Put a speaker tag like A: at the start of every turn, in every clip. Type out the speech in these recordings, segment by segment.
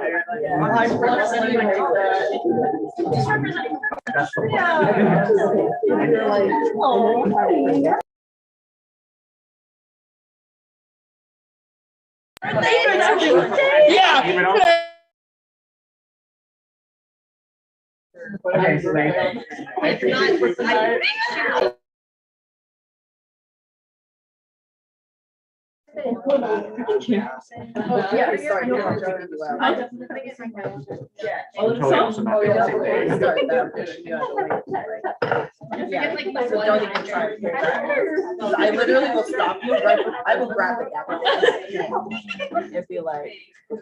A: I'm representing like just representing. Yeah. You're like, oh. Yeah.
B: Okay, so I appreciate
A: Yeah, sorry. I literally will stop you right. I will grab it and be like,
C: I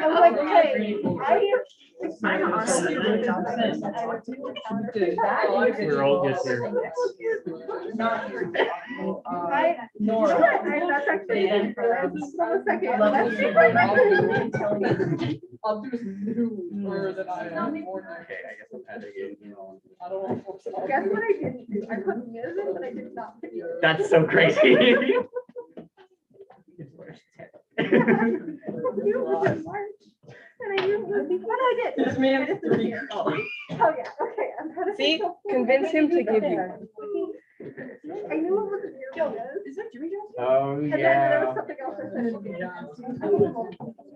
C: was like, hey, I'm honestly really
B: we're all just here.
C: That's actually it for a second.
A: I'll do new or that I am more.
B: Okay, I guess I'm adding it.
A: I don't know.
C: Guess what I didn't do? I put music, but I did not put yours.
B: That's so crazy.
C: And I knew what I did.
A: This man is three.
C: Oh yeah, okay. I'm trying to
D: See, convince him to give you.
C: I knew it was a weird one.
A: Is that Jimmy Johnson?
B: Oh
C: And then there
B: yeah.
C: was something else I said.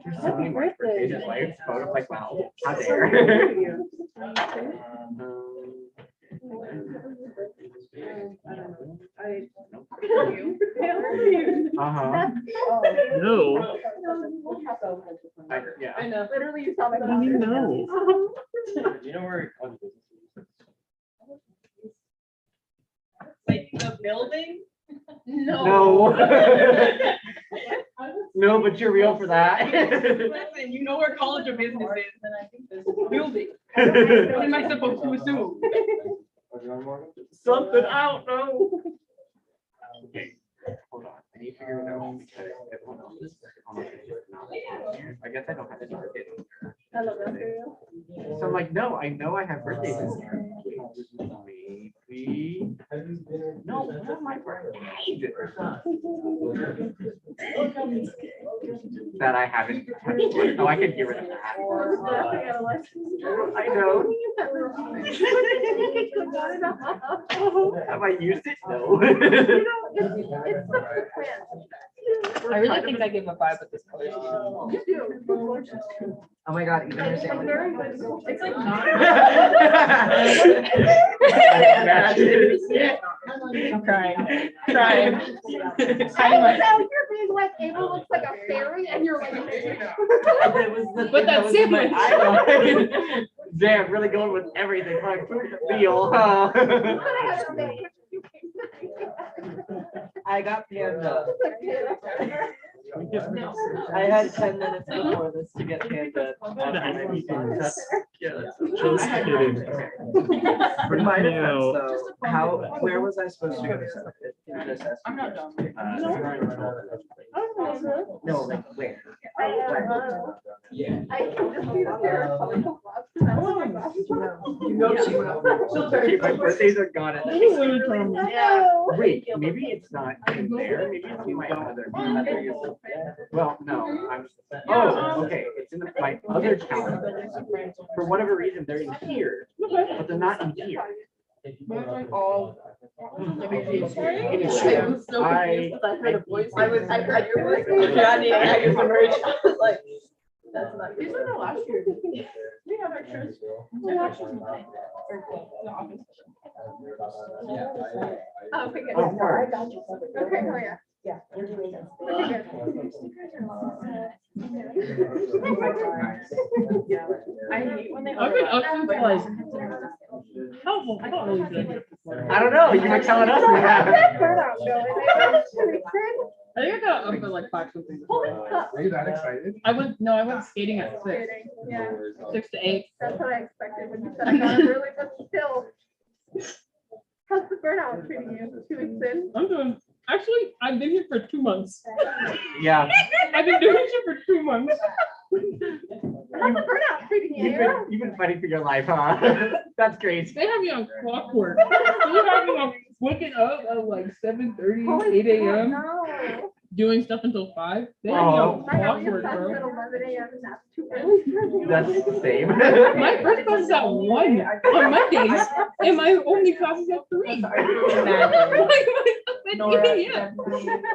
B: There's so many birthdays in life. Photos like wow, how dare. Uh-huh.
E: No.
B: Yeah.
A: I know.
C: Literally, you saw my
E: What do you know?
B: You know where?
A: Like the building?
B: No. No, but you're real for that.
A: Listen, you know where College of Business is, and I think this building. What am I supposed to assume?
B: Something I don't know. Okay, hold on. I need to figure it out because everyone else is on my page. I guess I don't have any birthdays.
C: I love that for you.
B: So I'm like, no, I know I have birthdays in there. Maybe. No, what are my birthdays? That I haven't. Oh, I can get rid of that. I know. Have I used it? No.
D: I really think I give a 5 with this color.
C: You do.
B: Oh my god, even
C: It's like very good.
A: It's like not.
D: I'm crying. Crying.
C: Now you're being like, Ava looks like a fairy, and you're like,
D: But that's sandwich.
B: Damn, really going with everything. Like feel, huh?
F: I got panda. I had 10 minutes before this to get panda.
E: Just kidding. No.
F: So how? Where was I supposed to go to this?
A: I'm not done.
F: No, like where?
C: Yeah. I can just see the pair of colorful gloves. Oh my gosh.
A: You know she will.
B: Okay, my birthdays are gone.
C: Yeah.
B: Wait, maybe it's not in there. Maybe it's in my other. Well, no, I'm. Oh, okay. It's in my other calendar. For whatever reason, they're in here, but they're not in here.
A: All.
B: Anyway,
A: I was so confused because I heard a voice. I heard your voice. Johnny, I guess I'm very. I was like, that's not. These are the last year. We have extras.
C: Oh, okay, good.
B: Oh, sorry.
C: Okay, oh yeah. Yeah. Okay,
A: I hate when they.
D: I've been up since like.
B: I don't know. You were telling us that.
D: I think I got up at like 5 something.
G: Are you that excited?
D: I went skating at 6.
C: Yeah,
D: 6 to 8.
C: that's what I expected when you said it gone early, but still. How's the burnout treating you? 2 weeks in?
D: I'm doing. Actually, I've been here for 2 months.
B: Yeah.
D: I've been doing this for 2 months.
C: How's the burnout treating you?
B: You've been fighting for your life, huh? That's great.
D: They have me on clockwork. They have me on waking up at like 7:30,
C: Holy
D: 8
C: crap,
D: a.m.
C: No.
D: doing stuff until 5. They
B: Oh.
D: are
C: My earliest
D: awkward,
C: class is
D: bro.
C: at 11 a.m. and that's too early for me.
B: That's the same.
D: My first class is at 1 on Mondays, and my only class is at 3.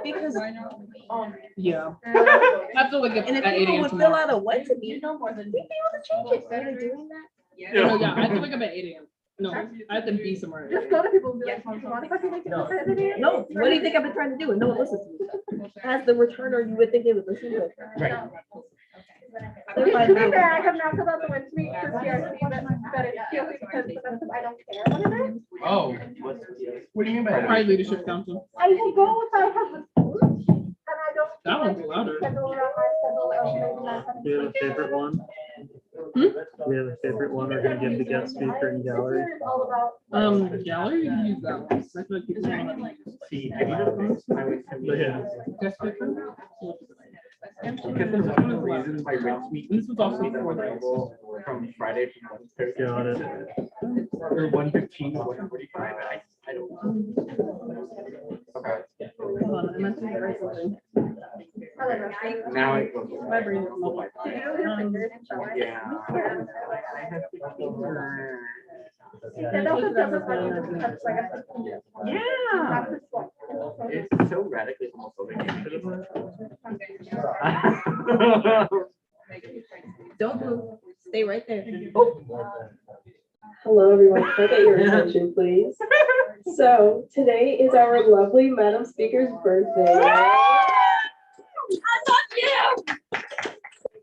A: Because
D: Yeah. I have to wake up
A: and if
D: at 8
A: people
D: a.m.
A: would fill
D: tomorrow.
A: out a what to me, no more than me. Change it. Are they doing that?
D: No, yeah, I have to wake up at 8 a.m. No, I have to be somewhere.
C: Just go to people and be like, "Do you want to fucking make it to 7 a.m.?"
A: No, what do you think I've been trying to do? And no one listens to me. As the returner, you would think they would listen to it.
B: Right.
C: To be fair, I have not filled out the win tweet for CRC, but it's purely because I don't care what it is.
G: Oh, what do you mean by
D: Pride
G: that?
D: Leadership Council.
C: I will go if I have the food, and I don't.
D: That one's louder.
C: Schedule around my schedule of maybe not having
E: Do you have a favorite one?
D: Hmm?
E: Do you have a favorite one we're gonna give the guest speaker in gallery?
C: It's all about.
D: Gallery, you can use that one. I feel like people don't know how to use
B: See, have you done those? I would
E: But yeah.
D: guest speaker.
B: Because there's one of the reasons why Ritz Week
D: This was also
B: was available from Friday from 1:30
E: Got it.
B: or 1:15 to 1:45. I don't know. Okay.
A: Hold on, I meant to write something.
C: I like wrestling.
B: Now it goes.
A: My brain is
B: Oh my
C: Do you
B: God.
C: know your fingers? Shall I?
B: Yeah. I have to finger.
C: It also doesn't let you just touch like a.
B: Yeah.
C: Not the sweat.
B: It's so radically homophobic.
A: Don't move. Stay right there.
H: Hello, everyone. Can I get your attention, please? So today is our lovely Madam Speaker's birthday.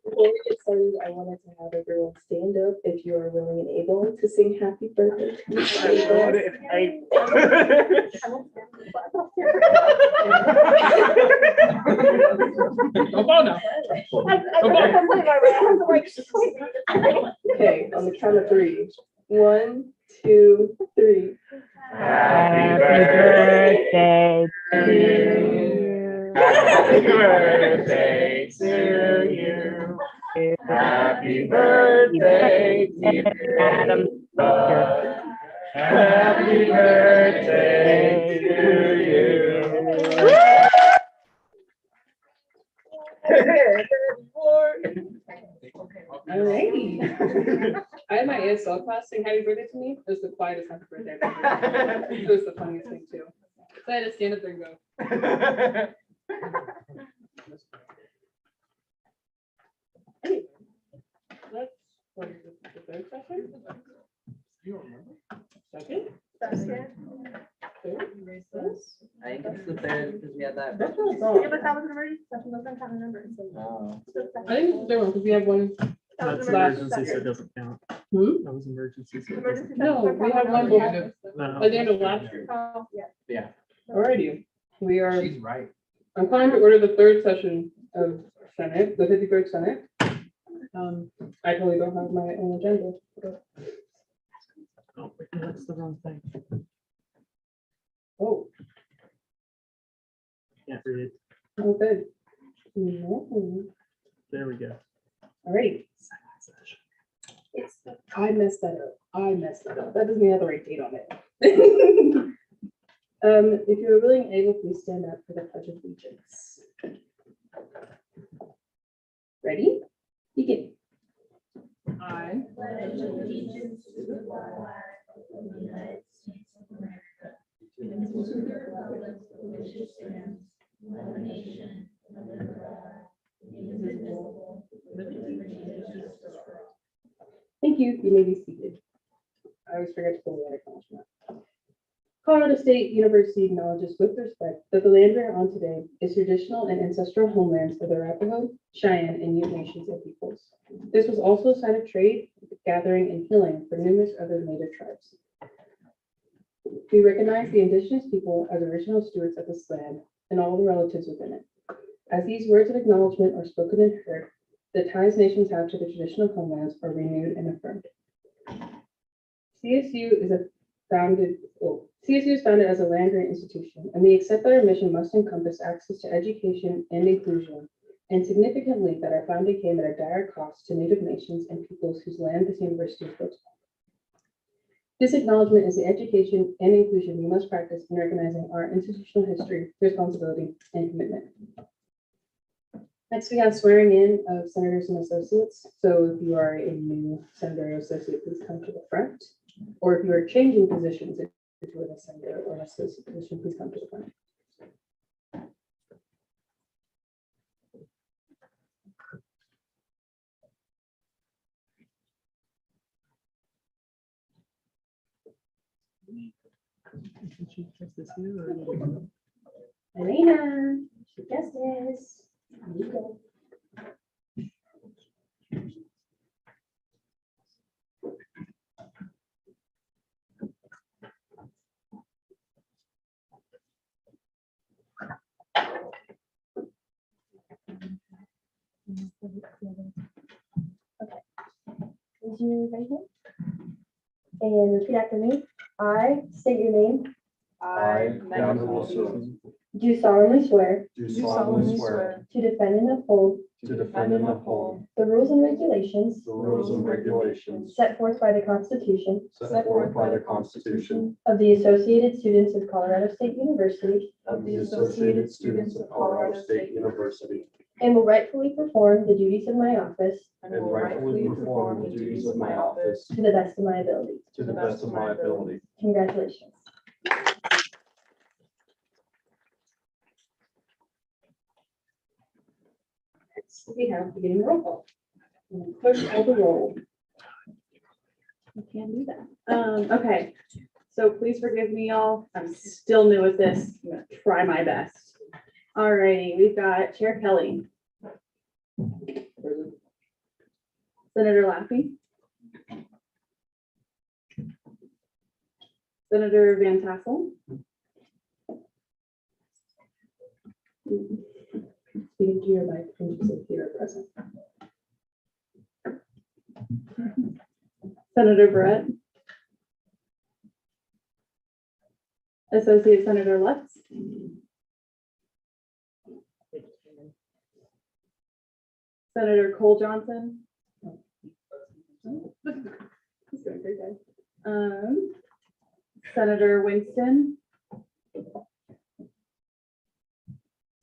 H: Before we get started, I wanted to have everyone stand up if you are willing and able to sing happy birthday. to Miss Speaker.
D: Go on now.
H: Okay, on the count of 3. 1, 2, 3.
B: Happy birthday to you. Happy birthday to you. Happy birthday, dear Madam Speaker. Happy birthday to you.
D: Alrighty. I had my ASL class sing happy birthday to me. It was the quietest happy birthday I've ever heard. It was the funniest thing too. So I had to stand up there and go. That's what is it, the third session? Second? Third? This?
F: I think it's the third because we had that.
D: That's what I
C: Yeah,
D: thought.
C: but that was an emergency session, those don't count in numbers.
F: Oh.
D: I think it's the third one because we have one.
C: That was
E: That's
C: an
E: emergency, so it
C: session.
E: doesn't count.
D: Hmm?
E: That was emergency, so it
C: Emergency
E: doesn't
C: session
D: No,
C: don't
D: we
C: count
D: have
C: in
D: one
C: numbers.
D: before.
E: count.
D: At the end of last year.
C: Oh, yeah.
D: Alrighty. We are.
G: She's right.
D: I'm calling to order the third session of Senate, the 53rd Senate. I totally don't have my own agenda.
E: Oh, wait, that's the wrong thing.
D: Oh,
E: Can't read it.
D: oh, good. No.
E: There we go.
D: Alrighty. I messed that up. That doesn't have the right date on it.
H: If you are willing and able, please stand up for the Pledge of Allegiance.
D: Ready?
H: Begin.
D: I.
H: Thank you. You may be seated.
D: I always forget to pull the right acknowledgement.
H: Colorado State University acknowledges with respect that the land we are on today is traditional and ancestral homelands of the Arapaho, Cheyenne, and Ute nations and peoples. This was also a site of trade, gathering, and healing for numerous other native tribes. We recognize the indigenous people as original stewards of this land and all the relatives within it. As these words of acknowledgement are spoken and heard, the ties nations have to the traditional homelands are renewed and affirmed. CSU is founded as a land-grant institution, and we accept that our mission must encompass access to education and inclusion, and significantly that our founding came at a dire cost to Native nations and peoples whose land this university is built upon. This acknowledgement is the education and inclusion we must practice in recognizing our institutional history, responsibility, and commitment. Next, we have swearing in of senators and associates. So if you are a new senator or associate, please come to the front. Or if you are changing positions, if you are a senator or associate position, please come to the front. Elena, Chief Justice. Here you go.
C: Raise your right hand and repeat after me. I state your name.
A: I,
G: Megan Wilson,
C: Do solemnly swear
G: do solemnly swear
C: to defend and uphold
G: to defend and uphold
C: the rules and regulations
G: the rules and regulations
C: set forth by the Constitution
G: set forth by the Constitution
C: of the Associated Students of Colorado State University
G: of the Associated Students of Colorado State University,
C: and will rightfully perform the duties of my office
G: and rightfully perform the duties of my office
C: to the best of my ability.
G: to the best of my ability.
C: Congratulations.
H: Next, we have beginning roll call. Clerk call the roll.
A: I can't do that. Okay, so please forgive me, y'all. I'm still new at this. I'm gonna try my best. Alrighty, we've got Chair Kelly. Senator Laffey. Senator Van Tassel.
H: Speaking to your microphone, just say here present.
A: Senator Brett. Associate Senator Lutz. Senator Cole Johnson. He's doing great, guys. Senator Winston.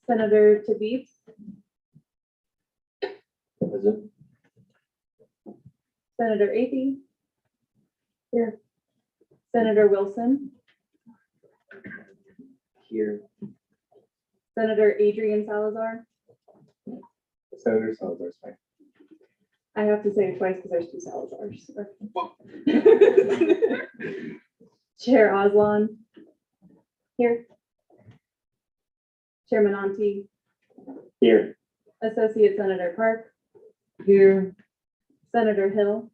A: Senator Tabib.
G: Present.
A: Senator Athey. Here. Senator Wilson.
G: Here.
A: Senator Adrian Salazar.
G: Senator Salazar's fine.
A: I have to say it twice because there's two Salazars. Chair Oslan. Here. Chairman Auntie.
G: Here.
A: Associate Senator Park.
G: Here.
A: Senator Hill.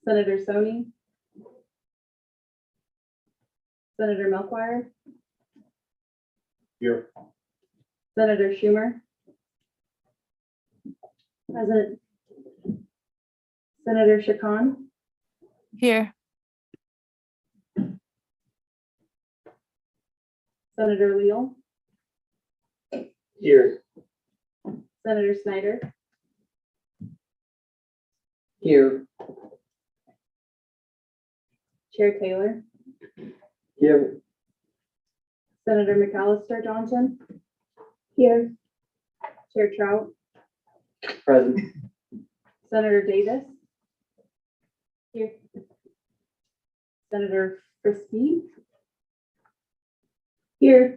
A: Senator Soni. Senator Melchior.
G: Here.
A: Senator Schumer. Present. Senator Chacon.
I: Here.
A: Senator Leal.
G: Here.
A: Senator Snyder.
G: Here.
A: Chair Taylor.
G: Here.
A: Senator McAllister Johnson. Here. Chair Trout.
G: Present.
A: Senator Davis. Here. Senator Frisbee. Here.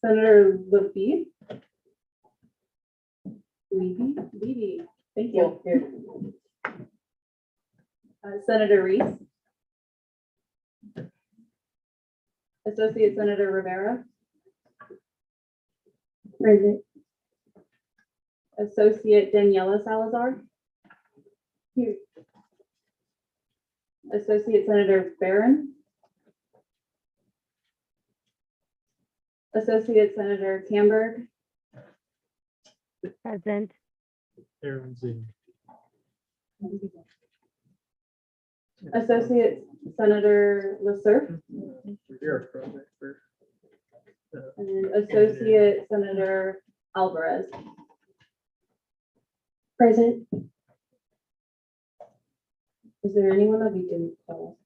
A: Senator Levy. Levy. Thank you.
H: Here.
A: Senator Reese. Associate Senator Rivera.
C: Present.
A: Associate Daniela Salazar. Here. Associate Senator Barron. Associate Senator Camberg.
I: Present.
E: Aaron Zing.
A: Associate Senator Lesser.
E: You're a project for.
A: And Associate Senator Alvarez.
H: Present. Is there anyone that we didn't call?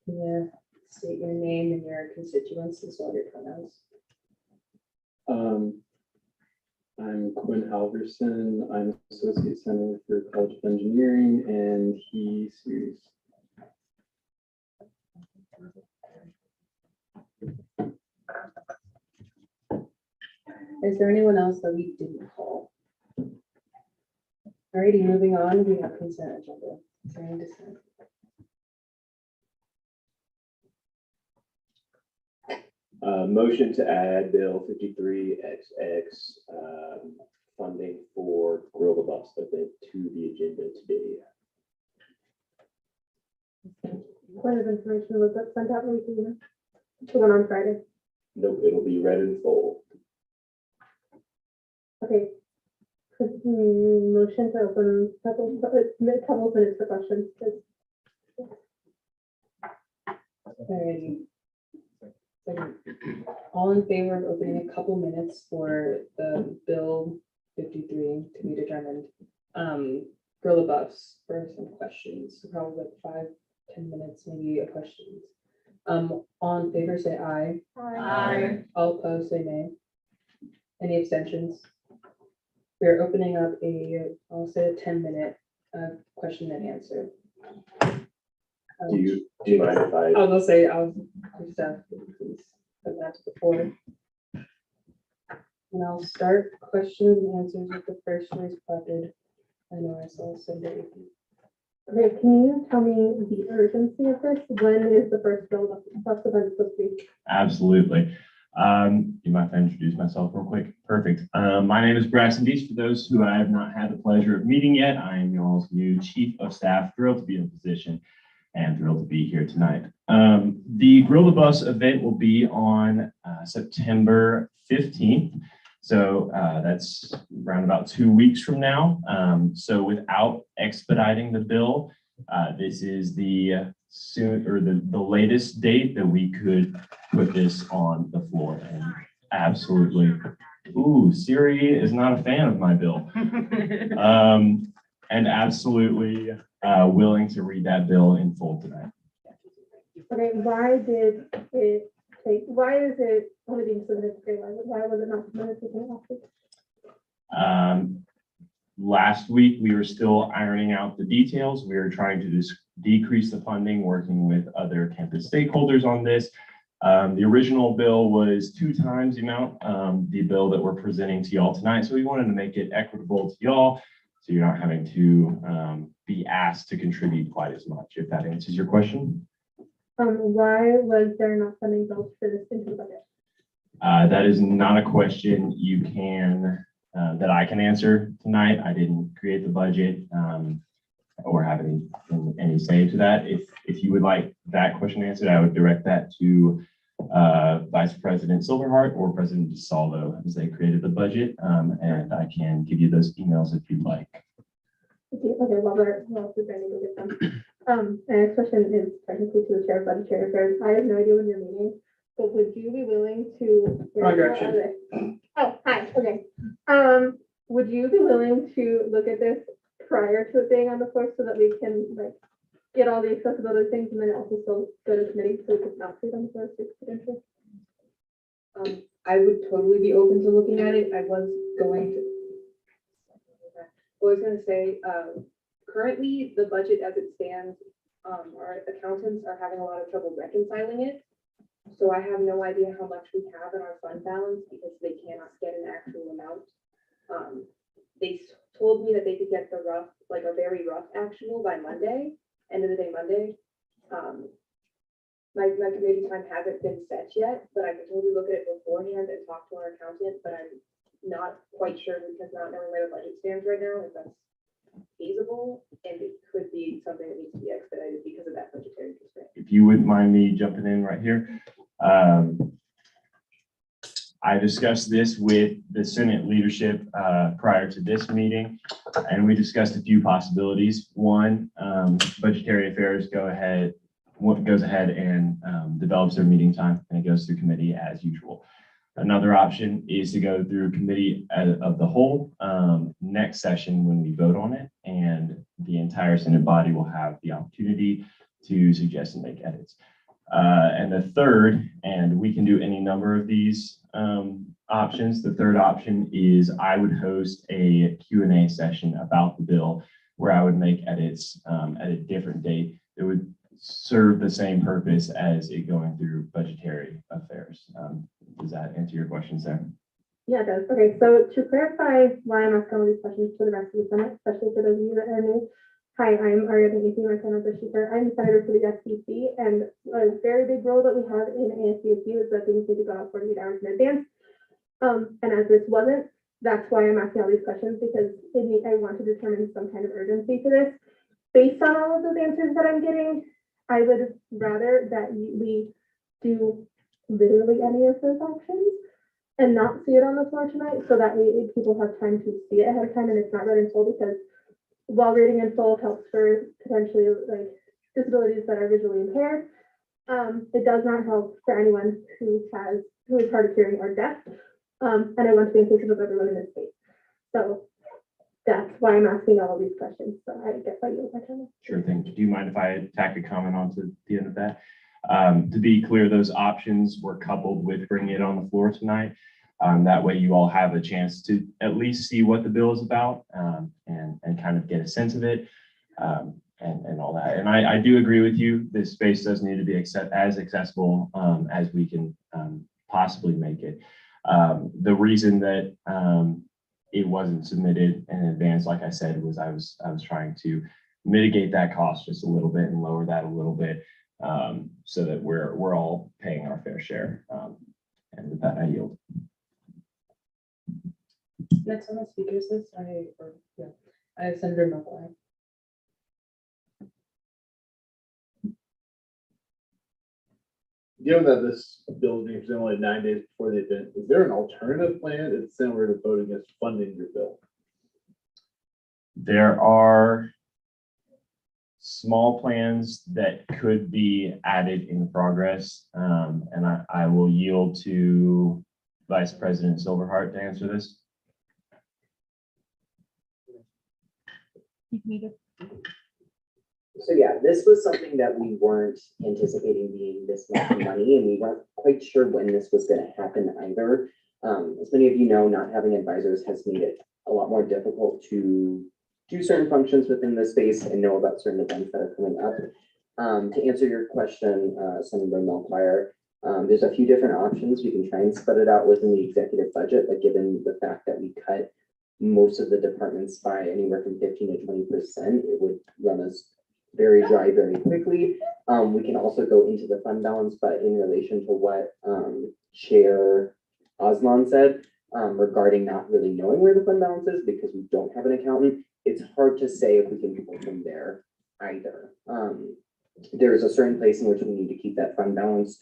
H: Yeah, state your name and your constituents as well as your pronouns.
E: I'm Quinn Halverson. I'm Associate Senator for College of Engineering, and he sues.
H: Is there anyone else that we didn't call? Alrighty, moving on, we have consent agenda. Is there any dissent?
G: Motion to add Bill 53XX funding for Grill the Bus event to the agenda today.
C: What is information was that sent out recently? The one on Friday.
G: Nope, it'll be read in full.
C: Okay. Motion to open couple minutes for questions.
H: Alrighty. Second. All in favor of opening a couple minutes for the Bill 53 to be determined? Grill the Buffs for some questions, probably like 5-10 minutes, maybe a questions. All in favor, say aye.
C: Aye.
H: All opposed, say nay. Any abstentions? We're opening up I'll say a 10-minute question and answer.
G: Do you mind if I?
H: I was gonna say, I'll please put that to the floor. And I'll start questions and answers with the first choice placard. I know I saw Cindy.
C: Okay, can you tell me the urgency of this? When is the first bill bus event supposed to be?
I: Absolutely. Do you mind if I introduce myself real quick? Perfect. My name is Braxton Dees. For those who I have not had the pleasure of meeting yet, I am y'all's new Chief of Staff. Thrilled to be in position and thrilled to be here tonight. The Grill the Bus event will be on September 15th. So that's around about 2 weeks from now. So without expediting the bill, this is the latest date that we could put this on the floor. And absolutely, Siri is not a fan of my bill. And absolutely willing to read that bill in full tonight.
C: Okay, why is it only being submitted today? Why was it not submitted to last week?
I: Last week, we were still ironing out the details. We were trying to decrease the funding, working with other campus stakeholders on this. The original bill was 2 times the amount, the bill that we're presenting to y'all tonight. So we wanted to make it equitable to y'all, so you're not having to be asked to contribute quite as much, if that answers your question.
C: Why was there not funding bills for this into the budget?
I: That is not a question you can, that I can answer tonight. I didn't create the budget or have any say to that. If you would like that question answered, I would direct that to Vice President Silverhart or President DeSalvo, as they created the budget, and I can give you those emails if you'd like.
C: Okay, while we're trying to get them. And this question is technically to the chair of budgetary affairs. I have no idea when you're meeting, but would you be willing to? Oh, hi, okay. Would you be willing to look at this prior to it being on the floor so that we can like get all the accessibility things and then also still go to committee so we can not see them for potentially?
H: I would totally be open to looking at it. I was going to say, currently the budget as it stands, our accountants are having a lot of trouble reconciling it. So I have no idea how much we have in our fund balance because they cannot get an actual amount. They told me that they could get the rough, like a very rough actual by Monday, end of the day Monday. My committee time hasn't been set yet, but I can totally look at it beforehand and talk to our accountant, but I'm not quite sure because not knowing where the budget stands right now, if that's feasible, and it could be something that needs to be expedited because of that budgetary constraint.
I: If you wouldn't mind me jumping in right here. I discussed this with the Senate leadership prior to this meeting, and we discussed a few possibilities. One, budgetary affairs goes ahead and develops their meeting time, and it goes through committee as usual. Another option is to go through committee of the whole next session when we vote on it, and the entire Senate body will have the opportunity to suggest and make edits. And the third, and we can do any number of these options. The third option is I would host a Q&A session about the bill where I would make edits at a different date. It would serve the same purpose as it going through budgetary affairs. Does that answer your question, Sarah?
C: Yeah, it does. Okay, so to clarify why I'm asking all these questions for the rest of the Senate, especially for those of you that are new. Hi, I'm Ariadne Ethan, my son is Sheeter. I'm senator for the SCC, and a very big role that we have in ASCSU is that things need to go out 48 hours in advance. And as this wasn't, that's why I'm asking all these questions, because I want to determine some kind of urgency to this. Based on all of those answers that I'm getting, I would rather that we do literally any of those options and not see it on the floor tonight, so that way people have time to see it ahead of time and it's not read in full, because while reading in full helps for potentially like disabilities that are visually impaired, it does not help for anyone who is hard of hearing or deaf. And I want to be inclusive of everyone in this space. So that's why I'm asking all of these questions. So I guess I yield my time.
I: Sure thing. Do you mind if I tack a comment on to the end of that? To be clear, those options were coupled with bringing it on the floor tonight. That way you all have a chance to at least see what the bill is about and kind of get a sense of it and all that. And I do agree with you. This space does need to be as accessible as we can possibly make it. The reason that it wasn't submitted in advance, like I said, was I was trying to mitigate that cost just a little bit and lower that a little bit so that we're all paying our fair share. And with that, I yield.
H: Next on the speakers list, I have Senator Milk.
J: Given that this bill is being presented only 9 days before the event, is there an alternative plan if similar to vote against funding your bill?
I: There are small plans that could be added in progress, and I will yield to Vice President Silverhart to answer this.
K: So yeah, this was something that we weren't anticipating being this much money, and we weren't quite sure when this was going to happen either. As many of you know, not having advisors has made it a lot more difficult to do certain functions within the space and know about certain events that are coming up. To answer your question, Senator Melchior, there's a few different options. We can try and split it out within the executive budget, but given the fact that we cut most of the departments by anywhere from 15 to 20%, it would run us very dry very quickly. We can also go into the fund balance, but in relation to what Chair Osman said regarding not really knowing where the fund balance is because we don't have an accountant, it's hard to say if we can pull from there either. There's a certain place in which we need to keep that fund balance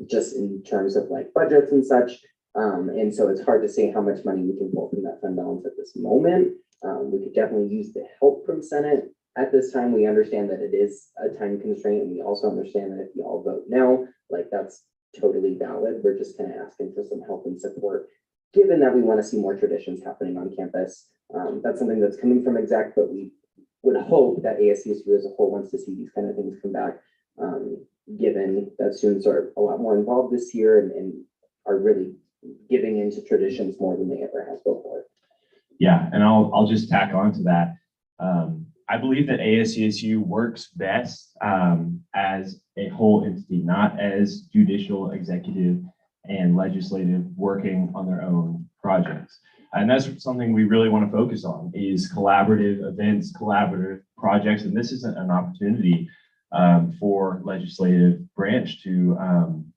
K: just in terms of like budgets and such. And so it's hard to say how much money we can pull from that fund balance at this moment. We could definitely use the help from Senate. At this time, we understand that it is a time constraint, and we also understand that if you all vote no, like that's totally valid. We're just kind of asking for some help and support, given that we want to see more traditions happening on campus. That's something that's coming from exec, but we would hope that ASCSU as a whole wants to see these kind of things come back, given that students are a lot more involved this year and are really giving into traditions more than they ever have before.
I: Yeah, and I'll just tack on to that. I believe that ASCSU works best as a whole entity, not as judicial, executive, and legislative working on their own projects. And that's something we really want to focus on is collaborative events, collaborative projects. And this is an opportunity for legislative branch to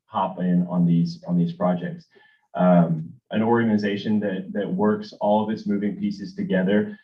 I: hop in on these projects. An organization that works all of its moving pieces together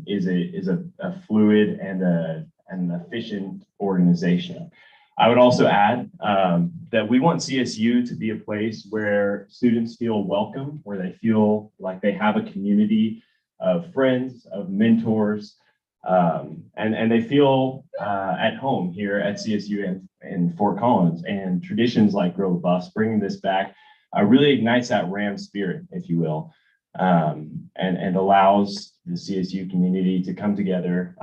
I: is a fluid and an efficient organization. I would also add that we want CSU to be a place where students feel welcome, where they feel like they have a community of friends, of mentors, and they feel at home here at CSU and in Fort Collins. And traditions like Grill the Bus, bringing this back really ignites that Ram spirit, if you will, and allows the CSU community to come together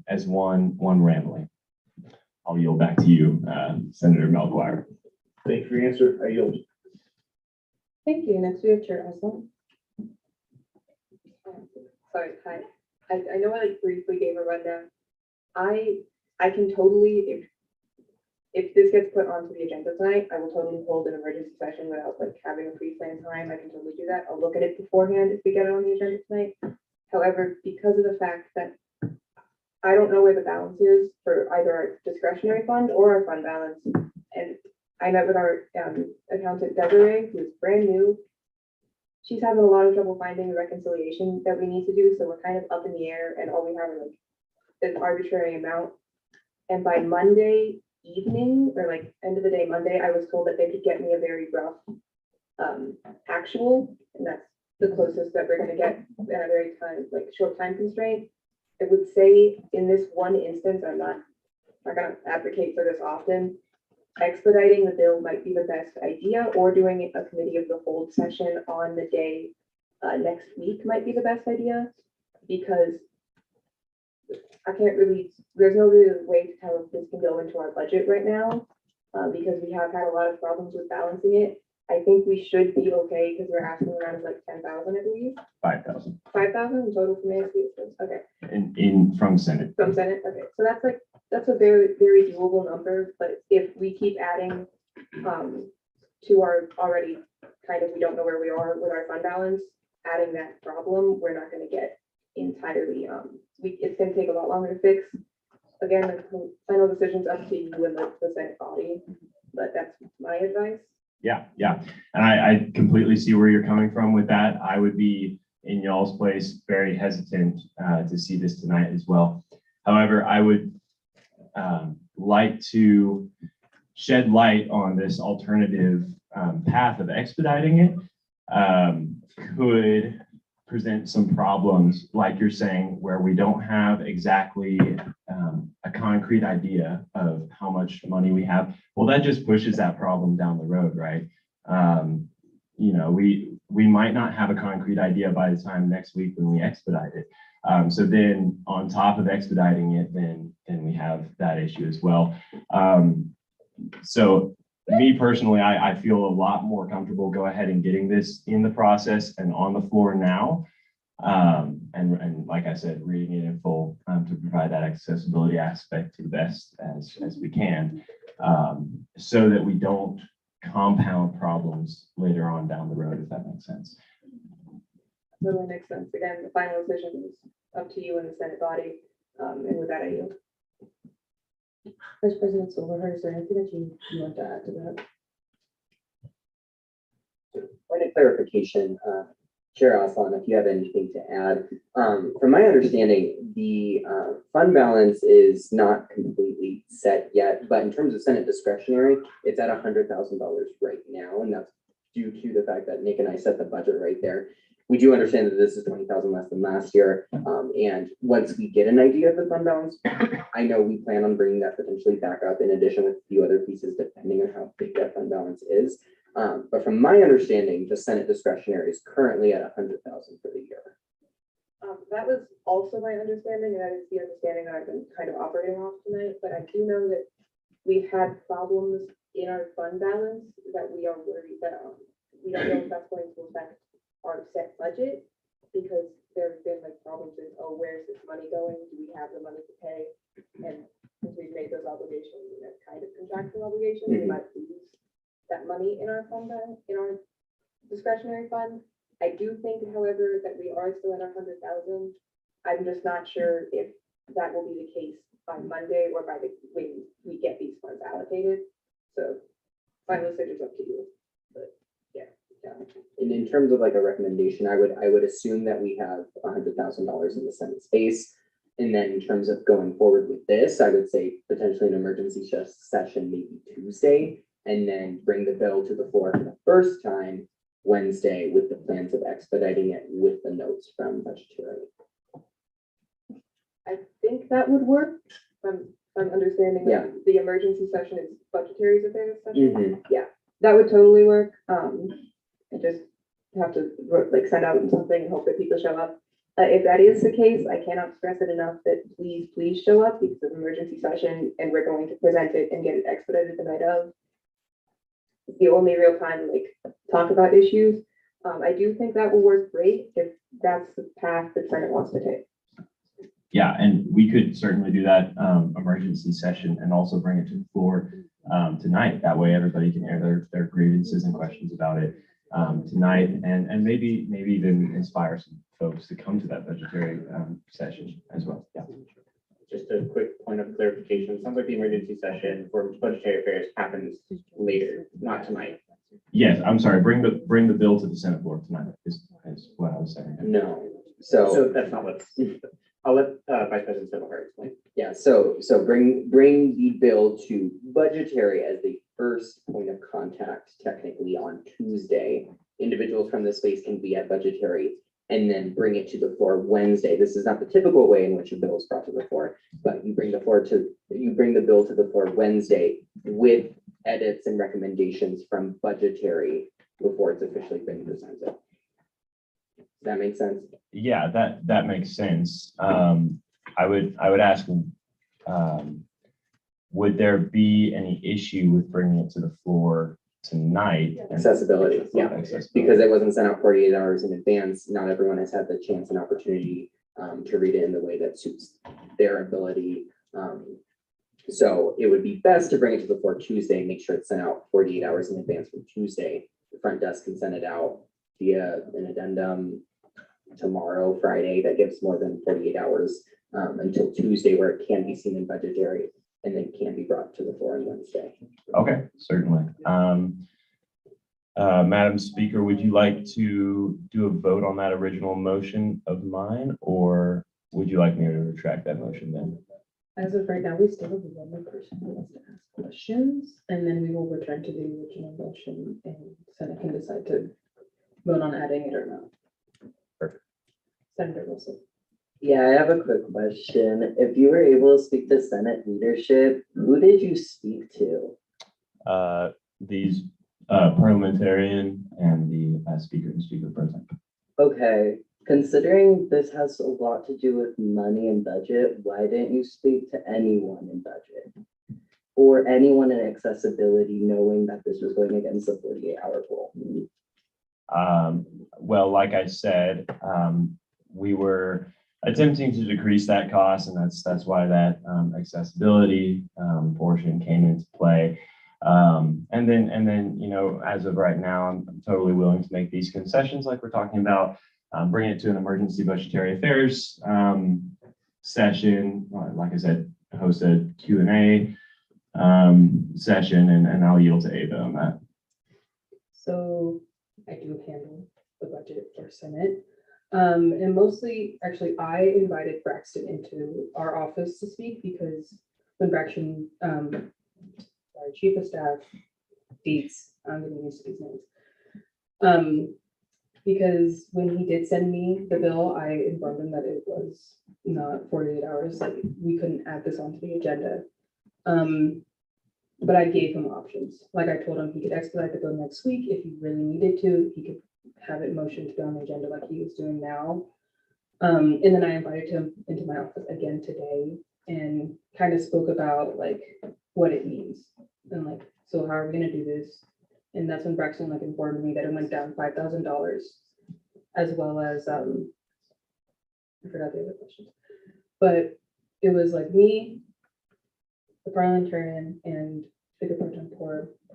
I: as one family. I'll yield back to you, Senator Melchior.
J: Thank you for your answer. I yield.
H: Thank you. Next we have Chair Aslan.
L: Sorry, hi. I know I like briefly gave a rundown. I can totally, if this gets put onto the agenda tonight, I will totally hold an emergency session without like having a pre-planned time. I can totally do that. I'll look at it beforehand if we get it on the agenda tonight. However, because of the fact that I don't know where the balance is for either our discretionary fund or our fund balance. And I met with our accountant Desiree, who's brand new. She's having a lot of trouble finding the reconciliation that we need to do. So we're kind of up in the air and all we have are like an arbitrary amount. And by Monday evening or like end of the day Monday, I was told that they could get me a very rough actual, and that's the closest that we're gonna get in a very short time constraint. I would say in this one instance, I'm not gonna advocate for this often. Expediting the bill might be the best idea, or doing a committee of the whole session on the day next week might be the best idea, because I can't really, there's no real way to tell if this can go into our budget right now, because we have had a lot of problems with balancing it. I think we should be okay because we're asking around like 10,000, I believe.
I: 5,000
L: 5,000 in total from ASCSU. Okay.
I: from Senate.
L: From Senate. Okay. So that's a very, very doable number. But if we keep adding to our already kind of, we don't know where we are with our fund balance, adding that problem, we're not going to get entirely, it's going to take a lot longer to fix. Again, the final decision's up to you and the Senate body, but that's my advice.
I: Yeah. And I completely see where you're coming from with that. I would be in y'all's place very hesitant to see this tonight as well. However, I would like to shed light on this alternative path of expediting it. Could present some problems, like you're saying, where we don't have exactly a concrete idea of how much money we have. Well, that just pushes that problem down the road, right? You know, we might not have a concrete idea by the time next week when we expedite it. So then on top of expediting it, then we have that issue as well. So me personally, I feel a lot more comfortable go ahead and getting this in the process and on the floor now. And like I said, reading it in full to provide that accessibility aspect to the best as we can, so that we don't compound problems later on down the road, if that makes sense.
L: Totally makes sense. Again, the final decision is up to you and the Senate body. And with that, I yield.
H: Vice President Silverheart, is there anything that you want to add to that?
K: Point of clarification, Chair Aslan, if you have anything to add. From my understanding, the fund balance is not completely set yet, but in terms of Senate discretionary, it's at $100,000 right now, and that's due to the fact that Nick and I set the budget right there. We do understand that this is 20,000 less than last year, and once we get an idea of the fund balance, I know we plan on bringing that potentially back up in addition with a few other pieces, depending on how big that fund balance is. But from my understanding, the Senate discretionary is currently at $100,000 for the year.
L: That was also my understanding, and that is the understanding that I've been kind of operating off tonight. But I do know that we've had problems in our fund balance that we are worried that we don't know if that's going to affect our set budget, because there have been like problems in, oh, where's this money going? Do we have the money to pay? And since we've made those obligations, and that's kind of contractual obligations, we might lose that money in our fund, in our discretionary fund. I do think, however, that we are still at 100,000. I'm just not sure if that will be the case by Monday or by when we get these funds allocated. So final decision's up to you. But yeah.
K: And in terms of like a recommendation, I would assume that we have $100,000 in the Senate space. And then in terms of going forward with this, I would say potentially an emergency session, maybe Tuesday, and then bring the bill to the floor for the first time Wednesday with the plans of expediting it with the notes from budgetary.
L: I think that would work. I'm understanding that the emergency session is budgetary affairs session. Yeah, that would totally work. and just have to like send out something and hope that people show up. If that is the case, I cannot stress it enough that please show up because of emergency session and we're going to present it and get it expedited the night of. It's the only real time like talk about issues. I do think that will work great if that's the path the Senate wants to take.
I: Yeah, and we could certainly do that emergency session and also bring it to the floor tonight. That way everybody can air their grievances and questions about it tonight, and maybe even inspire some folks to come to that budgetary session as well. Yeah.
B: Just a quick point of clarification. It sounds like the emergency session for budgetary affairs happens later, not tonight.
I: Yes, I'm sorry. Bring the bill to the Senate floor tonight is what I was saying.
K: No,
B: So
K: so,
B: that's not what, I'll let Vice President Stonewall explain.
K: yeah, so bring the bill to budgetary as the first point of contact technically on Tuesday. Individuals from the space can be at budgetary and then bring it to the floor Wednesday. This is not the typical way in which a bill is brought to the floor, but you bring the bill to the floor Wednesday with edits and recommendations from budgetary before it's officially been presented. Does that make sense?
I: Yeah, that makes sense. I would ask, would there be any issue with bringing it to the floor tonight?
K: Accessibility, yeah.
I: Accessibility.
K: Because it wasn't sent out 48 hours in advance, not everyone has had the chance and opportunity to read it in the way that suits their ability. So it would be best to bring it to the floor Tuesday, make sure it's sent out 48 hours in advance from Tuesday. The front desk can send it out via an addendum tomorrow, Friday, that gives more than 48 hours until Tuesday, where it can be seen in budgetary and then can be brought to the floor on Wednesday.
I: Okay, certainly. Madam Speaker, would you like to do a vote on that original motion of mine, or would you like me to retract that motion then?
H: As of right now, we still have one more person who wants to ask questions, and then we will return to the original motion and Senate can decide to vote on adding it or not.
I: Perfect.
H: Senator Wilson.
F: Yeah, I have a quick question. If you were able to speak to Senate leadership, who did you speak to?
I: These parliamentarian and the Speaker and Speaker Pro Tem.
F: Okay, considering this has a lot to do with money and budget, why didn't you speak to anyone in budget? Or anyone in accessibility, knowing that this was going against the 48-hour rule?
I: Well, like I said, we were attempting to decrease that cost, and that's why that accessibility portion came into play. And then, you know, as of right now, I'm totally willing to make these concessions like we're talking about, bring it to an emergency budgetary affairs session. Like I said, host a Q&A session, and I'll yield to Ava on that.
H: So I do handle the budget for Senate. And mostly, actually, I invited Braxton into our office to speak because when Braxton, our chief of staff, Dietz, I'm getting used to these names. Because when he did send me the bill, I informed him that it was not 48 hours, like we couldn't add this onto the agenda. But I gave him options. Like I told him he could expedite the bill next week if he really needed to. He could have it motioned to be on the agenda like he is doing now. And then I invited him into my office again today and kind of spoke about like what it means and like, so how are we gonna do this? And that's when Braxton like informed me that it went down $5,000, as well as I forgot the other questions, but it was like me, the parliamentarian, and Speaker Pro Tem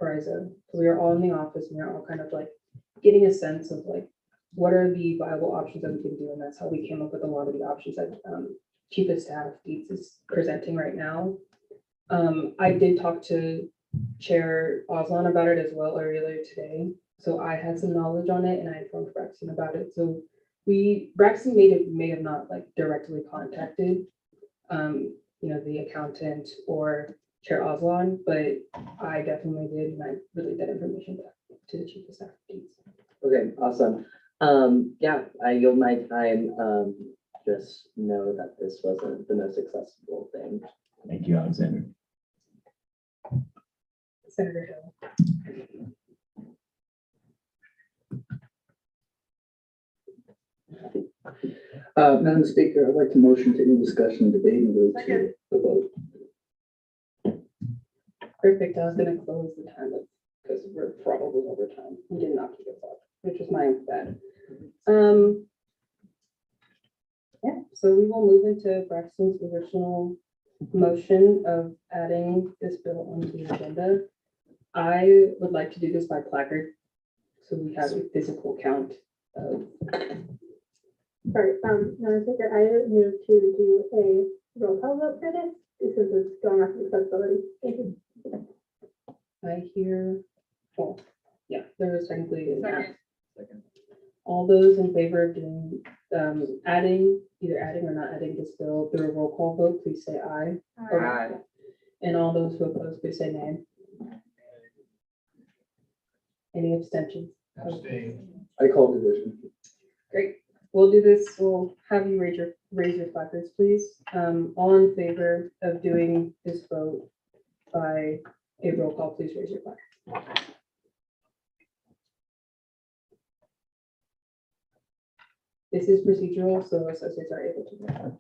H: Pariza. So we were all in the office and we were all kind of like getting a sense of like what are the viable options that we can do, and that's how we came up with a lot of the options that Chief of Staff Dietz is presenting right now. I did talk to Chair Oslan about it as well earlier today, so I had some knowledge on it, and I informed Braxton about it. So Braxton may have not like directly contacted, you know, the accountant or Chair Oslan, but I definitely did, and I relayed that information back to the Chief of Staff Dietz.
F: Okay, awesome. Yeah, I yield my time. Just know that this wasn't the most accessible thing.
I: Thank you, Alexander.
H: Senator Hill.
M: Madam Speaker, I'd like to motion to end discussion, debate, and go to the vote.
H: Perfect. I was gonna close the time because we're probably over time. We did not keep us up, which was my bad. Yeah, so we will move into Braxton's original motion of adding this bill onto the agenda. I would like to do this by placard, so we have a physical count of.
C: Sorry, Madam Speaker, I would move to do a roll call vote for this, since it's going off of accessibility. Thank you.
H: I hear, well, yeah, there is technically an app.
B: Second.
H: All those in favor of doing, either adding or not adding this bill through a roll call vote, please say aye.
B: Aye.
H: And all those who oppose, please say nay. Any abstentions?
M: I call division.
H: Great. We'll do this. We'll have you raise your placards, please. All in favor of doing this vote by a roll call, please raise your placard. This is procedural, so associates are able to vote.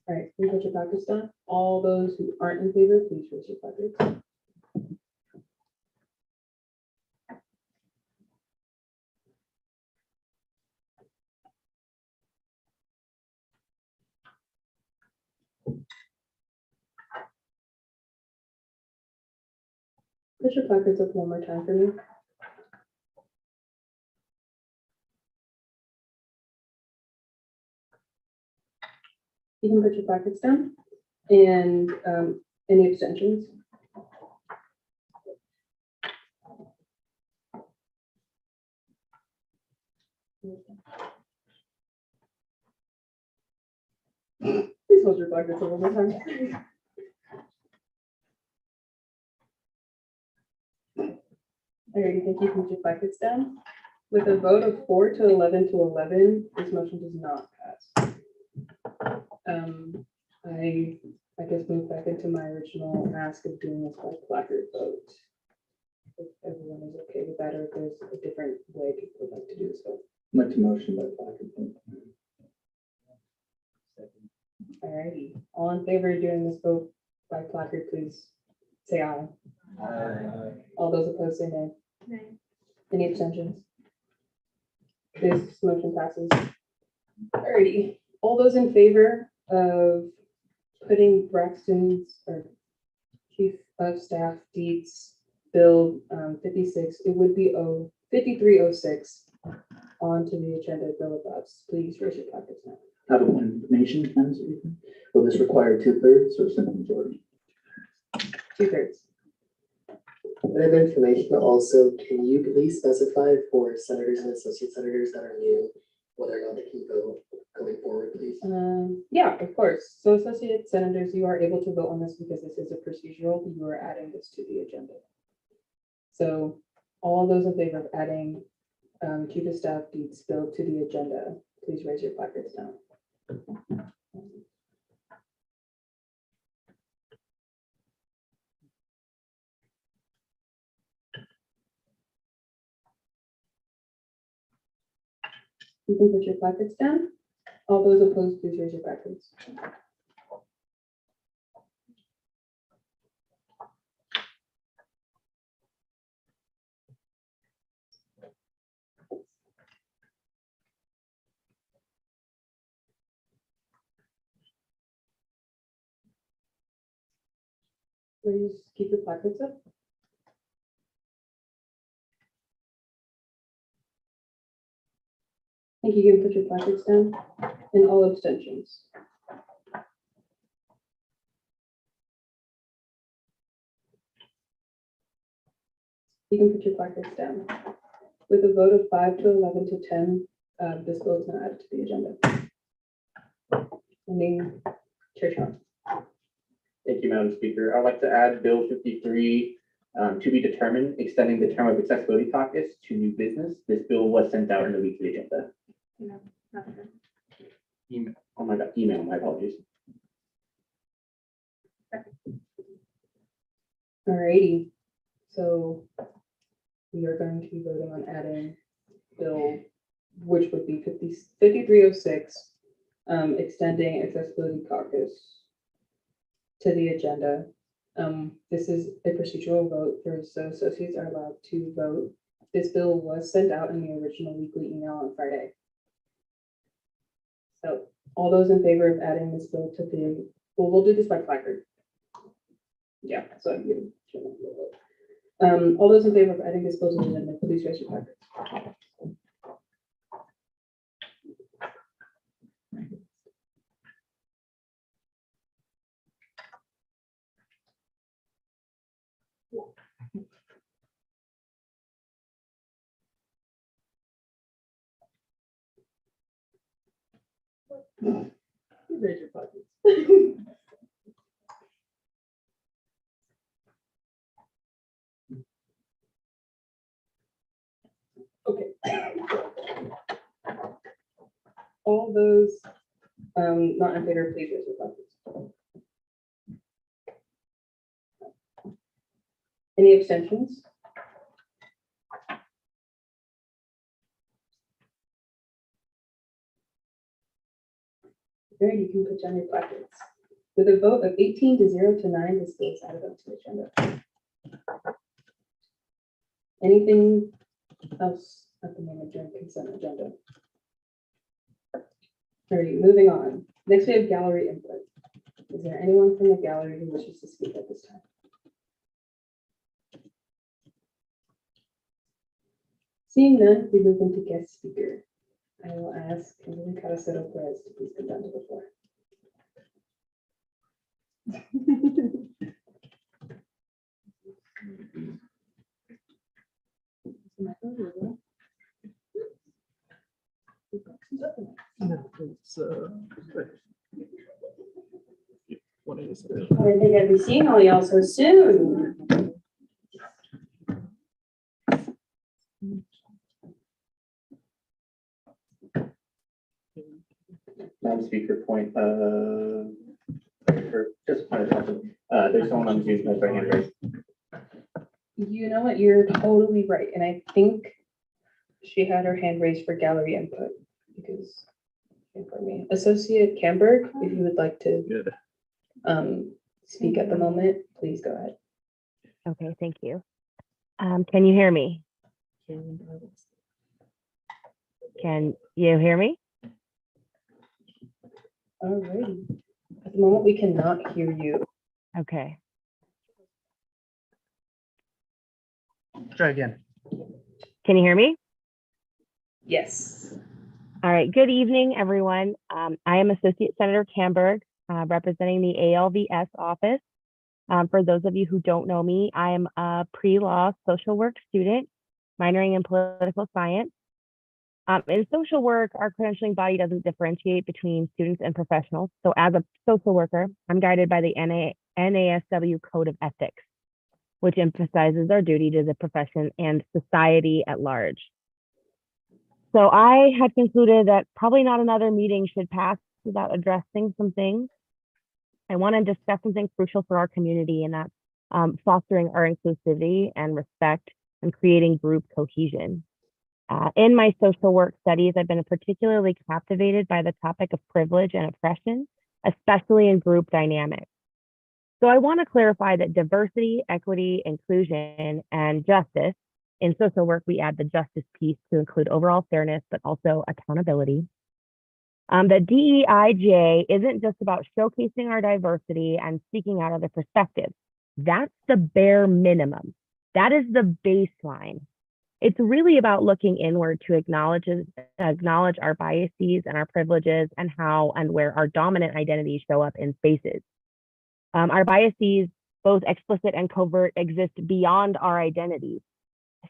H: All right, we put your placards down. All those who aren't in favor, please raise your placards. Put your placards up one more time for me. You can put your placards down. And any abstentions? Please hold your placards up one more time. All right, thank you. Put your placards down. With a vote of 4 to 11 to 11, this motion does not pass. I guess move back into my original ask of doing this by placard vote. If everyone is okay with that, or if there's a different way people would like to do this vote.
M: I'd like to motion by placard vote.
H: All righty, all in favor of doing this vote by placard, please say aye.
B: Aye.
H: All those opposed say nay.
C: Nay.
H: Any abstentions? This motion passes. Alrighty, all those in favor of putting Braxton's or Chief of Staff Deeds Bill 56, it would be 5306 onto the agenda of bill above. Please raise your placards now.
M: Out of information, Madam Speaker, will this require 2/3 or simple majority?
H: 2/3.
K: Bit of information also, can you please specify for senators and associate senators that are new, whether or not they can vote going forward, please?
H: Yeah, of course. So associate senators, you are able to vote on this because this is a procedural. You are adding this to the agenda. So all those in favor of adding Chief of Staff Deeds Bill to the agenda, please raise your placards down. You can put your placards down. All those opposed, please raise your placards. Please keep your placards up. Thank you. You can put your placards down. And all abstentions. You can put your placards down. With a vote of 5 to 11 to 10, this bill is not added to the agenda. Ending Chair Shaw.
B: Thank you, Madam Speaker. I'd like to add Bill 53 to be determined, extending the term of accessibility caucus to new business. This bill was sent out in the weekly agenda. Email. Oh my God, email, my apologies.
H: Alrighty, so we are going to be voting on adding bill, which would be 5306, extending accessibility caucus to the agenda. This is a procedural vote so associates are allowed to vote. This bill was sent out in the original weekly email on Friday. So all those in favor of adding this bill to the, well, we'll do this by placard. Yeah, so you all those in favor of adding this bill to the agenda, please raise your placards. Raise your placards. Okay. All those not in favor, please raise your placards. Any abstentions? There, you can put down your placards. With a vote of 18 to 0 to 9, this bill is added onto the agenda. Anything else at the moment during consent agenda? Alrighty, moving on. Next, we have gallery input. Is there anyone from the gallery who wishes to speak at this time? Seeing none, we move into guest speaker. I will ask Kimberly Caracero Perez to please come down to the floor.
E: No, it's, what it is.
H: I didn't think I'd be seeing all y'all so soon.
G: Non-speaker point, or just point of something, there's someone on Zoom who's their hand raised.
H: You know what? You're totally right. And I think she had her hand raised for gallery input because for me, Associate Camberg, if you would like to speak at the moment, please go ahead.
N: Okay, thank you. Can you hear me? Can you hear me?
H: All righty. At the moment, we cannot hear you.
N: Okay.
M: Try again.
N: Can you hear me?
H: Yes.
N: All right. Good evening, everyone. I am Associate Senator Camberg, representing the ALVS office. For those of you who don't know me, I am a pre-law social work student, minoring in political science. In social work, our credentialing body doesn't differentiate between students and professionals. So as a social worker, I'm guided by the NASW Code of Ethics, which emphasizes our duty to the profession and society at large. So I had concluded that probably not another meeting should pass without addressing some things. I want to discuss something crucial for our community, and that's fostering our inclusivity and respect and creating group cohesion. In my social work studies, I've been particularly captivated by the topic of privilege and oppression, especially in group dynamics. So I want to clarify that diversity, equity, inclusion, and justice, in social work, we add the justice piece to include overall fairness, but also accountability. That DEIJ isn't just about showcasing our diversity and seeking out other perspectives. That's the bare minimum. That is the baseline. It's really about looking inward to acknowledge our biases and our privileges and how and where our dominant identities show up in spaces. Our biases, both explicit and covert, exist beyond our identities.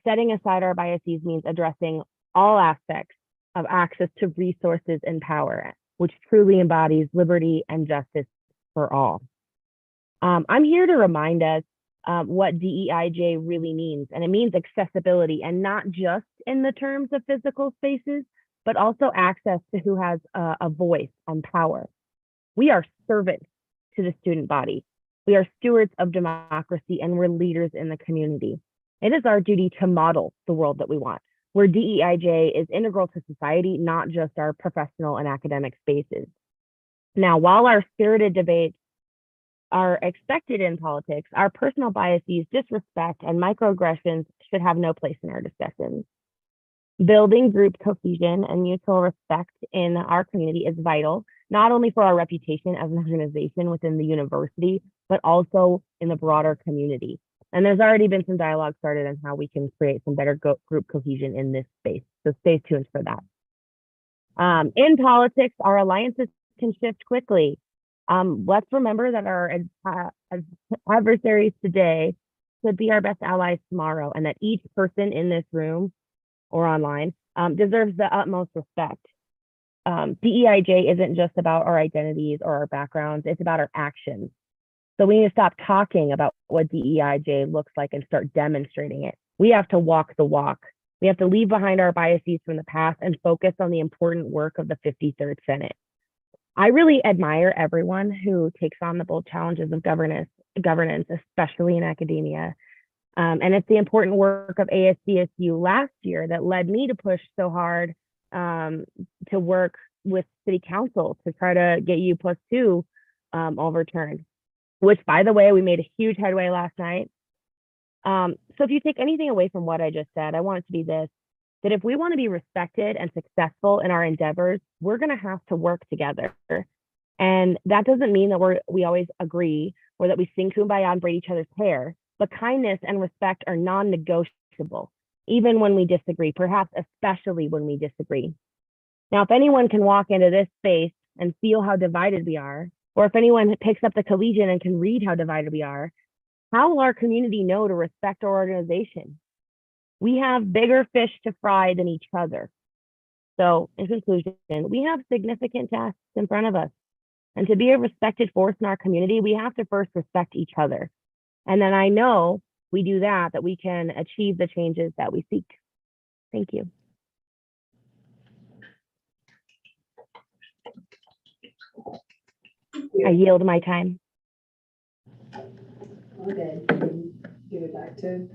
N: Setting aside our biases means addressing all aspects of access to resources and power, which truly embodies liberty and justice for all. I'm here to remind us what DEIJ really means, and it means accessibility, and not just in the terms of physical spaces, but also access to who has a voice and power. We are servants to the student body. We are stewards of democracy, and we're leaders in the community. It is our duty to model the world that we want. where DEIJ is integral to society, not just our professional and academic spaces. Now, while our spirited debates are expected in politics, our personal biases, disrespect, and microaggressions should have no place in our discussions. Building group cohesion and mutual respect in our community is vital, not only for our reputation as an organization within the university, but also in the broader community. And there's already been some dialogue started on how we can create some better group cohesion in this space. So stay tuned for that. In politics, our alliances can shift quickly. Let's remember that our adversaries today could be our best allies tomorrow, and that each person in this room or online deserves the utmost respect. DEIJ isn't just about our identities or our backgrounds, it's about our actions. So we need to stop talking about what DEIJ looks like and start demonstrating it. We have to walk the walk. We have to leave behind our biases from the past and focus on the important work of the 53rd Senate. I really admire everyone who takes on the bold challenges of governance, especially in academia. And it's the important work of ASCSU last year that led me to push so hard to work with City Council to try to get U+2 overturned, which, by the way, we made a huge headway last night. So if you take anything away from what I just said, I want it to be this, that if we want to be respected and successful in our endeavors, we're going to have to work together. And that doesn't mean that we always agree or that we sing kumbaya and braid each other's hair, but kindness and respect are non-negotiable, even when we disagree, perhaps especially when we disagree. Now, if anyone can walk into this space and feel how divided we are, or if anyone picks up the collegian and can read how divided we are, how will our community know to respect our organization? We have bigger fish to fry than each other. So in conclusion, we have significant tasks in front of us. And to be a respected force in our community, we have to first respect each other. And then I know we do that we can achieve the changes that we seek. Thank you. I yield my time.
H: Okay, give it back to.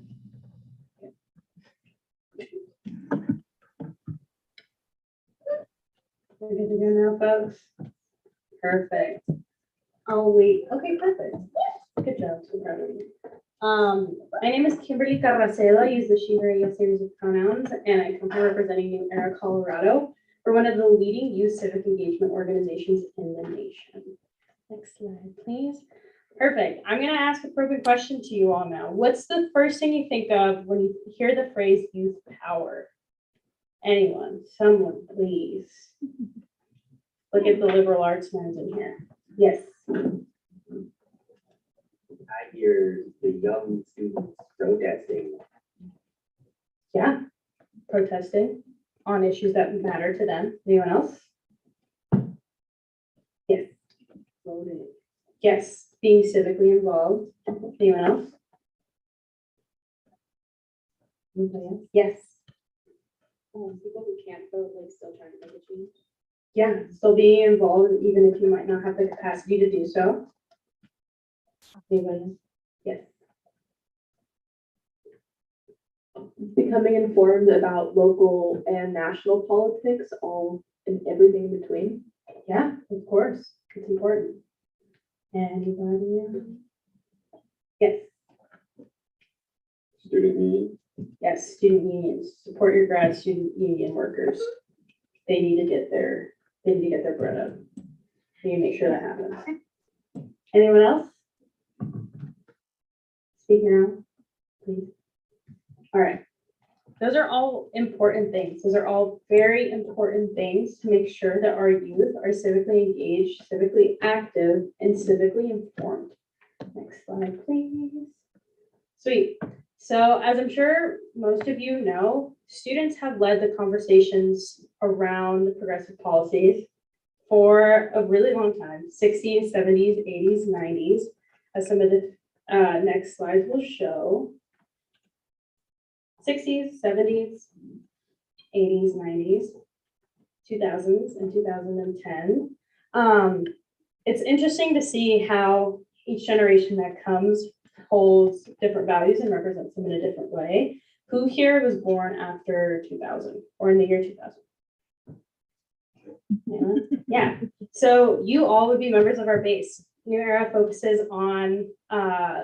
H: We're good to go now, folks. Perfect. I'll wait. Okay, perfect. Good job. So proud of you. My name is Kimberly Carracelo. I use the she, her, yes series of pronouns, and I come from representing New Era, Colorado. We're one of the leading youth civic engagement organizations in the nation. Next slide, please. Perfect. I'm going to ask a probing question to you all now. What's the first thing you think of when you hear the phrase youth power? Anyone? Someone, please. Look at the liberal arts minds in here. Yes.
K: I hear the young students protesting.
H: Yeah. Protesting on issues that matter to them. Anyone else? Yes. Voting. Yes. Being civically involved. Anyone else? Anybody else? Yes.
L: People who can't vote, like, still trying to make a change.
H: Yeah, still being involved, even if you might not have the capacity to do so. Anybody else? Yes.
C: Becoming informed about local and national politics, all and everything in between.
H: Yeah, of course. It's important. Anybody else? Yes.
G: Student union.
H: Yes, student unions. Support your grad student union workers. They need to get their bread up. We need to make sure that happens. Anyone else? Speak now, please. All right. Those are all important things. Those are all very important things to make sure that our youth are civically engaged, civically active, and civically informed. Next slide, please. Sweet. So as I'm sure most of you know, students have led the conversations around progressive policies for a really long time, 60s, 70s, 80s, 90s, as some of the next slides will show. 60s, 70s, 80s, 90s, 2000s, and 2010. It's interesting to see how each generation that comes holds different values and represents them in a different way. Who here was born after 2000 or in the year 2000? Yeah, so you all would be members of our base. New Era focuses on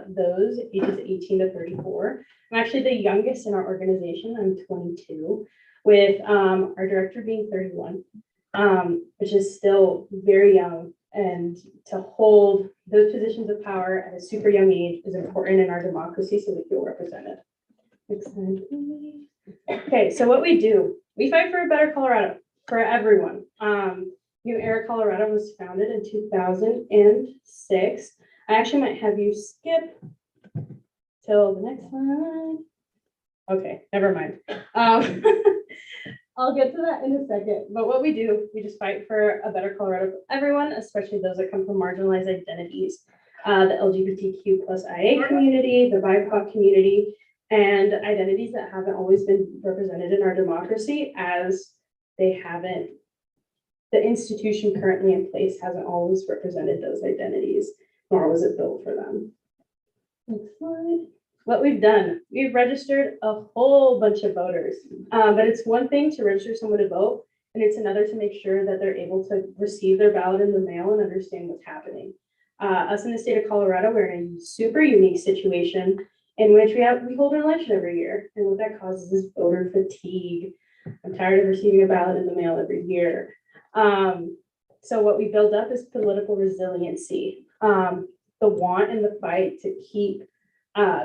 H: those ages 18 to 34. I'm actually the youngest in our organization. I'm 22, with our director being 31, which is still very young. And to hold those positions of power at a super young age is important in our democracy, so we feel represented. Next slide, please. Okay, so what we do, we fight for a better Colorado for everyone. New Era Colorado was founded in 2006. I actually might have you skip till the next slide. Okay, never mind. I'll get to that in a second. But what we do, we just fight for a better Colorado for everyone, especially those that come from marginalized identities, the LGBTQ plus IA community, the BIPOC community, and identities that haven't always been represented in our democracy, as they haven't, the institution currently in place hasn't always represented those identities, nor was it built for them. Next slide. What we've done, we've registered a whole bunch of voters, but it's one thing to register someone to vote, and it's another to make sure that they're able to receive their ballot in the mail and understand what's happening. Us in the state of Colorado, we're in a super unique situation in which we hold an election every year, and what that causes is voter fatigue. I'm tired of receiving a ballot in the mail every year. So what we build up is political resiliency, the want and the fight to keep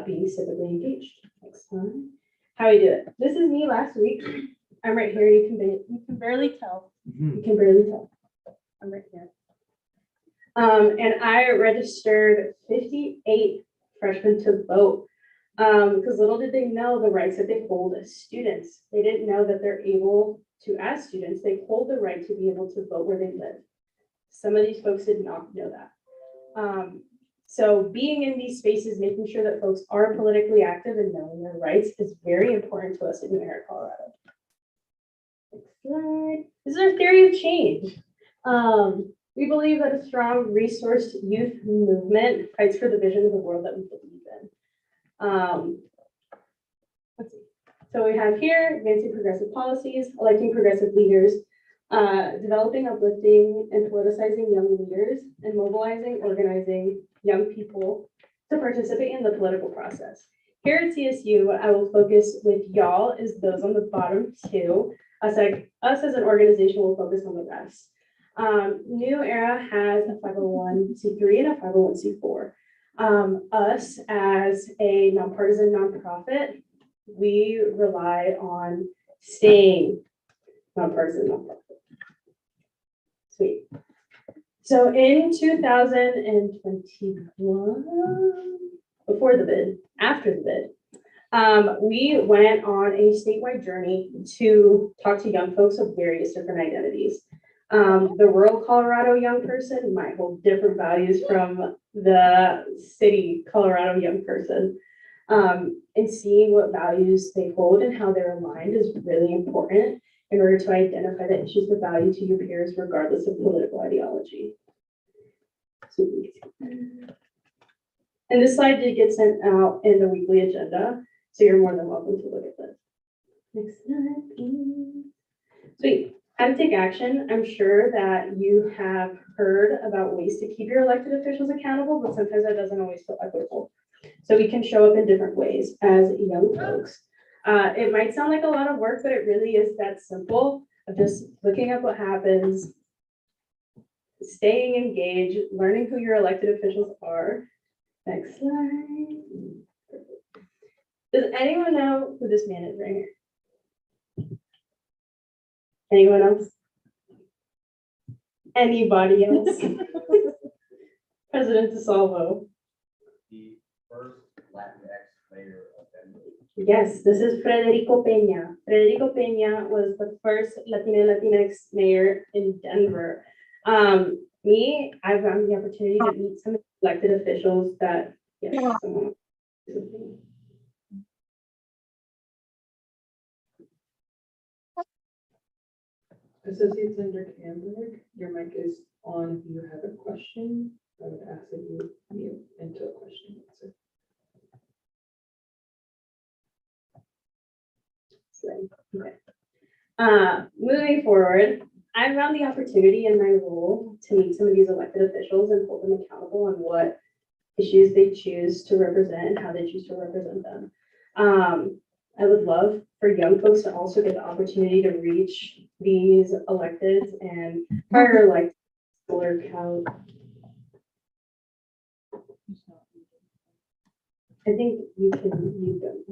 H: being civically engaged. Next slide. How we do it. This is me last week. I'm right here. You can barely tell. You can barely tell. I'm right here. And I registered 58 freshmen to vote, because little did they know the rights that they hold as students. They didn't know that they're able to, as students, they hold the right to be able to vote where they live. Some of these folks did not know that. So being in these spaces, making sure that folks are politically active and knowing their rights is very important to us in New Era, Colorado. Next slide. This is our theory of change. We believe that a strong, resourced youth movement fights for the vision of the world that we believe in. Let's see. So we have here advancing progressive policies, electing progressive leaders, developing, uplifting, and politicizing young leaders, and mobilizing, organizing young people to participate in the political process. Here at CSU, what I will focus with y'all is those on the bottom two. Us as an organization will focus on the rest. New Era has a 501c3 and a 501c4. Us as a nonpartisan nonprofit, we rely on staying nonpartisan nonprofit. Sweet. So in 2021, before the bid, after the bid, we went on a statewide journey to talk to young folks of various different identities. The rural Colorado young person might hold different values from the city Colorado young person. And seeing what values they hold and how they're aligned is really important in order to identify the issues of value to your peers, regardless of political ideology. And this slide did get sent out in the weekly agenda, so you're more than welcome to look at this. Next slide, please. Sweet. How to take action. I'm sure that you have heard about ways to keep your elected officials accountable, but sometimes that doesn't always feel equitable. So we can show up in different ways as young folks. It might sound like a lot of work, but it really is that simple of just looking at what happens, staying engaged, learning who your elected officials are. Next slide. Does anyone know who this man is right here? Anyone else? Anybody else? President DeSalvo.
B: The first Latinx mayor of Denver.
H: Yes, this is Federico Peña. Federico Peña was the first Latinx mayor in Denver. I've gotten the opportunity to meet some elected officials that, yes, someone.
E: Associate Senator Camberg, your mic is on. If you have a question, I would ask that you mute until a question is answered.
A: exciting. Okay. Moving forward, I found the opportunity in my role to meet some of these elected officials and hold them accountable on what issues they choose to represent and how they choose to represent them. I would love for young folks to also get the opportunity to reach these electeds and prior like similar count. I think you can use them.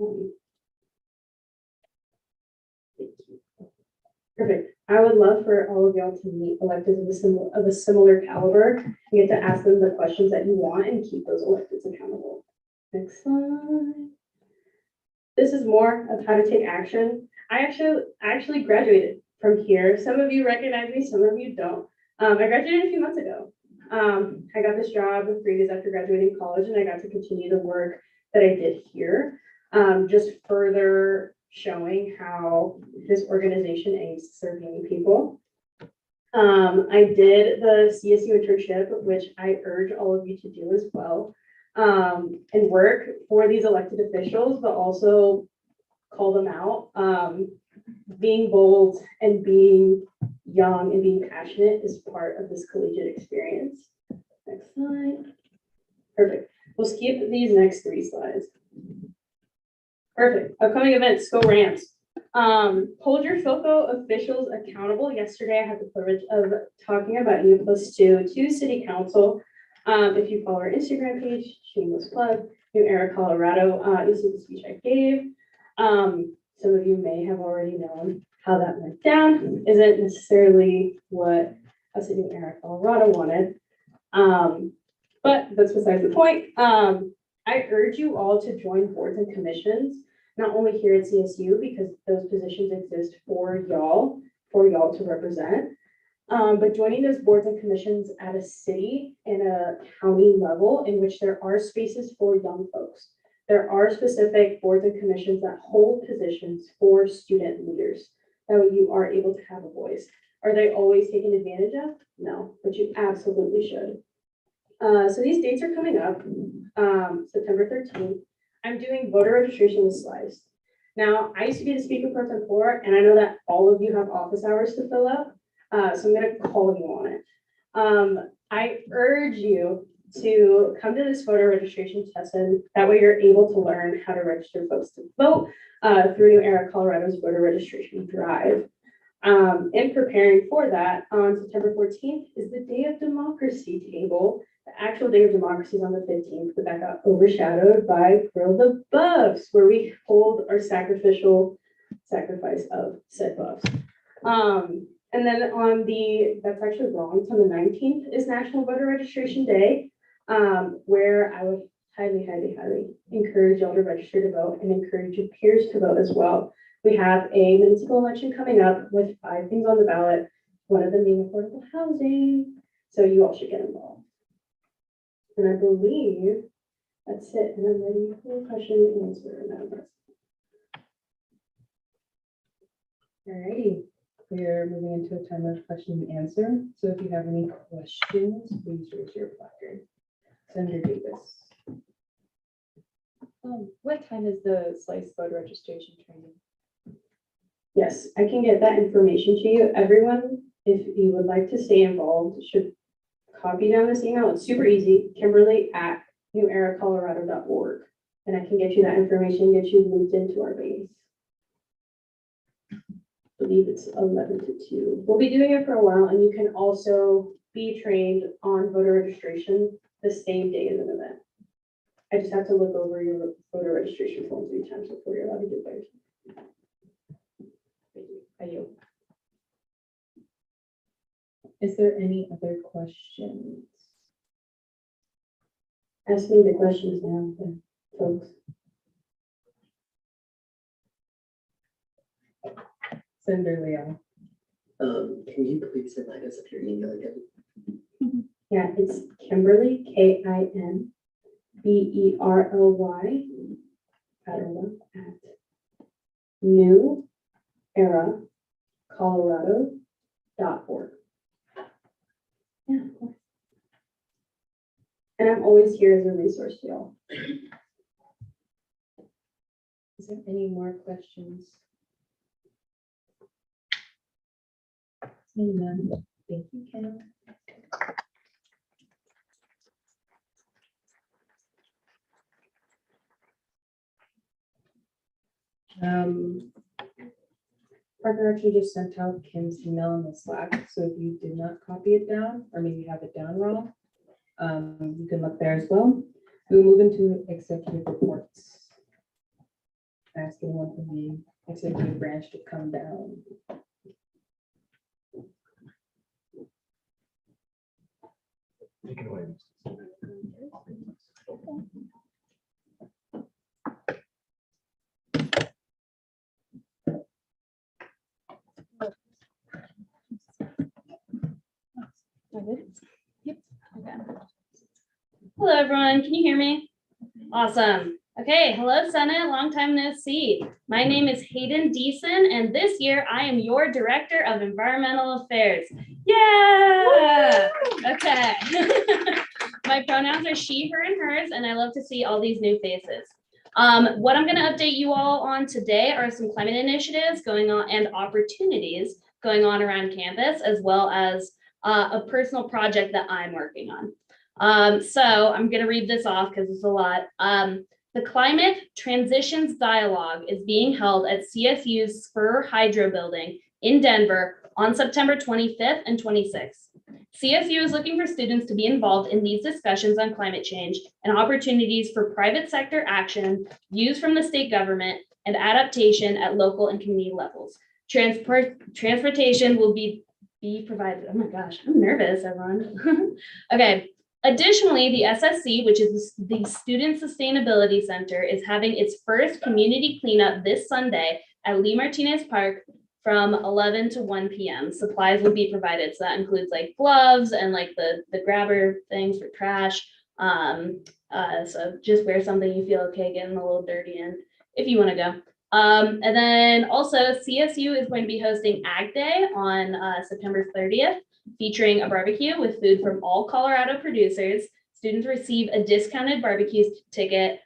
A: Perfect. I would love for all of y'all to meet electeds of a similar caliber and get to ask them the questions that you want and keep those electeds accountable. Next slide. This is more of how to take action. I actually graduated from here. Some of you recognize me, some of you don't. I graduated a few months ago. I got this job 3 days after graduating college, and I got to continue the work that I did here, just further showing how this organization aims to serve young people. I did the CSU internship, which I urge all of you to do as well, and work for these elected officials, but also call them out. Being bold and being young and being passionate is part of this collegiate experience. Next slide. Perfect. We'll skip these next 3 slides. Perfect. Upcoming events, go Rams. Hold your FILCO officials accountable. Yesterday, I had the privilege of talking about U+2 to City Council. If you follow our Instagram page, shameless plug, New Era, Colorado, you'll see the speech I gave. Some of you may have already known how that went down. Isn't necessarily what us in New Era, Colorado wanted. But that's besides the point. I urge you all to join boards and commissions, not only here at CSU, because those positions exist for y'all to represent, but joining those boards and commissions at a city and a county level in which there are spaces for young folks. There are specific boards and commissions that hold positions for student leaders. That way you are able to have a voice. Are they always taken advantage of? No, but you absolutely should. So these dates are coming up, September 13th. I'm doing voter registration with slides. Now, I used to be the speaker pro tem for, and I know that all of you have office hours to fill up, so I'm gonna call you on it. I urge you to come to this voter registration session. That way you're able to learn how to register folks to vote through New Era, Colorado's voter registration drive. In preparing for that, on September 14th is the Day of Democracy table. The actual Day of Democracy is on the 15th, but that got overshadowed by Grill the Buffs, where we hold our sacrificial sacrifice of said buffs. And then that's actually wrong, it's on the 19th is National Voter Registration Day, where I would highly, highly, highly encourage y'all to register to vote and encourage your peers to vote as well. We have a municipal election coming up with 5 things on the ballot, one of them being affordable housing, so you all should get involved. And I believe that's it, and I'm ready for a question and answer.
H: Alrighty, we're moving into a time of question and answer. So if you have any questions, please raise your placard. Senator Davis.
D: What time is the slice voter registration training?
A: Yes, I can get that information to you. Everyone, if you would like to stay involved, should copy down this email. It's super easy, Kimberly@neweracolorado.org. And I can get you that information, get you looped into our base. I believe it's 11 to 2. We'll be doing it for a while, and you can also be trained on voter registration the same day as an event. I just have to look over your voter registration form 3 times before you're allowed to do it by yourself. Thank you.
H: Is there any other questions?
A: Ask me the questions now, folks.
H: Senator Leal.
F: Can you please remind us of your email again?
A: Yeah, it's Kimberly, KINBERLY, at neweracolorado.org. Yeah, of course. And I'm always here as a resource to y'all.
H: Is there any more questions Seeing none. Thank you, Kim. Parker actually just sent out Kim's email in the Slack, so if you did not copy it down, or maybe have it down wrong, you can look there as well. We'll move into executive reports. Ask anyone from the executive branch to come down.
B: Take it away.
A: Hello, everyone. Can you hear me? Awesome. Okay. Hello, Senate. Long time no see. My name is Hayden Deason, and this year I am your Director of Environmental Affairs. Yeah. Okay. My pronouns are she, her, and hers, and I love to see all these new faces. What I'm going to update you all on today are some climate initiatives going on and opportunities going on around campus, as well as a personal project that I'm working on. So I'm going to read this off because it's a lot. The Climate Transitions Dialogue is being held at CSU's Spur Hydro Building in Denver on September 25th and 26th. CSU is looking for students to be involved in these discussions on climate change and opportunities for private sector action, views from the state government, and adaptation at local and community levels. Transportation will be provided. Oh my gosh, I'm nervous, everyone. Okay. Additionally, the SSC, which is the Student Sustainability Center, is having its first community cleanup this Sunday at Lee Martinez Park from 11 to 1 p.m. Supplies will be provided. So that includes like gloves and like the grabber things for trash. So just wear something you feel okay getting a little dirty in if you want to go. And then also CSU is going to be hosting Ag Day on September 30th. Featuring a barbecue with food from all Colorado producers. Students receive a discounted barbecue ticket,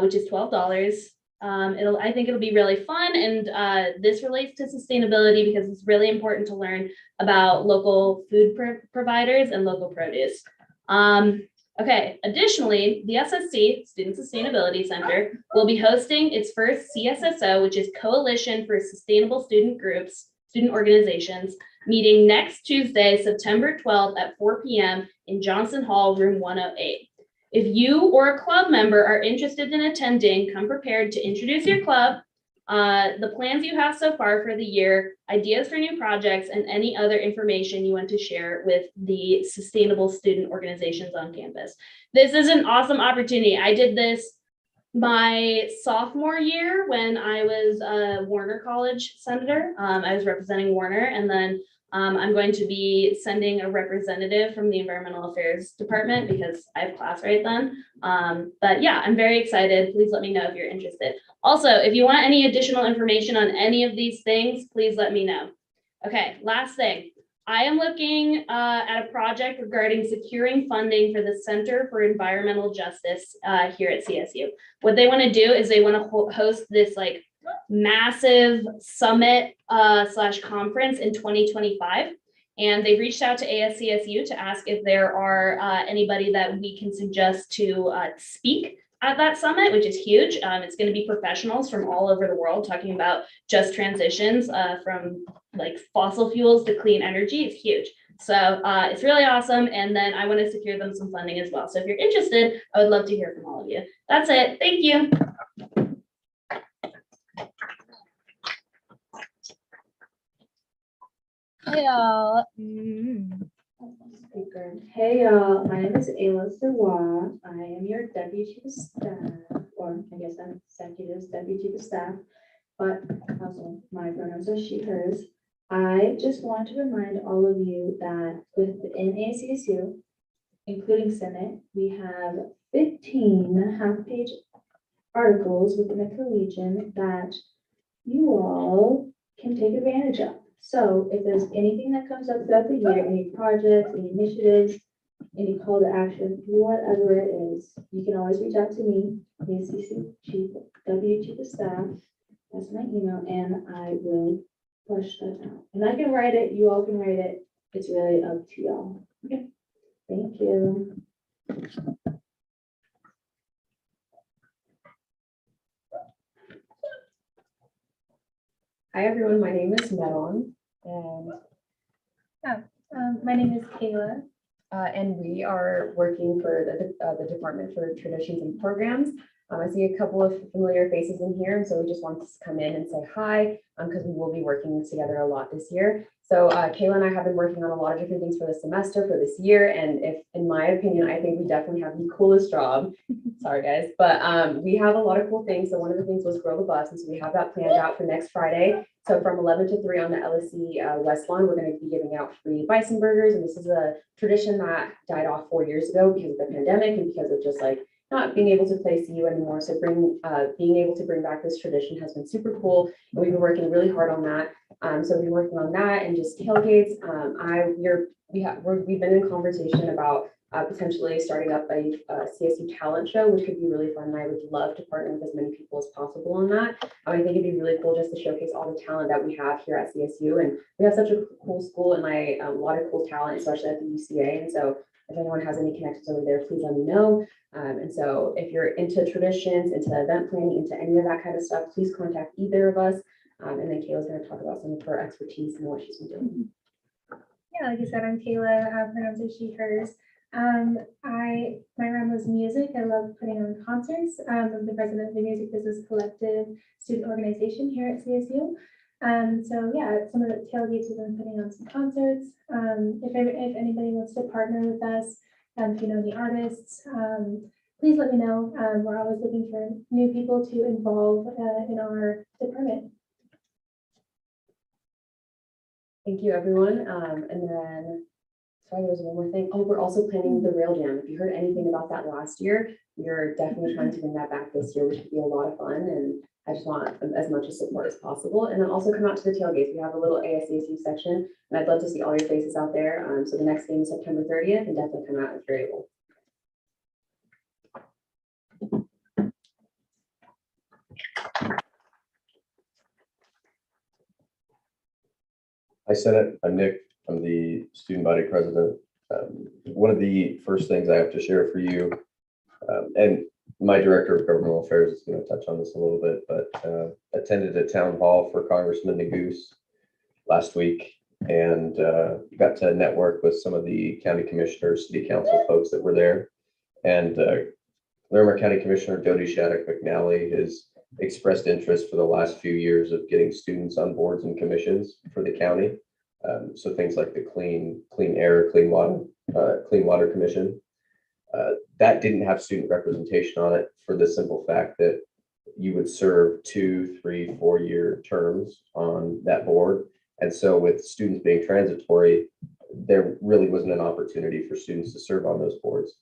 A: which is $12. I think it'll be really fun, and this relates to sustainability because it's really important to learn about local food providers and local produce. Okay, additionally, the SSC, Student Sustainability Center, will be hosting its first CSSO, which is Coalition for Sustainable Student Groups, Student Organizations, meeting next Tuesday, September 12th at 4 p.m. in Johnson Hall, room 108. If you or a club member are interested in attending, come prepared to introduce your club, the plans you have so far for the year, ideas for new projects, and any other information you want to share with the sustainable student organizations on campus. This is an awesome opportunity. I did this my sophomore year when I was a Warner College senator. I was representing Warner, and then I'm going to be sending a representative from the Environmental Affairs Department because I have class right then. But yeah, I'm very excited. Please let me know if you're interested. Also, if you want any additional information on any of these things, please let me know. Okay, last thing. I am looking at a project regarding securing funding for the Center for Environmental Justice here at CSU. What they want to do is they want to host this like massive summit / conference in 2025. And they've reached out to ASCSU to ask if there are anybody that we can suggest to speak at that summit, which is huge. It's going to be professionals from all over the world talking about just transitions from like fossil fuels to clean energy. It's huge. So it's really awesome. And then I want to secure them some funding as well. So if you're interested, I would love to hear from all of you. That's it. Thank you.
O: Hey y'all. Hey y'all, my name is Ayla Sawar. I am your deputy chief of staff, or I guess I'm executive deputy chief of staff, but also my pronouns are she, hers. I just want to remind all of you that within ASCSU, including Senate, we have 15 half-page articles within the Collegian that you all can take advantage of. So if there's anything that comes up throughout the year, any projects, any initiatives, any call to action, whatever it is, you can always reach out to me, ASCSU Chief, W Chief of Staff. That's my email, and I will flush that out. And I can write it, you all can write it. It's really up to y'all. Okay. Thank you.
P: Hi, everyone. My name is Madeline, and
C: My name is Kayla.
P: and we are working for the Department for Traditions and Programs. I see a couple of familiar faces in here, and so we just want to come in and say hi, because we will be working together a lot this year. So Kayla and I have been working on a lot of different things for this semester, for this year, and if, in my opinion, I think we definitely have the coolest job. Sorry, guys, but we have a lot of cool things. So one of the things was Grow the Bus, and so we have that planned out for next Friday. So from 11 to 3 on the LSE West Lawn, we're going to be giving out free bison burgers, and this is a tradition that died off 4 years ago because of the pandemic and because of just like not being able to play CU anymore. So being able to bring back this tradition has been super cool. And we've been working really hard on that. So we've been working on that and just tailgates. We've been in conversation about potentially starting up a CSU talent show, which could be really fun. And I would love to partner with as many people as possible on that. I think it'd be really cool just to showcase all the talent that we have here at CSU. And we have such a cool school and a lot of cool talent, especially at the UCA. And so if anyone has any connections over there, please let me know. And so if you're into traditions, into event planning, into any of that kind of stuff, please contact either of us. And then Kayla's going to talk about some of her expertise and what she's been doing.
C: Yeah, like I said, I'm Kayla, pronounced she, hers. My realm was music. I love putting on concerts. I'm the president of the Music Business Collective student organization here at CSU. So yeah, some of the tailgates we've been putting on some concerts. If anybody wants to partner with us, if you know any artists, please let me know. We're always looking for new people to involve in our department.
P: Thank you, everyone. And then, sorry, there's one more thing. Oh, we're also planning the Rail Jam. If you heard anything about that last year, we're definitely trying to bring that back this year, which would be a lot of fun. And I just want as much support as possible. And then also come out to the tailgates. We have a little ASCSU section, and I'd love to see all your faces out there. So the next game is September 30th, and definitely come out if you're able.
Q: Hi, Senate. I'm Nick. I'm the student body president. One of the first things I have to share for you, and my director of governmental affairs is going to touch on this a little bit, but attended a town hall for Congressman Neguse last week and got to network with some of the county commissioners, city council folks that were there. And Larimer County Commissioner Dodie Shattuck McNally has expressed interest for the last few years of getting students on boards and commissions for the county. So things like the Clean Air, Clean Water Commission. That didn't have student representation on it for the simple fact that you would serve 2, 3, 4-year terms on that board. And so with students being transitory, there really wasn't an opportunity for students to serve on those boards.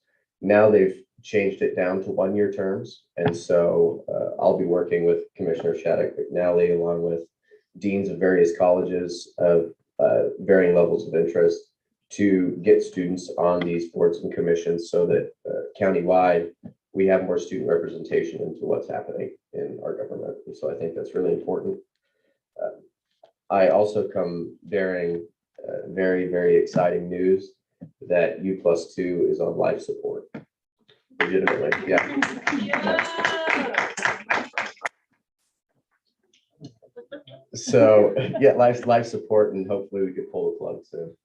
Q: Now they've changed it down to 1-year terms. And so I'll be working with Commissioner Shattuck McNally along with deans of various colleges of varying levels of interest to get students on these boards and commissions so that countywide we have more student representation into what's happening in our government. And so I think that's really important. I also come bearing very, very exciting news that U+2 is on life support. Legitimately, yeah. So yeah, life support, and hopefully we could pull the plug soon.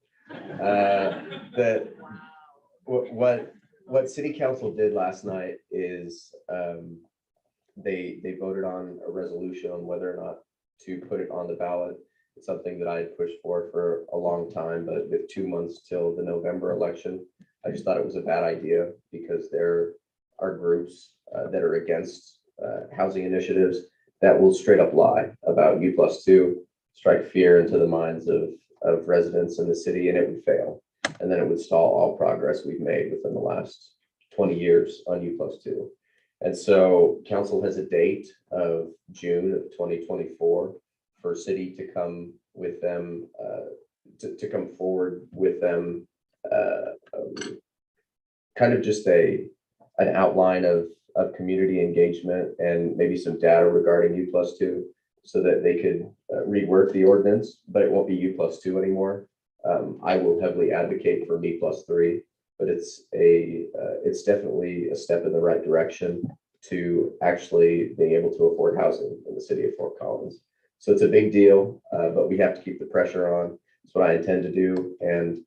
Q: What City Council did last night is they voted on a resolution on whether or not to put it on the ballot. It's something that I had pushed for a long time, but with 2 months till the November election, I just thought it was a bad idea because there are groups that are against housing initiatives that will straight up lie about U+2, strike fear into the minds of residents in the city, and it would fail. And then it would stall all progress we've made within the last 20 years on U+2. And so council has a date of June of 2024 for city to come with them, to come forward with them, kind of just an outline of community engagement and maybe some data regarding U+2 so that they could rework the ordinance, but it won't be U+2 anymore. I will heavily advocate for me+3, but it's definitely a step in the right direction to actually being able to afford housing in the city of Fort Collins. So it's a big deal, but we have to keep the pressure on. That's what I intend to do, and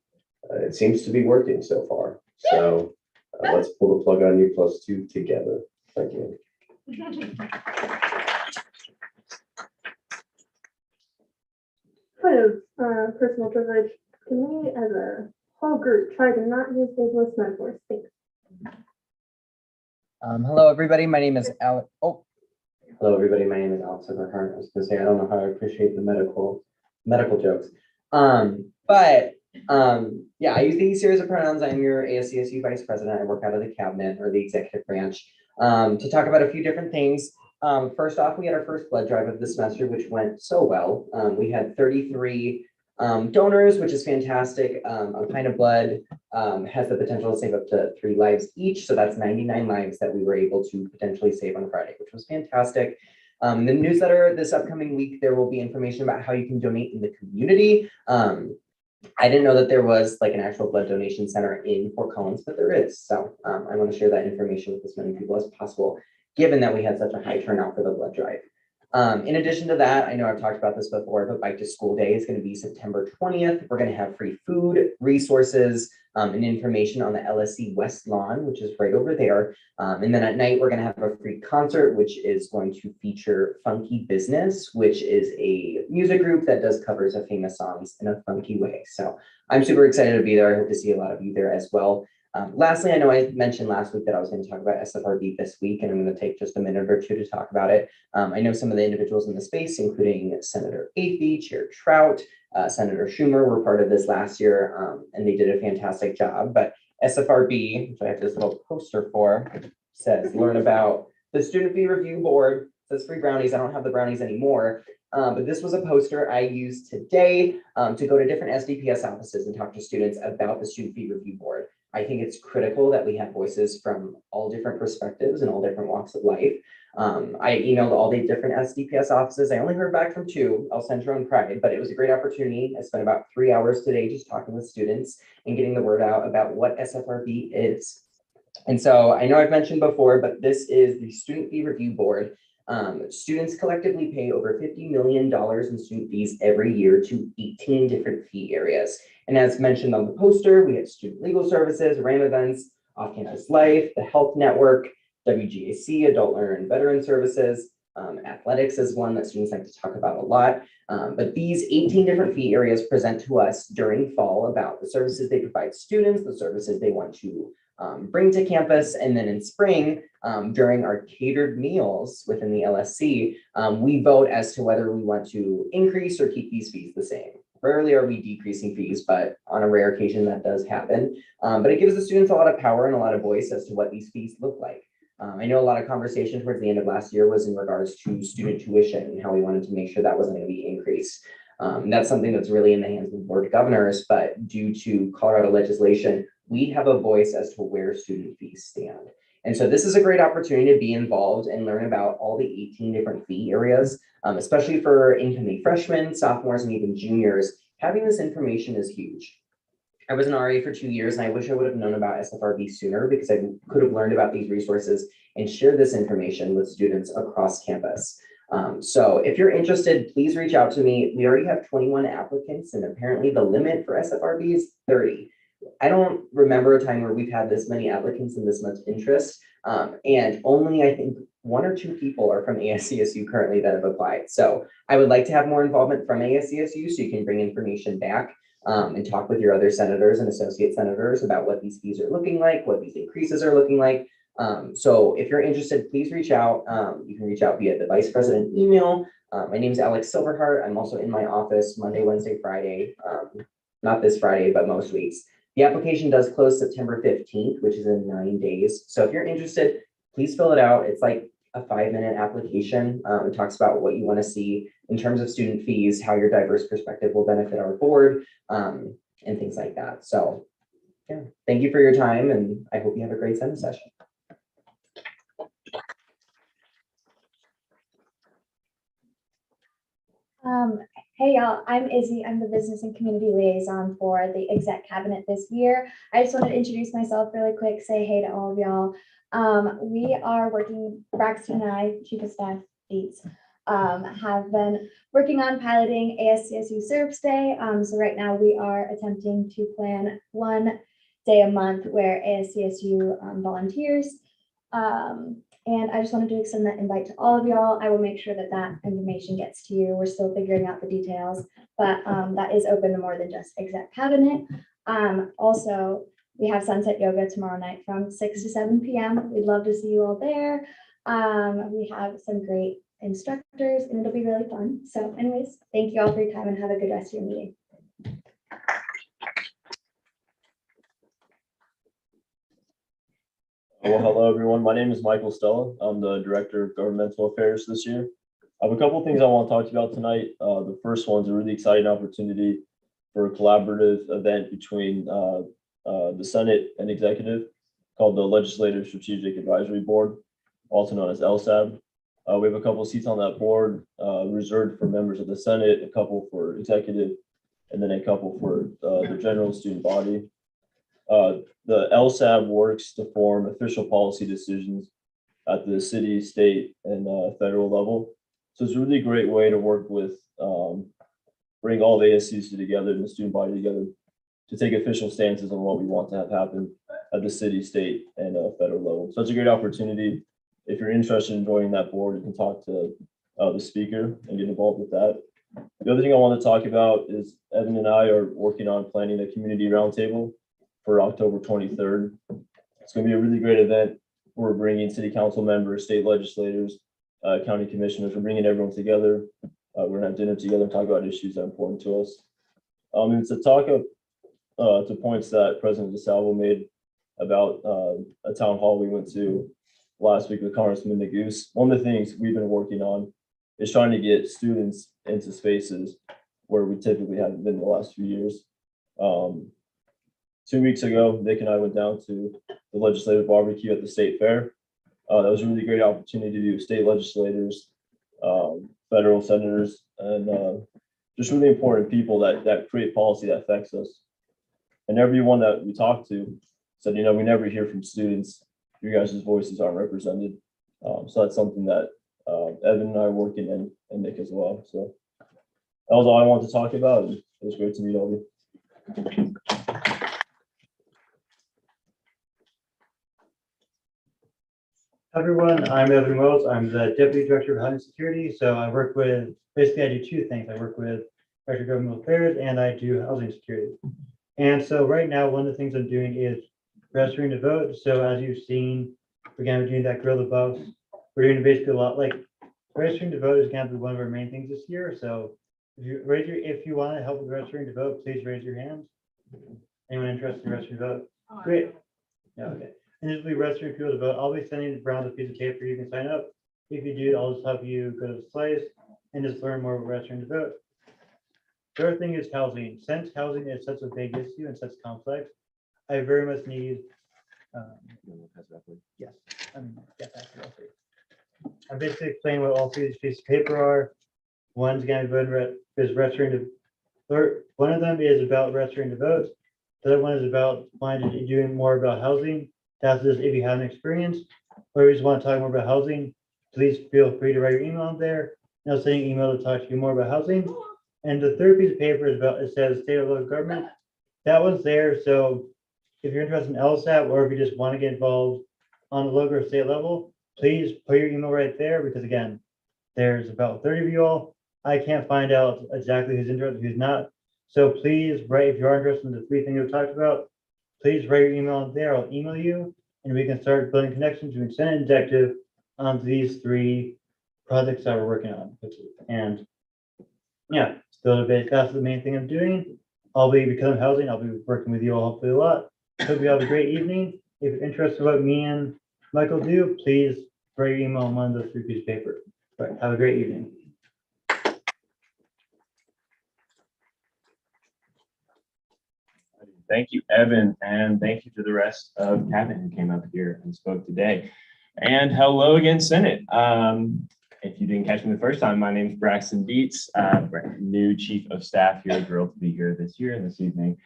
Q: it seems to be working so far. So let's pull the plug on U+2 together. Thank you.
C: Kind of personal privilege. Can we, as a whole group, try to not use ableist metaphors? Thanks.
K: Hello, everybody. My name is Alex. Oh, hello, everybody. My name is Alex Everhart. I was going to say I don't know how I appreciate the medical jokes. Yeah, I use the series of pronouns. I'm your ASCSU vice president. I work out of the cabinet or the executive branch to talk about a few different things. First off, we had our first blood drive of the semester, which went so well. We had 33 donors, which is fantastic. A pint of blood has the potential to save up to 3 lives each. So that's 99 lives that we were able to potentially save on Friday, which was fantastic. The newsletter this upcoming week, there will be information about how you can donate in the community. I didn't know that there was like an actual blood donation center in Fort Collins, but there is. So I want to share that information with as many people as possible, given that we had such a high turnout for the blood drive. In addition to that, I know I've talked about this before, but Bike to School Day is going to be September 20th. We're going to have free food, resources, and information on the LSC West Lawn, which is right over there. And then at night, we're going to have a free concert, which is going to feature Funky Business, which is a music group that does covers of famous songs in a funky way. So I'm super excited to be there. I hope to see a lot of you there as well. Lastly, I know I mentioned last week that I was going to talk about SFRB this week, and I'm going to take just a minute or two to talk about it. I know some of the individuals in the space, including Senator Athey, Chair Trout, Senator Schumer were part of this last year, and they did a fantastic job. But SFRB, which I have this little poster for, says, learn about the Student Fee Review Board. It says free brownies. I don't have the brownies anymore. But this was a poster I used today to go to different SDPS offices and talk to students about the Student Fee Review Board. I think it's critical that we have voices from all different perspectives and all different walks of life. I emailed all the different SDPS offices. I only heard back from 2. I'll send your own pride, but it was a great opportunity. I spent about 3 hours today just talking with students and getting the word out about what SFRB is. And so I know I've mentioned before, but this is the Student Fee Review Board. Students collectively pay over $50 million in student fees every year to 18 different fee areas. And as mentioned on the poster, we have student legal services, RAM events, off-campus life, the health network, WGAC, adult learner and veteran services. Athletics is one that students like to talk about a lot. But these 18 different fee areas present to us during fall about the services they provide students, the services they want to bring to campus. And then in spring, during our catered meals within the LSC, we vote as to whether we want to increase or keep these fees the same. Rarely are we decreasing fees, but on a rare occasion that does happen. But it gives the students a lot of power and a lot of voice as to what these fees look like. I know a lot of conversation towards the end of last year was in regards to student tuition and how we wanted to make sure that wasn't going to be increased. That's something that's really in the hands of the Board of Governors, but due to Colorado legislation, we have a voice as to where student fees stand. And so this is a great opportunity to be involved and learn about all the 18 different fee areas, especially for incoming freshmen, sophomores, and even juniors. Having this information is huge. I was an RA for 2 years, and I wish I would have known about SFRB sooner because I could have learned about these resources and shared this information with students across campus. So if you're interested, please reach out to me. We already have 21 applicants, and apparently the limit for SFRB is 30. I don't remember a time where we've had this many applicants and this much interest. And only, I think, 1 or 2 people are from ASCSU currently that have applied. So I would like to have more involvement from ASCSU so you can bring information back and talk with your other senators and associate senators about what these fees are looking like, what these increases are looking like. So if you're interested, please reach out. You can reach out via the vice president email. My name is Alex Silverhart. I'm also in my office Monday, Wednesday, Friday. Not this Friday, but most weeks. The application does close September 15th, which is in 9 days. So if you're interested, please fill it out. It's like a 5-minute application. It talks about what you want to see in terms of student fees, how your diverse perspective will benefit our board, and things like that. So yeah, thank you for your time, and I hope you have a great Senate session.
O: Hey y'all, I'm Izzy. I'm the business and community liaison for the exec cabinet this year. I just wanted to introduce myself really quick, say hey to all of y'all. We are working, Braxton and I, chief of staff, Beats, have been working on piloting ASCSU Service Day. So right now we are attempting to plan one day a month where ASCSU volunteers. And I just wanted to extend that invite to all of y'all. I will make sure that that information gets to you. We're still figuring out the details, but that is open to more than just exec cabinet. Also, we have sunset yoga tomorrow night from 6 to 7 p.m. We'd love to see you all there. We have some great instructors and it'll be really fun. So anyways, thank you all for your time and have a good rest of your meeting.
R: Well, hello, everyone. My name is Michael Stella. I'm the Director of Governmental Affairs this year. I have a couple of things I want to talk to you about tonight. The first one's a really exciting opportunity for a collaborative event between the Senate and Executive called the Legislative Strategic Advisory Board, also known as LSAB. We have a couple of seats on that board reserved for members of the Senate, a couple for Executive, and then a couple for the general student body. The LSAB works to form official policy decisions at the city, state, and federal level. So it's a really great way to work with, bring all the ASCSU together and the student body together to take official stances on what we want to have happen at the city, state, and federal level. So it's a great opportunity. If you're interested in joining that board, you can talk to the speaker and get involved with that. The other thing I want to talk about is Evan and I are working on planning a community roundtable for October 23rd. It's going to be a really great event. We're bringing city council members, state legislators, county commissioners. We're bringing everyone together. We're going to have dinner together and talk about issues that are important to us. And to talk to points that President DeSalvo made about a town hall we went to last week with Congressman Neguse. One of the things we've been working on is trying to get students into spaces where we typically haven't been the last few years. 2 weeks ago, Nick and I went down to the legislative barbecue at the state fair. That was a really great opportunity to do state legislators, federal senators, and just really important people that create policy that affects us. And everyone that we talked to said, you know, we never hear from students. You guys' voices aren't represented. So that's something that Evan and I are working and Nick as well. So that was all I wanted to talk about. And it was great to meet all of you.
S: Everyone, I'm Evan Wells. I'm the Deputy Director of Housing Security. So I work with, basically I do two things. I work with Director of Governmental Affairs and I do housing security. And so right now, one of the things I'm doing is registering to vote. So as you've seen, we're going to be doing that grill the buffs. We're doing basically a lot like registering to vote is going to be one of our main things this year. So if you want to help with registering to vote, please raise your hand. Anyone interested in registering to vote? Great. Yeah, okay. And this will be registering people to vote. I'll be sending around a piece of paper you can sign up. If you do, I'll just help you go to the slice and just learn more about registering to vote. The other thing is housing. Since housing is such a big issue and such complex, I very much need. Yes, get that real quick. I'm basically explaining what all three of these pieces of paper are. One's going to be registering to. One of them is about registering to vote. The other one is about doing more about housing. That's just if you have an experience or you just want to talk more about housing, please feel free to write your email on there. And I'll send you an email to talk to you more about housing. And the third piece of paper is about, it says state or local government. That one's there. So if you're interested in LSAP or if you just want to get involved on the local or state level, please put your email right there because again, there's about 30 of you all. I can't find out exactly who's interested, who's not. So please write, if you are interested in the three things we've talked about, please write your email in there. I'll email you and we can start building connections between Senate and Executive on these three projects that we're working on. And yeah, that's the main thing I'm doing. I'll be becoming housing. I'll be working with you all hopefully a lot. Hope you have a great evening. If you're interested in what me and Michael do, please write your email on one of those three pieces of paper. All right, have a great evening.
I: Thank you, Evan, and thank you to the rest of cabinet who came up here and spoke today. And hello again, Senate. If you didn't catch me the first time, my name is Braxton Dietz, new Chief of Staff here. Thrilled to be here this year and this evening.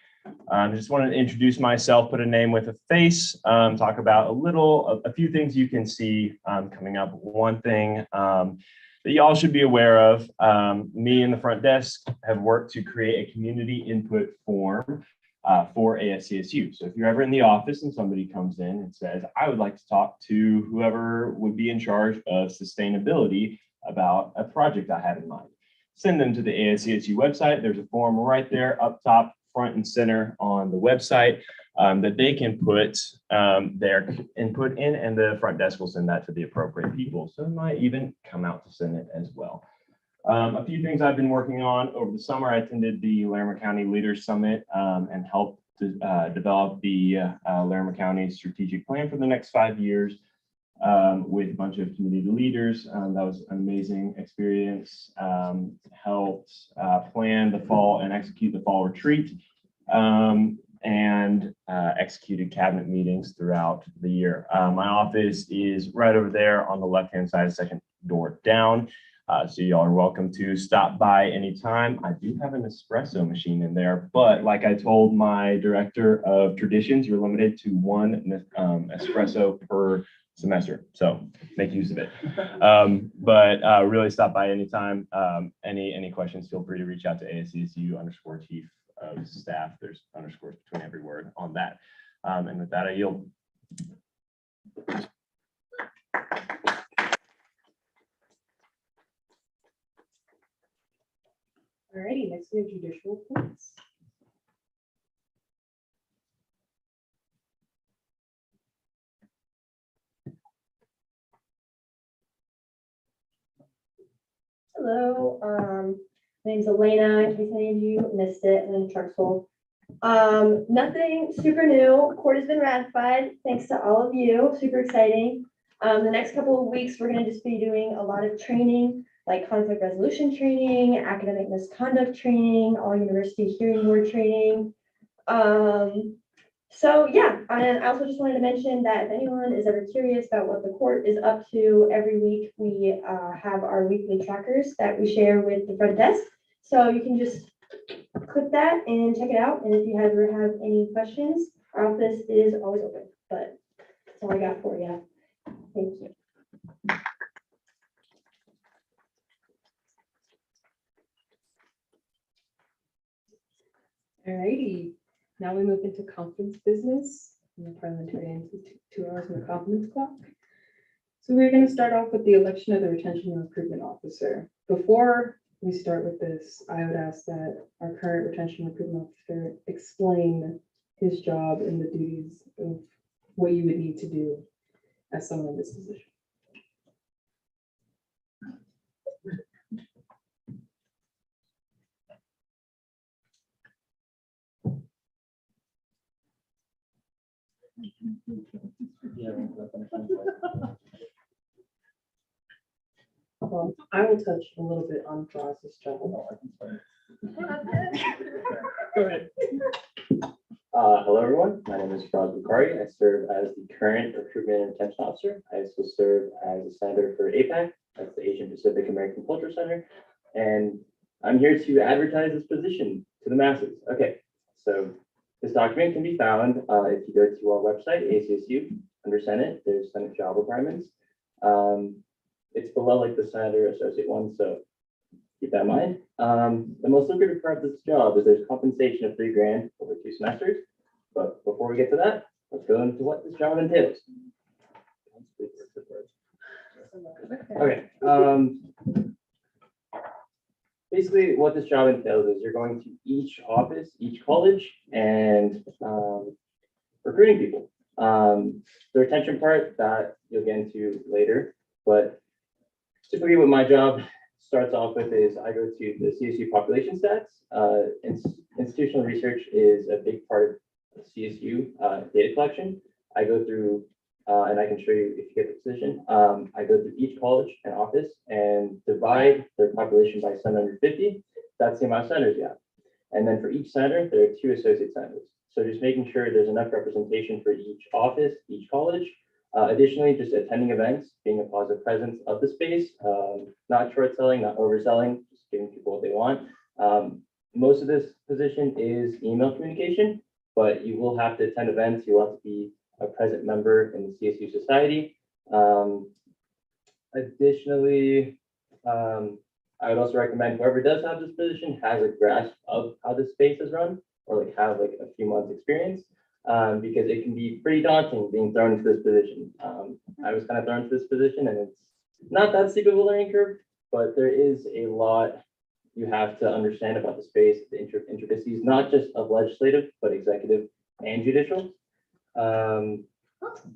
I: Just wanted to introduce myself, put a name with a face, talk about a few things you can see coming up. One thing that y'all should be aware of, me and the front desk have worked to create a community input form for ASCSU. So if you're ever in the office and somebody comes in and says, I would like to talk to whoever would be in charge of sustainability about a project I have in mind, send them to the ASCSU website. There's a form right there up top, front and center on the website that they can put their input in, and the front desk will send that to the appropriate people. So it might even come out to send it as well. A few things I've been working on over the summer. I attended the Larimer County Leaders Summit and helped to develop the Larimer County strategic plan for the next 5 years with a bunch of community leaders. That was an amazing experience. Helped plan the fall and execute the fall retreat and executed cabinet meetings throughout the year. My office is right over there on the left-hand side, second door down. So y'all are welcome to stop by anytime. I do have an espresso machine in there, but like I told my director of traditions, you're limited to one espresso per semester. So make use of it. But really stop by anytime. Any questions, feel free to reach out to ASCSU_chief of staff. There's underscores between every word on that. And with that, I yield.
H: Alrighty, next we have judicial reports.
O: Hello, my name's Elena, in case any of you missed it, and then Truxel. Nothing super new. Court has been ratified, thanks to all of you. Super exciting. The next couple of weeks, we're going to just be doing a lot of training, like conflict resolution training, academic misconduct training, all university hearing board training. So yeah, and I also just wanted to mention that if anyone is ever curious about what the court is up to, every week we have our weekly trackers that we share with the front desk. So you can just click that and check it out. And if you ever have any questions, our office is always open. But that's all I got for you. Thank you.
H: Alrighty, now we move into conference business. And the parliamentary ends with 2 hours on the conference clock. So we're going to start off with the election of the retention and recruitment officer. Before we start with this, I would ask that our current retention and recruitment officer explain his job and the duties of what you would need to do as someone in this position. I will touch a little bit on Ross's job.
E: Go ahead. Hello, everyone. My name is Roz Bukhari. I serve as the current recruitment and retention officer. I also serve as a senator for APAC, that's the Asian Pacific American Culture Center. And I'm here to advertise this position to the masses. Okay, so this document can be found if you go to our website, ASCSU, under Senate. There's Senate job requirements. It's below like the senator associate one, so keep that in mind. The most lucrative part of this job is there's compensation of $3,000 over 2 semesters. But before we get to that, let's go into what this job entails. Okay. Basically, what this job entails is you're going to each office, each college, and recruiting people. The retention part that you'll get into later, but typically what my job starts off with is I go to the CSU population stats. Institutional research is a big part of CSU data collection. I go through, and I can show you if you get the position, I go through each college and office and divide their population by 750. That's the amount of senators you have. And then for each senator, there are 2 associate senators. So just making sure there's enough representation for each office, each college, Additionally, just attending events, being a positive presence of the space, not short selling, not overselling, just giving people what they want. Most of this position is email communication, but you will have to attend events. You will have to be a present member in the CSU society. Additionally, I would also recommend whoever does have this position has a grasp of how the space is run, or like have like a few months experience, because it can be pretty daunting being thrown into this position. I was kind of thrown into this position, and it's not that steep of a learning curve, but there is a lot you have to understand about the space, the intricacies, not just of legislative, but executive and judicial.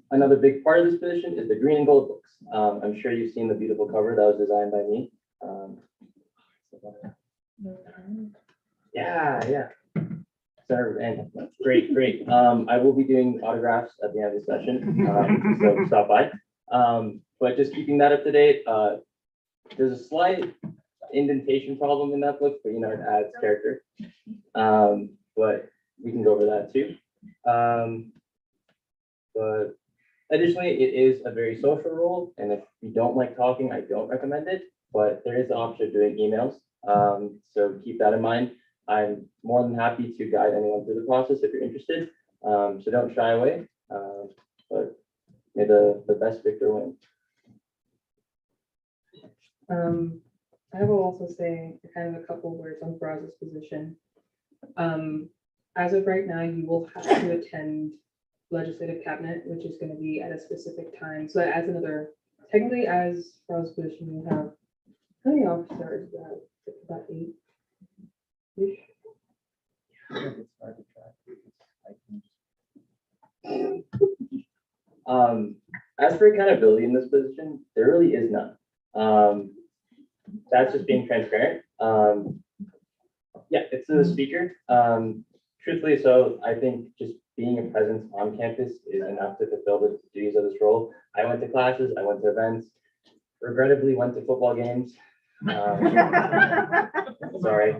E: Another big part of this position is the green and gold books. I'm sure you've seen the beautiful cover that was designed by me. Yeah. Senator, and great. I will be doing autographs at the end of the session, so stop by. But just keeping that up to date, there's a slight indentation problem in that book, but you know, it adds character. But we can go over that too. But additionally, it is a very social role, and if you don't like talking, I don't recommend it, but there is the option of doing emails. So keep that in mind. I'm more than happy to guide anyone through the process if you're interested. So don't shy away, but may the best victor win.
D: I will also say kind of a couple words on Faraz's position. As of right now, you will have to attend legislative cabinet, which is going to be at a specific time. So as another, technically as Faraz's position, you have, how many officers do you have? About 8-ish?
E: As for accountability in this position, there really is none. That's just being transparent. Yeah, it's the speaker. Truthfully, so I think just being a presence on campus is enough to fulfill the duties of this role. I went to classes, I went to events, regrettably went to football games. Sorry.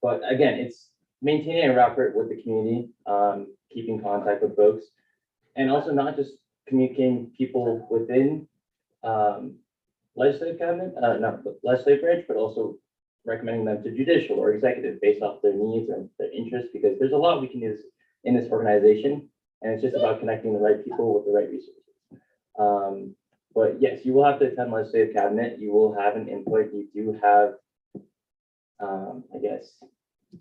E: But again, it's maintaining a rapport with the community, keeping contact with folks, and also not just communicating people within legislative cabinet, not the legislative branch, but also recommending them to judicial or executive based off their needs and their interests, because there's a lot we can use in this organization, and it's just about connecting the right people with the right resources. But yes, you will have to attend legislative cabinet. You will have an input. You do have, I guess,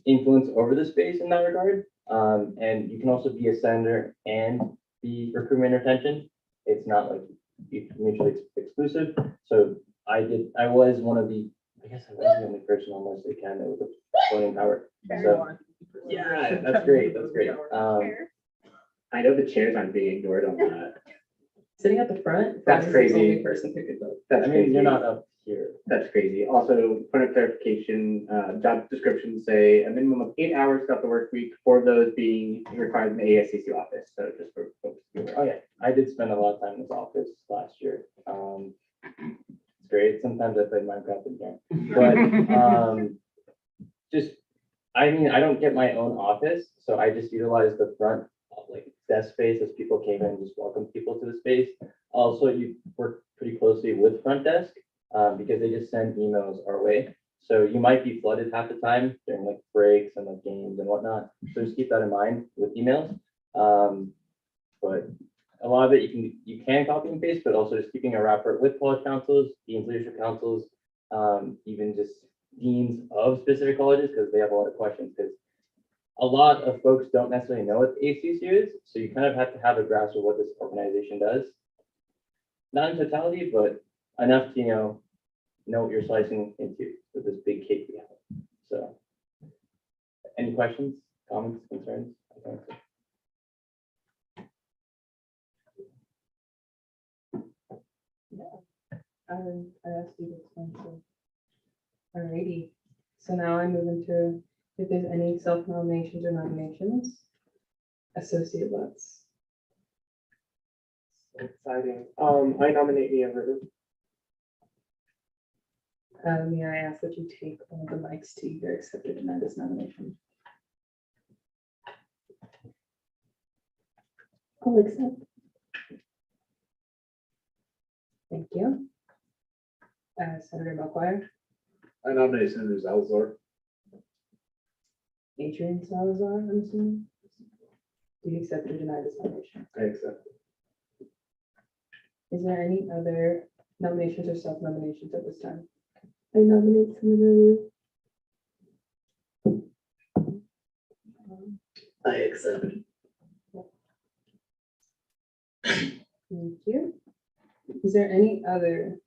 E: influence over the space in that regard. And you can also be a senator and be recruitment and retention. It's not like mutually exclusive. So I was one of the, I guess I was the only person on legislative cabinet with the voting power. So yeah, that's great. That's great.
K: I know the chairs aren't being ignored on that.
D: Sitting at the front.
K: That's
D: Faraz is
K: crazy.
D: the only person who could vote.
K: That's
E: I mean,
K: crazy.
E: you're not up here.
K: That's crazy. Also, point of clarification, job descriptions say a minimum of 8 hours throughout the work week, 4 of those being required in the ASCSU office. So just for folks to be aware.
E: Oh yeah, I did spend a lot of time in this office last year. It's great. Sometimes I played Minecraft in here, but just, I mean, I don't get my own office, so I just utilize the front like desk space as people came in and just welcomed people to the space. Also, you work pretty closely with front desk because they just send emails our way. So you might be flooded half the time during like breaks and like games and whatnot. So just keep that in mind with emails. But a lot of it you can copy and paste, but also just keeping a rapport with college councils, deans, leadership councils, even just deans of specific colleges, because they have a lot of questions. Because a lot of folks don't necessarily know what the ASCSU is, so you kind of have to have a grasp of what this organization does. Not in totality, but enough to know what you're slicing into with this big cake we have. So, any questions, comments, concerns?
D: I asked you this one, so. Alrighty, so now I move into if there's any self-nominations or nominations. Associate Lutz.
K: So exciting. I nominate Ian Ritter.
D: May I ask that you take one of the mics to either accept or deny this nomination?
C: I'll accept.
D: Thank you. Senator Melchior,
J: I nominate Senator Salazar.
D: Adrian Salazar, I'm assuming. Do you accept or deny this nomination?
J: I accept.
D: Is there any other nominations or self-nominations at this time?
C: I nominate Senator Liu.
F: I accept.
D: Thank you. Is there any other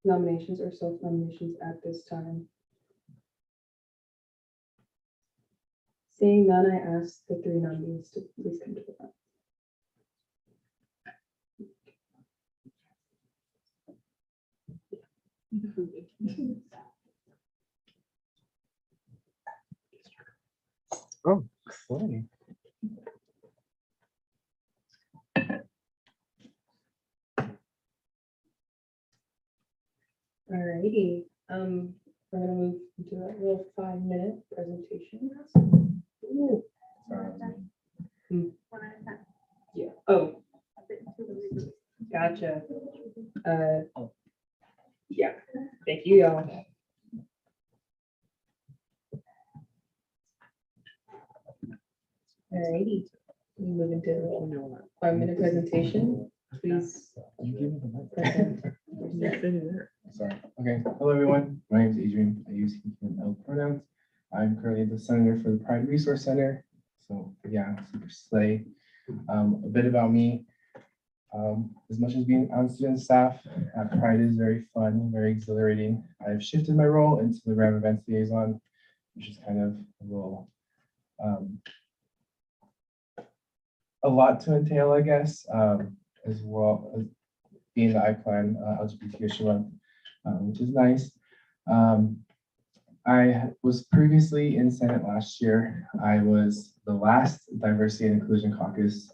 D: nominations or self-nominations at this time? Seeing none, I ask the three nominees to please come to the front.
B: Oh, exciting.
D: Alrighty, we're gonna move into a little 5-minute presentation. Yeah, oh. Gotcha. Yeah, thank you, y'all. Alrighty, we move into a 5-minute presentation. Please.
I: You give me the mic.
D: Present.
I: Sorry. Okay. Hello, everyone. My name is Adrian. I use he, him, L pronouns. I'm currently the senator for the Pride Resource Center. So yeah, super slay. A bit about me. As much as being on student staff at Pride is very fun, very exhilarating. I've shifted my role into the Grab Events Liaison, which is kind of a little, a lot to entail, I guess, as well as being the IPLAN LGBT issue month, which is nice. I was previously in Senate last year. I was the last Diversity and Inclusion Caucus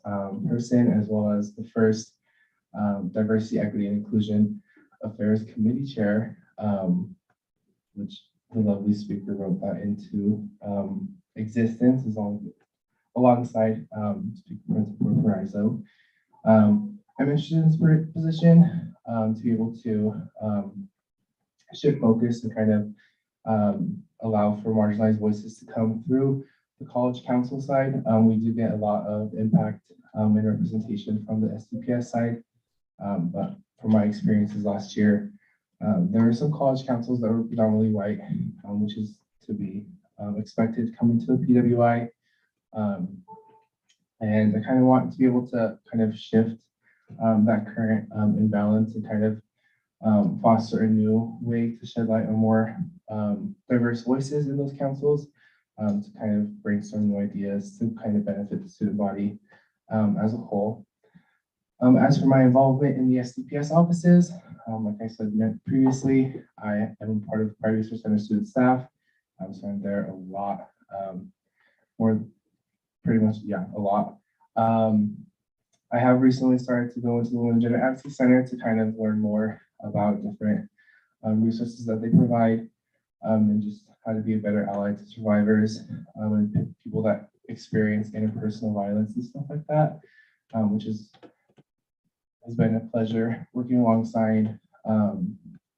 I: person, as well as the first Diversity, Equity, and Inclusion Affairs Committee Chair, which the lovely speaker wrote that into existence alongside Speaker Principal Parizo. I'm interested in this position to be able to shift focus and kind of allow for marginalized voices to come through the college council side. We do get a lot of impact and representation from the SDPS side, but from my experiences last year, there were some college councils that were predominantly white, which is to be expected coming to the PWI. And I kind of want to be able to kind of shift that current imbalance and kind of foster a new way to shed light on more diverse voices in those councils, to kind of brainstorm new ideas to kind of benefit the student body as a whole. As for my involvement in the SDPS offices, like I said previously, I am part of the Pride Resource Center student staff, so I'm there a lot, or pretty much, yeah, a lot. I have recently started to go into the Women's Gender Advocacy Center to kind of learn more about different resources that they provide, and just how to be a better ally to survivors and people that experience interpersonal violence and stuff like that, which has been a pleasure working alongside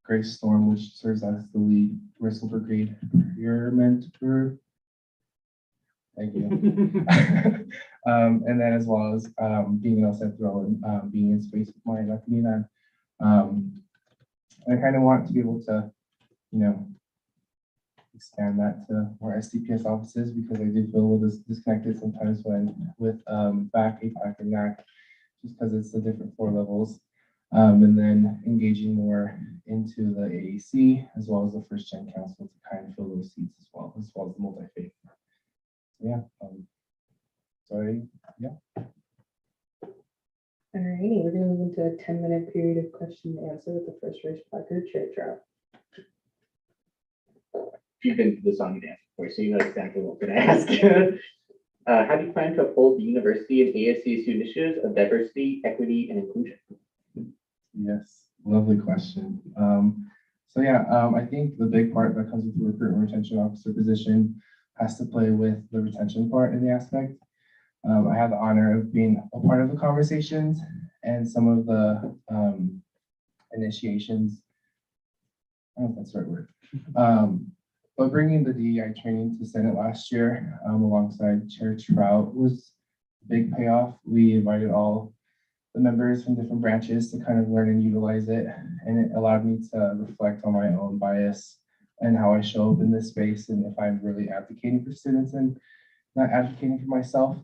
I: Grace Storm, which serves as the lead Bristol Brigade mentor. Thank you. And then as well as being an LSAT role and being in space with my Latina. I kind of want to be able to, you know, expand that to more SDPS offices, because I do feel a little disconnected sometimes when with BAC, APAC, and NAC, just because it's the different floor levels. And then engaging more into the AAC as well as the first gen council to kind of fill those seats as well as the multi-faith. So yeah, sorry, yeah.
D: Alrighty, we're gonna move into a 10-minute period of question and answer with the first race placard, Chair Trout.
K: You've been to the song and dance before, so you know exactly what we're gonna ask. How do you plan to uphold the university and ASCSU initiatives of diversity, equity, and inclusion?
I: Yes, lovely question. So yeah, I think the big part that comes with the recruitment retention officer position has to play with the retention part in the aspect. I had the honor of being a part of the conversations and some of the
T: initiations. I don't know if that's the right word. But bringing the DEI training to Senate last year alongside Chair Trout was a big payoff. We invited all the members from different branches to kind of learn and utilize it. And it allowed me to reflect on my own bias and how I show up in this space and if I'm really advocating for students and not advocating for myself.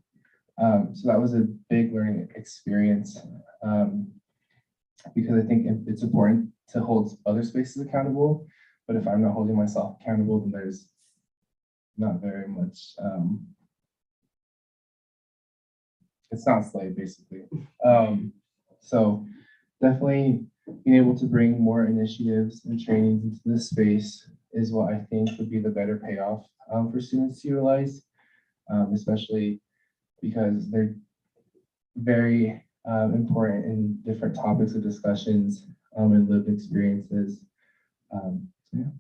T: So that was a big learning experience because I think it's important to hold other spaces accountable. But if I'm not holding myself accountable, then there's not very much, it's not slave basically. So definitely being able to bring more initiatives and trainings into this space is what I think would be the better payoff for students to utilize, especially because they're very important in different topics of discussions and lived experiences. Yeah.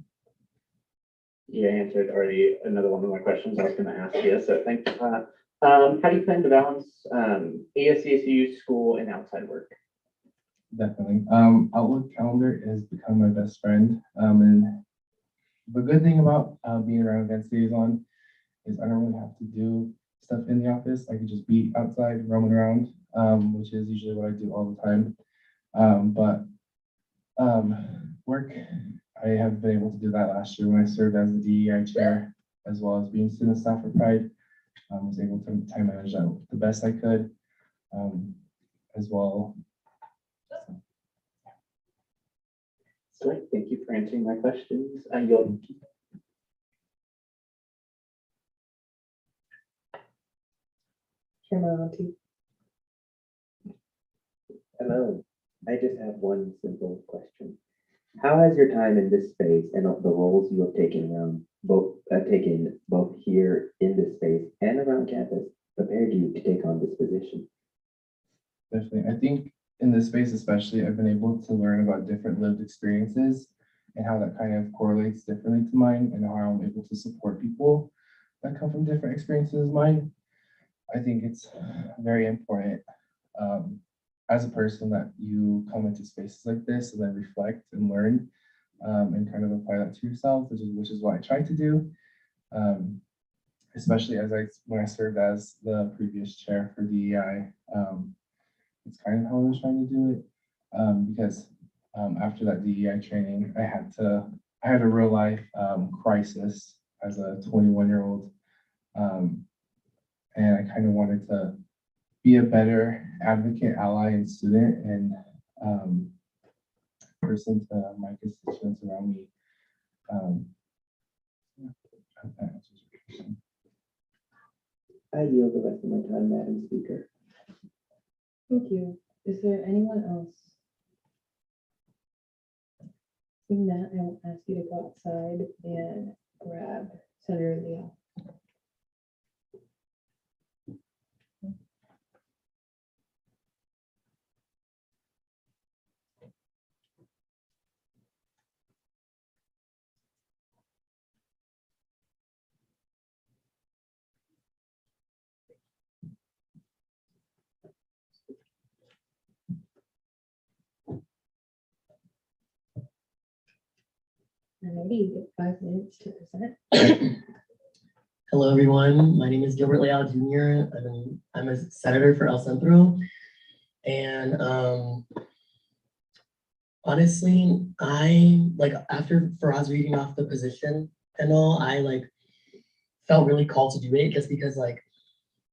B: You answered already another one of my questions I was going to ask you, so thank you for that. How do you plan to balance ASCSU, school, and outside work?
T: Definitely. Outlook calendar has become my best friend. And the good thing about being around events liaison is I don't really have to do stuff in the office. I can just be outside roaming around, which is usually what I do all the time. Work, I have been able to do that last year when I served as the DEI chair, as well as being student staff for Pride. I was able to time manage that the best I could as well.
B: So thank you for answering my questions.
K: Hello, I just have one simple question. How has your time in this space and the roles you have taken both here in this space and around campus prepared you to take on this position?
T: Definitely. I think in this space especially, I've been able to learn about different lived experiences and how that kind of correlates differently to mine and how I'm able to support people that come from different experiences as mine. I think it's very important as a person that you come into spaces like this and then reflect and learn and kind of apply that to yourself, which is what I try to do. Especially when I served as the previous chair for DEI. It's kind of how I was trying to do it because after that DEI training, I had a real life crisis as a 21-year-old. And I kind of wanted to be a better advocate, ally, and student and person to my constituents around me. Yeah, I hope that answers your question.
K: I yield the rest of my time, Madam Speaker.
H: Thank you. Is there anyone else? Seeing that, I will ask you to go outside and grab Senator Leah. Alrighty, you get 5 minutes to present.
U: Hello, everyone. My name is Gilbert Leal Jr. I'm a senator for El Centro. And honestly, after Faraz reading off the position and all, I felt really called to do it just because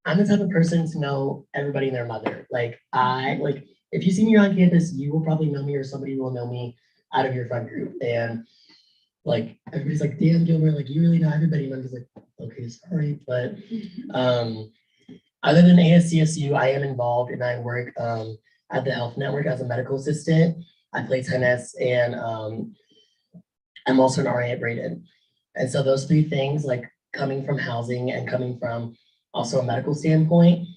U: I'm the type of person to know everybody and their mother. If you see me on campus, you will probably know me or somebody will know me out of your friend group. And everybody's like, damn, Gilbert, you really know everybody. And I'm just like, okay, sorry. But other than ASCSU, I am involved and I work at the Health Network as a medical assistant. I play tennis and I'm also an RA at Braden. And so those 3 things, coming from housing and coming from also a medical standpoint,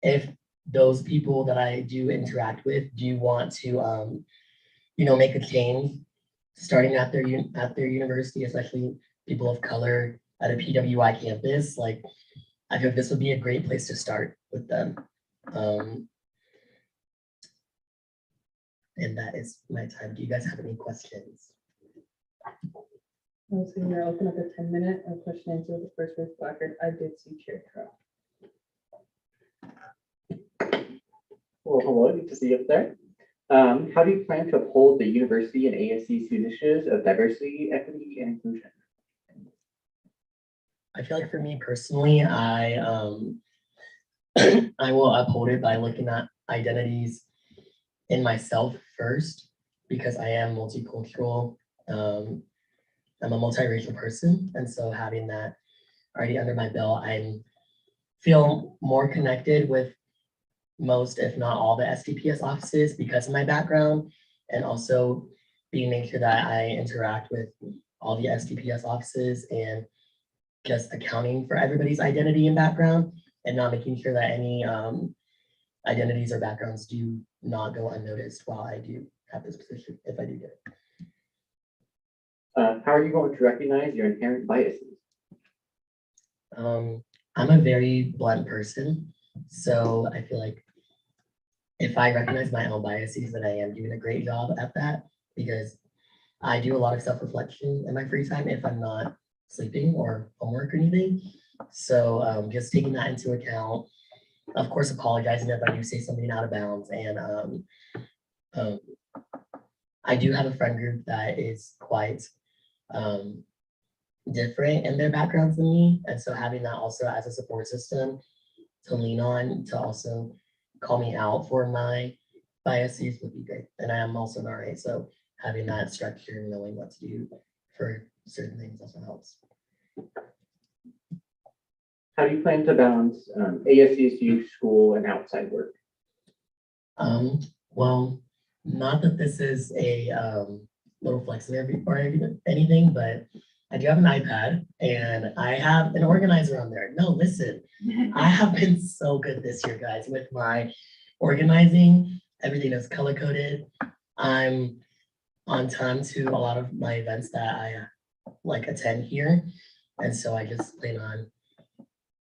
U: if those people that I do interact with do want to, make a change, starting at their university, especially people of color at a PWI campus, I feel like this would be a great place to start with them. And that is my time. Do you guys have any questions?
D: I was going to open up a 10-minute question and answer with the first voice placard. I did see Chair Trout.
K: Well, hello, good to see you up there. How do you plan to uphold the university and ASCSU initiatives of diversity, equity, and inclusion?
U: I feel like for me personally, I I will uphold it by looking at identities in myself first, because I am multicultural. I'm a multiracial person, and so having that already under my belt, I feel more connected with most, if not all, the SDPS offices because of my background, and also making sure that I interact with all the SDPS offices and just accounting for everybody's identity and background, and not making sure that any identities or backgrounds do not go unnoticed while I do have this position, if I do get it.
K: How are you going to recognize your inherent biases?
U: I'm a very blunt person, so I feel like if I recognize my own biases, then I am doing a great job at that, because I do a lot of self-reflection in my free time if I'm not sleeping or homework or anything. So just taking that into account, of course, apologizing if I do say something out of bounds. And I do have a friend group that is quite different in their backgrounds than me. And so having that also as a support system to lean on, to also call me out for my biases would be great. And I am also an RA, so having that structure and knowing what to do for certain things also helps.
K: How do you plan to balance ASCSU, school, and outside work?
U: Well, not that this is a little flex or anything, but I do have an iPad and I have an organizer on there. No, listen, I have been so good this year, guys, with my organizing. Everything is color coded. I'm on time to a lot of my events that I attend here. And so I just plan on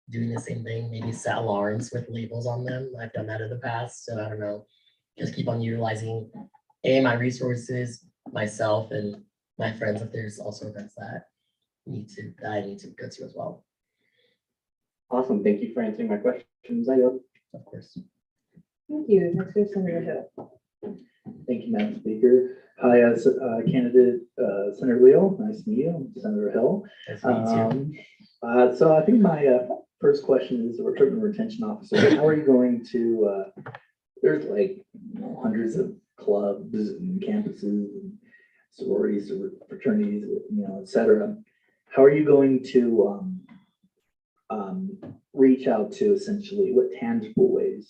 U: doing the same thing, maybe set alarms with labels on them. I've done that in the past, so I don't know. Just keep on utilizing my resources, myself, and my friends if there's also events that I need to go to as well.
K: Awesome. Thank you for answering my questions. I yield.
U: Of course.
D: Thank you. Next we have Senator Hill.
J: Thank you, Madam Speaker. Hi, candidate Senator Leo. Nice to meet you. I'm Senator Hill.
U: Nice to meet you.
J: So I think my first question is the recruitment and retention officer. How are you going to, there's like hundreds of clubs and campuses and sororities or fraternities, et cetera. How are you going to reach out to essentially, what tangible ways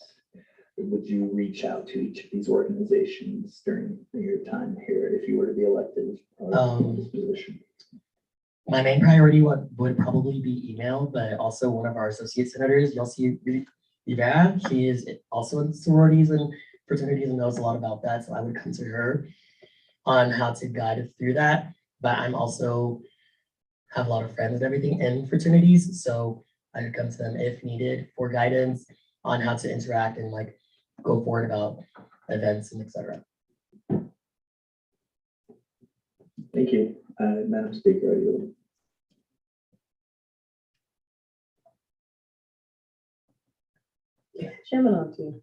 J: would you reach out to each of these organizations during your time here if you were to be elected as part of this position?
U: My main priority would probably be email, but also one of our associate senators, you'll see Rivera, she is also in sororities and fraternities and knows a lot about that. So I would come to her on how to guide us through that. But I'm also have a lot of friends and everything in fraternities. So I could come to them if needed for guidance on how to interact and go forward about events and etc.
J: Thank you. Madam Speaker, are you?
D: Chairman on to.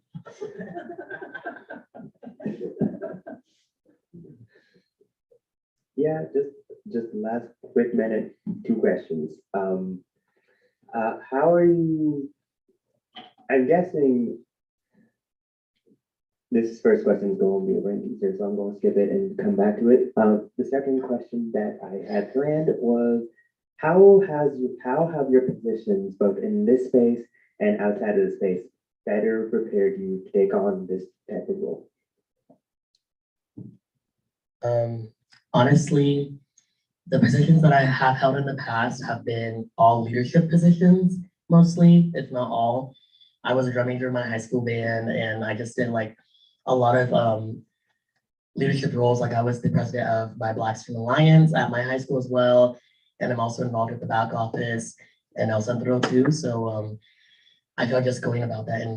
G: Yeah, just last quick minute, 2 questions. How are you, I'm guessing this first question is going to be a ranking here, so I'm going to skip it and come back to it. The second question that I had planned was, how have your positions, both in this space and outside of the space, better prepared you to take on this type of role?
U: Honestly, the positions that I have held in the past have been all leadership positions, mostly, if not all. I was a drum major in my high school band, and I just did a lot of leadership roles. I was the president of my Black Student Alliance at my high school as well, and I'm also involved with the back office and El Centro too. So I feel like just going about that in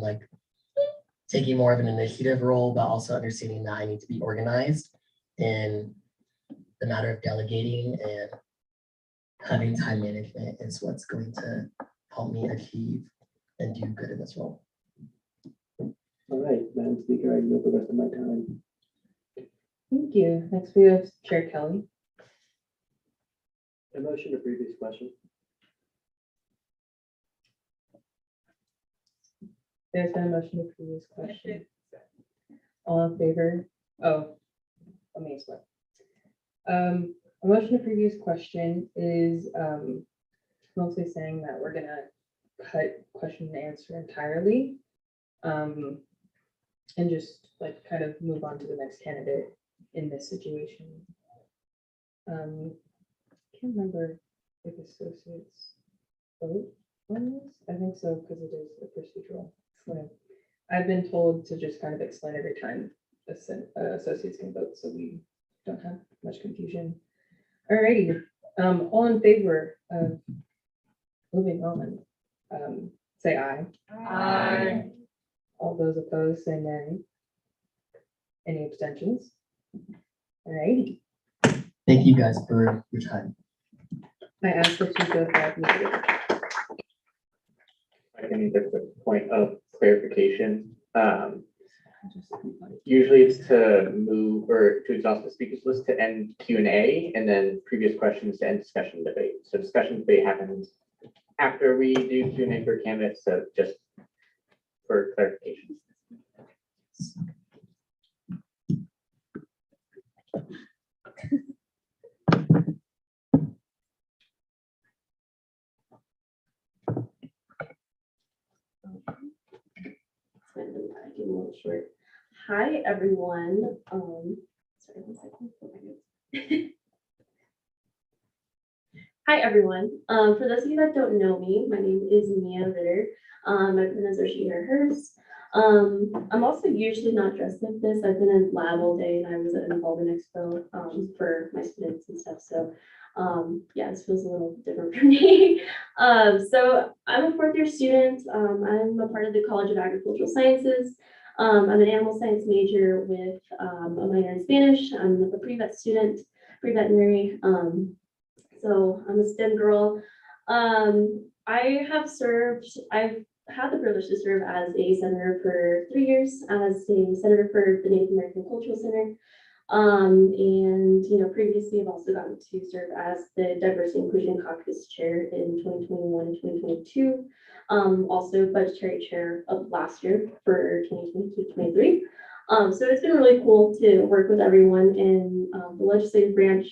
U: taking more of an initiative role, but also understanding that I need to be organized in the matter of delegating, and having time management is what's going to help me achieve and do good in this role.
G: All right, Madam Speaker, I yield the rest of my time.
D: Thank you. Next, we have Chair Kelly.
E: A motion to previous question.
D: There's been a motion to previous question. All in favor? Oh, let me explain. A motion to previous question is mostly saying that we're gonna cut question and answer entirely. And just like kind of move on to the next candidate in this situation. Can't remember if associates vote on this. I think so, because it is a procedural. So I've been told to just kind of explain every time associates can vote, so we don't have much confusion. Alrighty, all in favor of moving on, say aye.
L: Aye.
D: All those opposed, say nay. Any abstentions? Alrighty,
U: Thank you guys for your time.
D: I ask that you go ahead and vote.
G: I can need a quick point of clarification. Usually it's to move or to exhaust the speakers list to end Q&A, and then previous questions to end discussion debate. So discussion debate happens after we do Q&A for candidates, so just for clarification.
A: Short. Hi, everyone. Sorry, 1 second. Hi, everyone. For those of you that don't know me, my name is Mia Ritter. My pronouns are she, her, hers. I'm also usually not dressed like this. I've been in lab all day and I was at an Involvement Expo for my students and stuff. So yeah, this feels a little different for me. So I'm a 4th year student. I'm a part of the College of Agricultural Sciences. I'm an animal science major with a minor in Spanish. I'm a pre-vet student, pre-veterinary. So I'm a STEM girl. I've had the privilege to serve as a senator for 3 years, as a senator for the Native American Cultural Center. And previously I've also gotten to serve as the Diversity Inclusion Caucus Chair in 2021 and 2022. Also budgetary chair of last year for 2022-23. So it's been really cool to work with everyone in the legislative branch.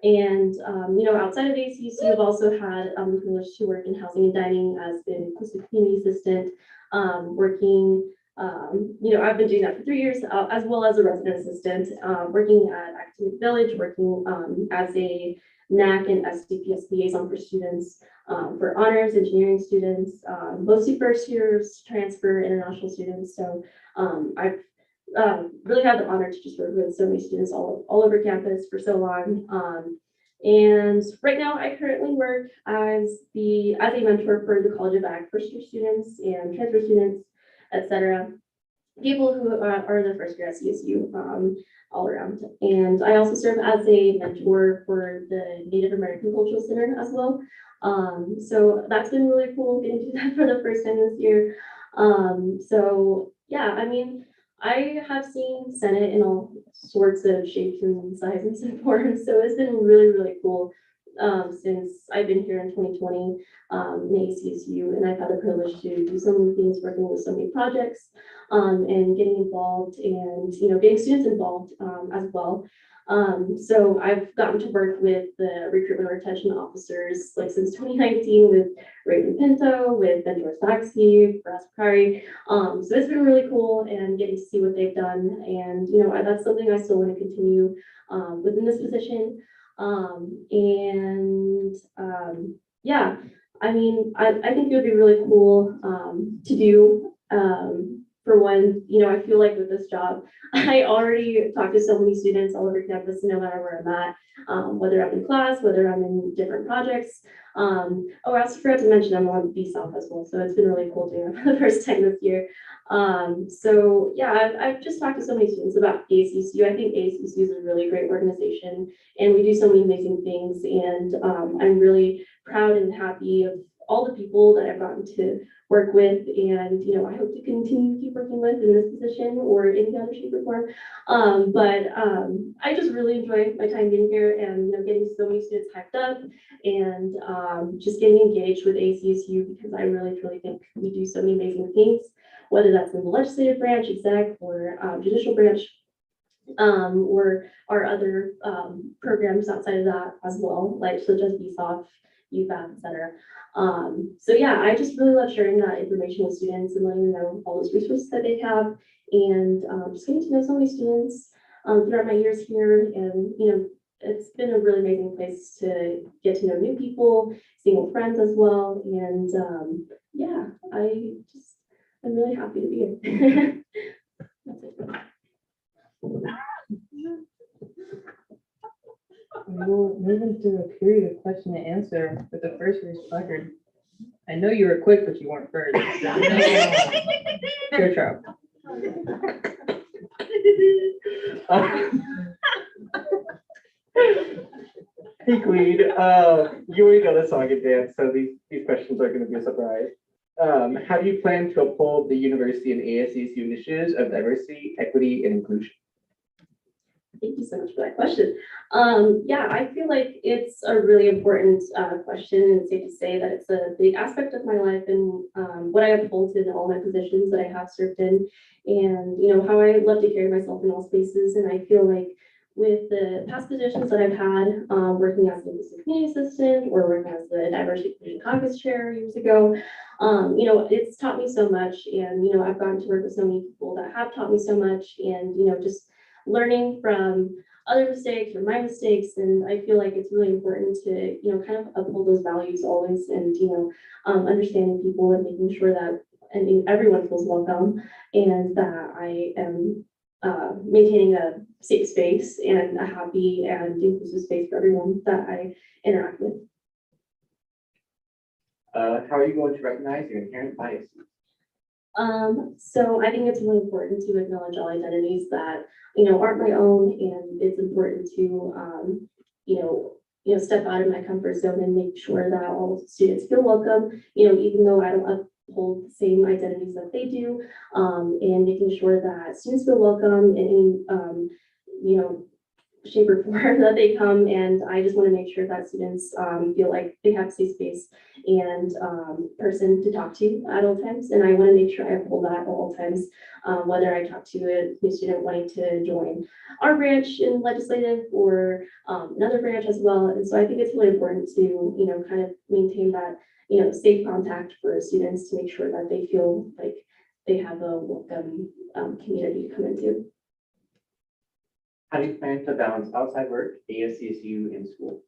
A: And outside of ASCSU, I've also had the privilege to work in housing and dining as the inclusive community assistant, working. I've been doing that for 3 years, as well as a resident assistant, working at Academic Village, working as a NAC and SDPS liaison for students, for honors, engineering students, mostly first years, transfer, international students. So I've really had the honor to just work with so many students all over campus for so long. And right now I currently work as a mentor for the College of Ag first year students and transfer students, etc. People who are the first year at CSU all around. And I also serve as a mentor for the Native American Cultural Center as well. So that's been really cool getting to do that for the first time this year. So yeah, I mean, I have seen Senate in all sorts of shapes and sizes and forms. So it's been really, really cool since I've been here in 2020 in ASCSU, and I've had the privilege to do so many things, working with so many projects and getting involved and getting students involved as well. So I've gotten to work with the recruitment and retention officers like since 2019 with Raven Pinto, with Ben Saxey, Kari. So it's been really cool and getting to see what they've done. And that's something I still want to continue within this position. Yeah, I mean, I think it would be really cool to do for one, you know, I feel like with this job, I already talk to so many students all over campus, no matter where I'm at, whether I'm in class, whether I'm in different projects. Oh, I also forgot to mention I'm on BSOF as well, so it's been really cool doing it for the first time this year. So yeah, I've just talked to so many students about ASCSU. I think ASCSU is a really great organization, and we do so many amazing things. And I'm really proud and happy of all the people that I've gotten to work with, and you know, I hope to continue to keep working with in this position or any other shape or form. I just really enjoy my time being here, and you know, getting so many students hyped up, and just getting engaged with ACSU, because I really truly think we do so many amazing things, whether that's in the legislative branch, exec, or judicial branch, or our other programs outside of that as well, like such as BSOF, UFAP, et cetera. So yeah, I just really love sharing that information with students and letting them know all those resources that they have, and just getting to know so many students throughout my years here. And you know, it's been a really amazing place to get to know new people, seeing old friends as well. And yeah, I'm really happy to be here. That's it.
H: We'll move into a period of question and answer with the first raised placard. I know you were quick, but you weren't first. Your trout.
G: Hey Queen, you already know the song in dance, so these questions are gonna be a surprise. How do you plan to uphold the university and ASCSU initiatives of diversity, equity, and inclusion?
A: Thank you so much for that question. Yeah, I feel like it's a really important question, and it's safe to say that it's a big aspect of my life, and what I uphold in all my positions that I have served in, and you know, how I love to carry myself in all spaces. And I feel like with the past positions that I've had, working as an English community assistant or working as the diversity inclusion caucus chair years ago, you know, it's taught me so much. And you know, I've gotten to work with so many people that have taught me so much, and you know, just learning from other mistakes or my mistakes. And I feel like it's really important to, you know, kind of uphold those values always, and, you know, understanding people and making sure that everyone feels welcome, and that I am maintaining a safe space and a happy and inclusive space for everyone that I interact with.
G: How are you going to recognize your inherent biases?
A: So I think it's really important to acknowledge all identities that, you know, aren't my own, and it's important to, you know, step out of my comfort zone and make sure that all students feel welcome, you know, even though I don't uphold the same identities that they do, and making sure that students feel welcome in any, you know, shape or form that they come. And I just want to make sure that students feel like they have safe space and person to talk to at all times. And I want to make sure I uphold that at all times, whether I talk to a new student wanting to join our branch in legislative or another branch as well. And so I think it's really important to, you know, kind of maintain that, you know, safe contact for students to make sure that they feel like they have a welcome community to come into.
G: How do you plan to balance outside work, ASCSU, and school?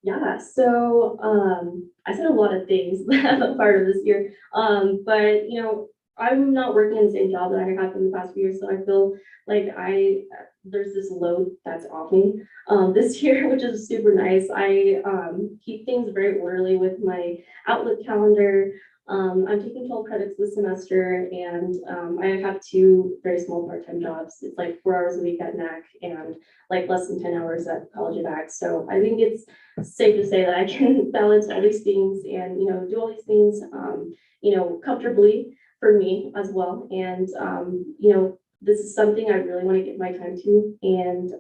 A: Yeah, so I said a lot of things that are part of this year, but you know, I'm not working in the same job that I have in the past few years, so I feel like there's this load that's off me this year, which is super nice. I keep things very orderly with my Outlook calendar. I'm taking 12 credits this semester, and I have 2 very small part-time jobs. It's like 4 hours a week at NAC and like less than 10 hours at College of Ag. So I think it's safe to say that I can balance all these things and, you know, do all these things, you know, comfortably for me as well. And, you know, this is something I really want to give my time to. And,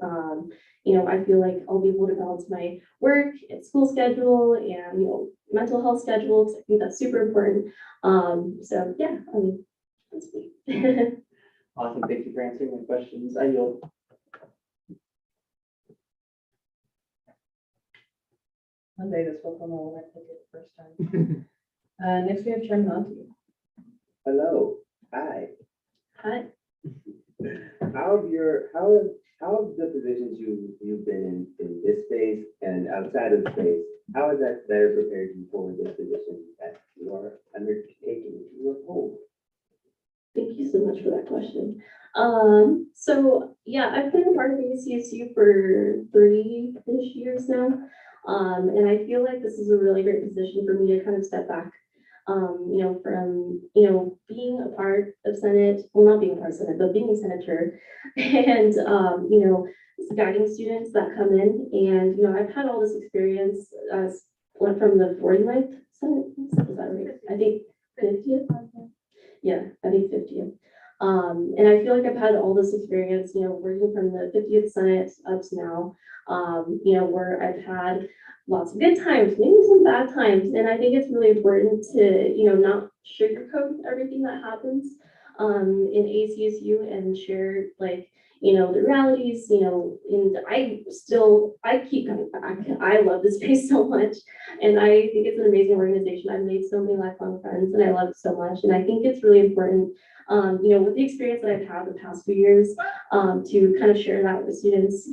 A: you know, I feel like I'll be able to balance my work and school schedule and, you know, mental health schedule, because I think that's super important. So yeah, I mean, that's me.
G: Awesome, thank you for answering my questions. I yield.
H: One day this will come on when I take it the first time. Next we have Chairman Monty.
G: Hello, hi.
A: Hi.
M: How have the positions you've been in this space and outside of the space, how has that better prepared you for this position that you are undertaking to uphold?
A: Thank
N: Thank you so much for that question. So yeah, I've been a part of ASCSU for 3-ish years now. And I feel like this is a really great position for me to kind of step back, from, being a part of Senate, well, not being a part of Senate, but being a senator and, guiding students that come in. And, I've had all this experience as went from the 49th Senate, is that right? I think 50th. Yeah, I think 50th. And I feel like I've had all this experience, working from the 50th Senate up to now, where I've had lots of good times, maybe some bad times. And I think it's really important to, not sugarcoat everything that happens in ACSU and share the realities, and I keep coming back. I love this space so much. And I think it's an amazing organization. I've made so many lifelong friends and I love it so much. And I think it's really important, with the experience that I've had the past few years, to kind of share that with students,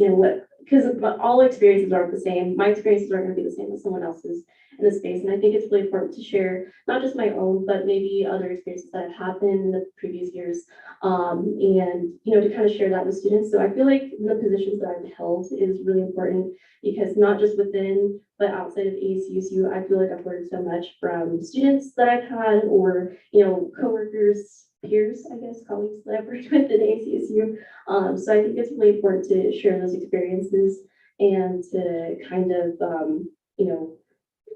N: because all experiences aren't the same. My experiences aren't going to be the same as someone else's in the space. And I think it's really important to share not just my own, but maybe other experiences that have happened in the previous years. And, to kind of share that with students. So I feel like the positions that I've held is really important because not just within, but outside of ACSU, I feel like I've learned so much from students that I've had or, coworkers, peers, I guess, colleagues that I've worked with in ACSU. So I think it's really important to share those experiences and to kind of,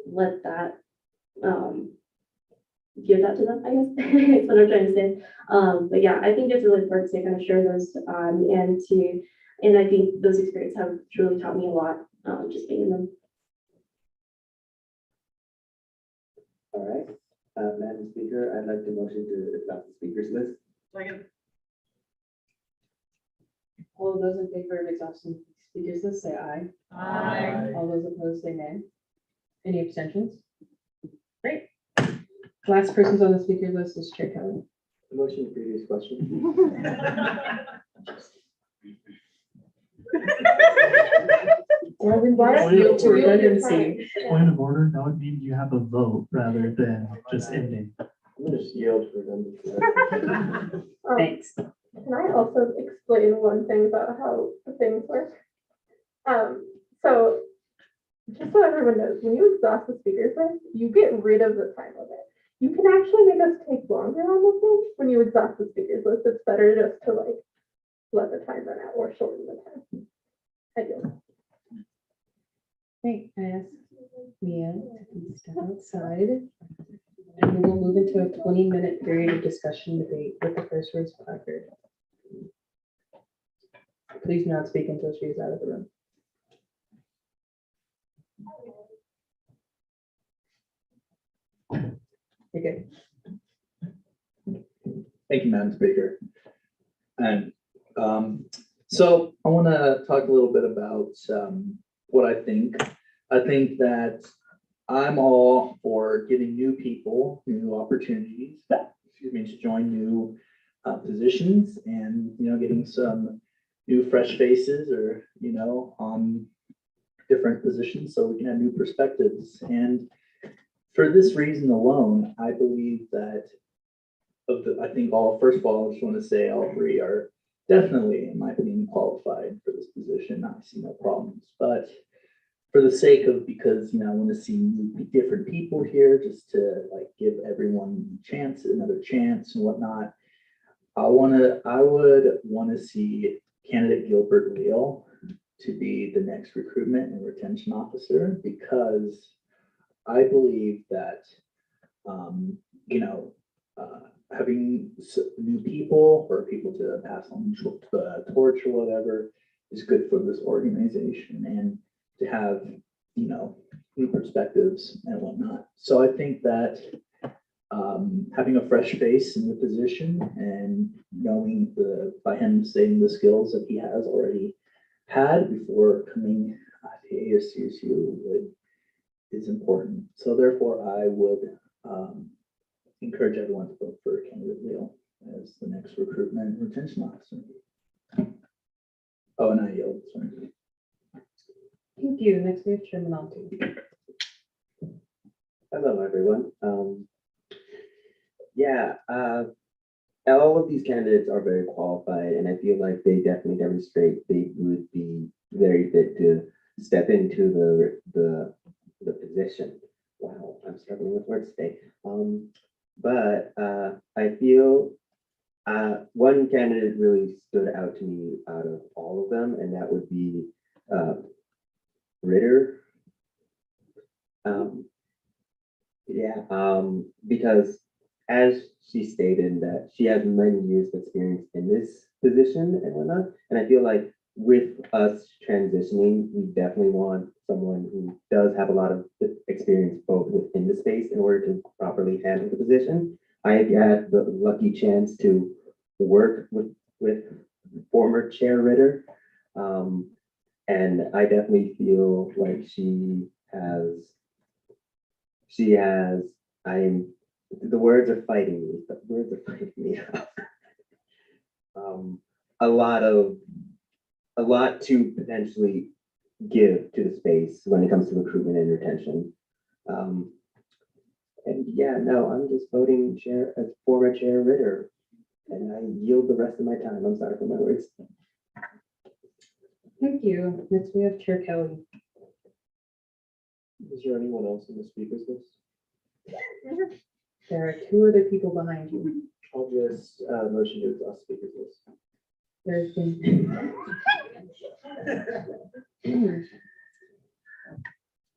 N: let that, give that to them, I guess, that's what I'm trying to say. But yeah, I think it's really important to kind of share those, and I think those experiences have truly taught me a lot, just being in them.
M: All right, Madam Speaker, I'd like to motion to adopt the speakers list.
H: Second. All of those in favor of exhausting speakers list, say aye. Aye. All those opposed, say nay. Any abstentions? Great. Last persons on the speaker list is Chair Kelly.
G: Motion to previous question.
H: Well, we want to yield to redundancy.
V: Point of order, that would mean you have a vote rather than just ending.
G: I'm gonna just yield for them.
H: Thanks.
C: Can I also explain one thing about how things work? So just so everyone knows, when you exhaust the speakers list, you get rid of the time limit. You can actually make us take longer on the thing when you exhaust the speakers list. It's better just to let the time run out or shorten the time. I do.
H: Okay, I ask Mia to please step outside. And we will move into a 20-minute period of discussion debate with the first race placard. Please not speak until she is out of the room. You're good.
J: Thank you, Madam Speaker. And so I want to talk a little bit about what I think. I think that I'm all for giving new people new opportunities, to join new positions and, getting some new fresh faces or, on different positions so we can have new perspectives. And for this reason alone, I believe that first of all, I just want to say all three are definitely, in my opinion, qualified for this position. I see no problems, but for the sake of, because, I want to see different people here just to give everyone another chance and whatnot. I would want to see candidate Gilbert Leal to be the next recruitment and retention officer, because I believe that, having new people or people to pass on the torch or whatever is good for this organization, and to have, new perspectives and whatnot. So I think that having a fresh face in the position and knowing by him saying the skills that he has already had before coming to ASCSU is important. So therefore, I would encourage everyone to vote for candidate Leal as the next recruitment and retention officer. Oh, and I yield. Sorry.
H: Thank you. Next we have Chairman Alty.
M: Hello, everyone. all of these candidates are very qualified, and I feel like they definitely demonstrate they would be very fit to step into the position. Wow, I'm struggling with words today. But I feel one candidate really stood out to me out of all of them, and that would be Ritter. Because as she stated that she has many years of experience in this position and whatnot, and I feel like with us transitioning, we definitely want someone who does have a lot of experience both within the space in order to properly handle the position. I have had the lucky chance to work with former Chair Ritter, and I definitely feel like she has, the words are fighting me, the words are fighting me out. A lot to potentially give to the space when it comes to recruitment and retention. And yeah, no, I'm just voting chair as former Chair Ritter, and I yield the rest of my time. I'm sorry for my words.
D: Thank you. Next we have Chair Kelly.
E: Is there anyone else in the speakers list?
D: There are two other people behind you.
E: I'll just motion to exhaust speakers list.
D: There's been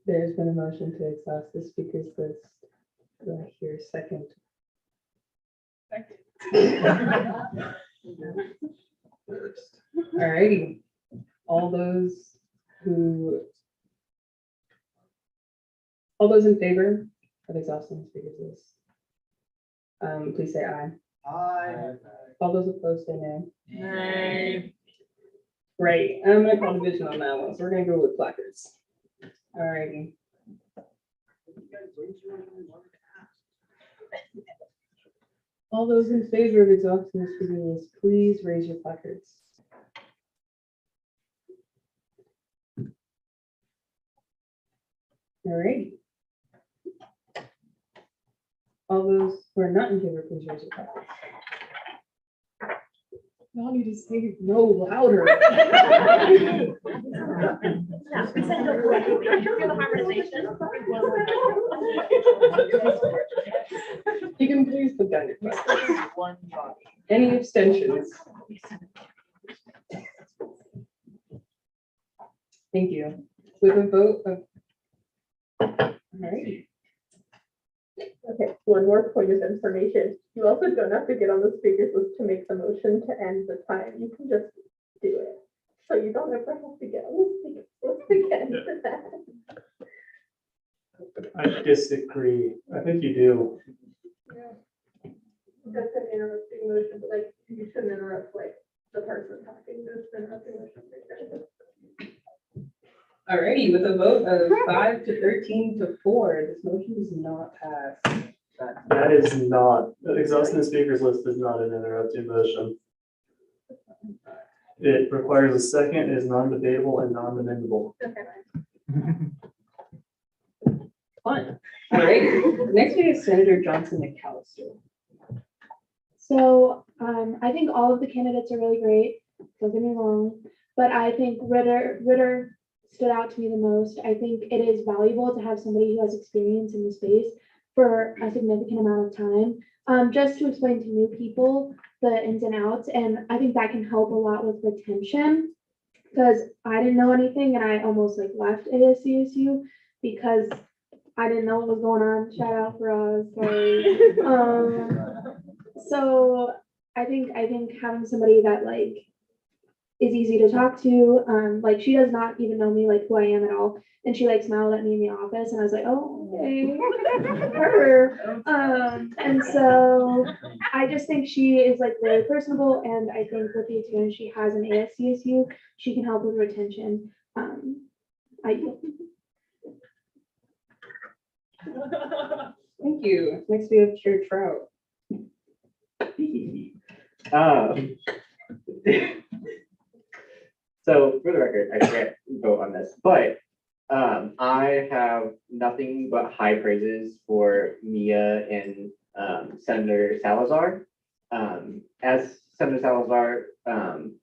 D: there's been a motion to exhaust the speakers list. Do I hear a second? Alrighty. All those in favor of exhausting the speakers list, please say aye.
S: Aye.
D: All those opposed say nay.
S: Nay.
D: Right, I'm gonna call division on that one, so we're gonna go with placards. Alrighty. All those in favor of exhausting the speaker list, please raise your placards. Alrighty. All those who are not in favor, please raise your placards. Y'all need to say no louder. You can please put down your placards. Any abstentions? Thank you. With a vote of. All right.
C: Okay, one more point of information. You also don't have to get on the speakers list to make the motion to end the time. You can just do it. So you don't ever have to get on the speakers list again for that.
V: I disagree. I think you do.
C: That's an interrupting motion, but like you shouldn't interrupt like the person talking. That's an interrupting motion.
D: Alrighty, with a vote of 5 to 13 to 4, this motion does not pass.
V: That is not, exhausting the speakers list is not an interrupted motion. It requires a second, is non-debatable and non-amendable.
D: Fun. Alright, next we have Senator Johnson McAllister.
C: So I think all of the candidates are really great. Don't get me wrong, but I think Ritter stood out to me the most. I think it is valuable to have somebody who has experience in the space for a significant amount of time, just to explain to new people the ins and outs. And I think that can help a lot with retention because I didn't know anything and I almost like left ASCSU because I didn't know what was going on. Shout out for us. Sorry. So I think having somebody that like is easy to talk to. Like she does not even know me like who I am at all. And she like smiled at me in the office and I was like, oh, okay. Her. And so I just think she is like very personable and I think with the experience she has in ASCSU, she can help with retention.
D: Thank you. Next we have Chair Trout.
B: So for the record, I can't vote on this, but I have nothing but high praises for Mia and Senator Salazar. As Senator Salazar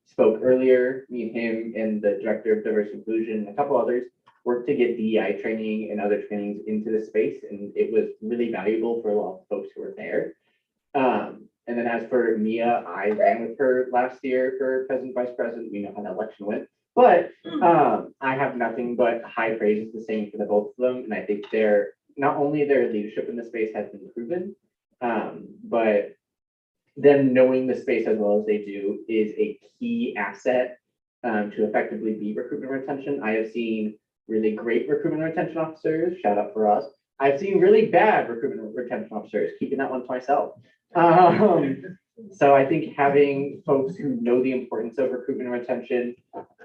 B: spoke earlier, me and him and the Director of Diversity Inclusion and a couple others worked to get DEI training and other trainings into the space, and it was really valuable for a lot of folks who were there. And then as for Mia, I ran with her last year for president, vice president. We know how that election went. But I have nothing but high praises to say for the both of them. And I think not only their leadership in the space has been proven, but them knowing the space as well as they do is a key asset to effectively be recruitment retention. I have seen really great recruitment retention officers, shout out for us. I've seen really bad recruitment retention officers, keeping that one to myself. So I think having folks who know the importance of recruitment and retention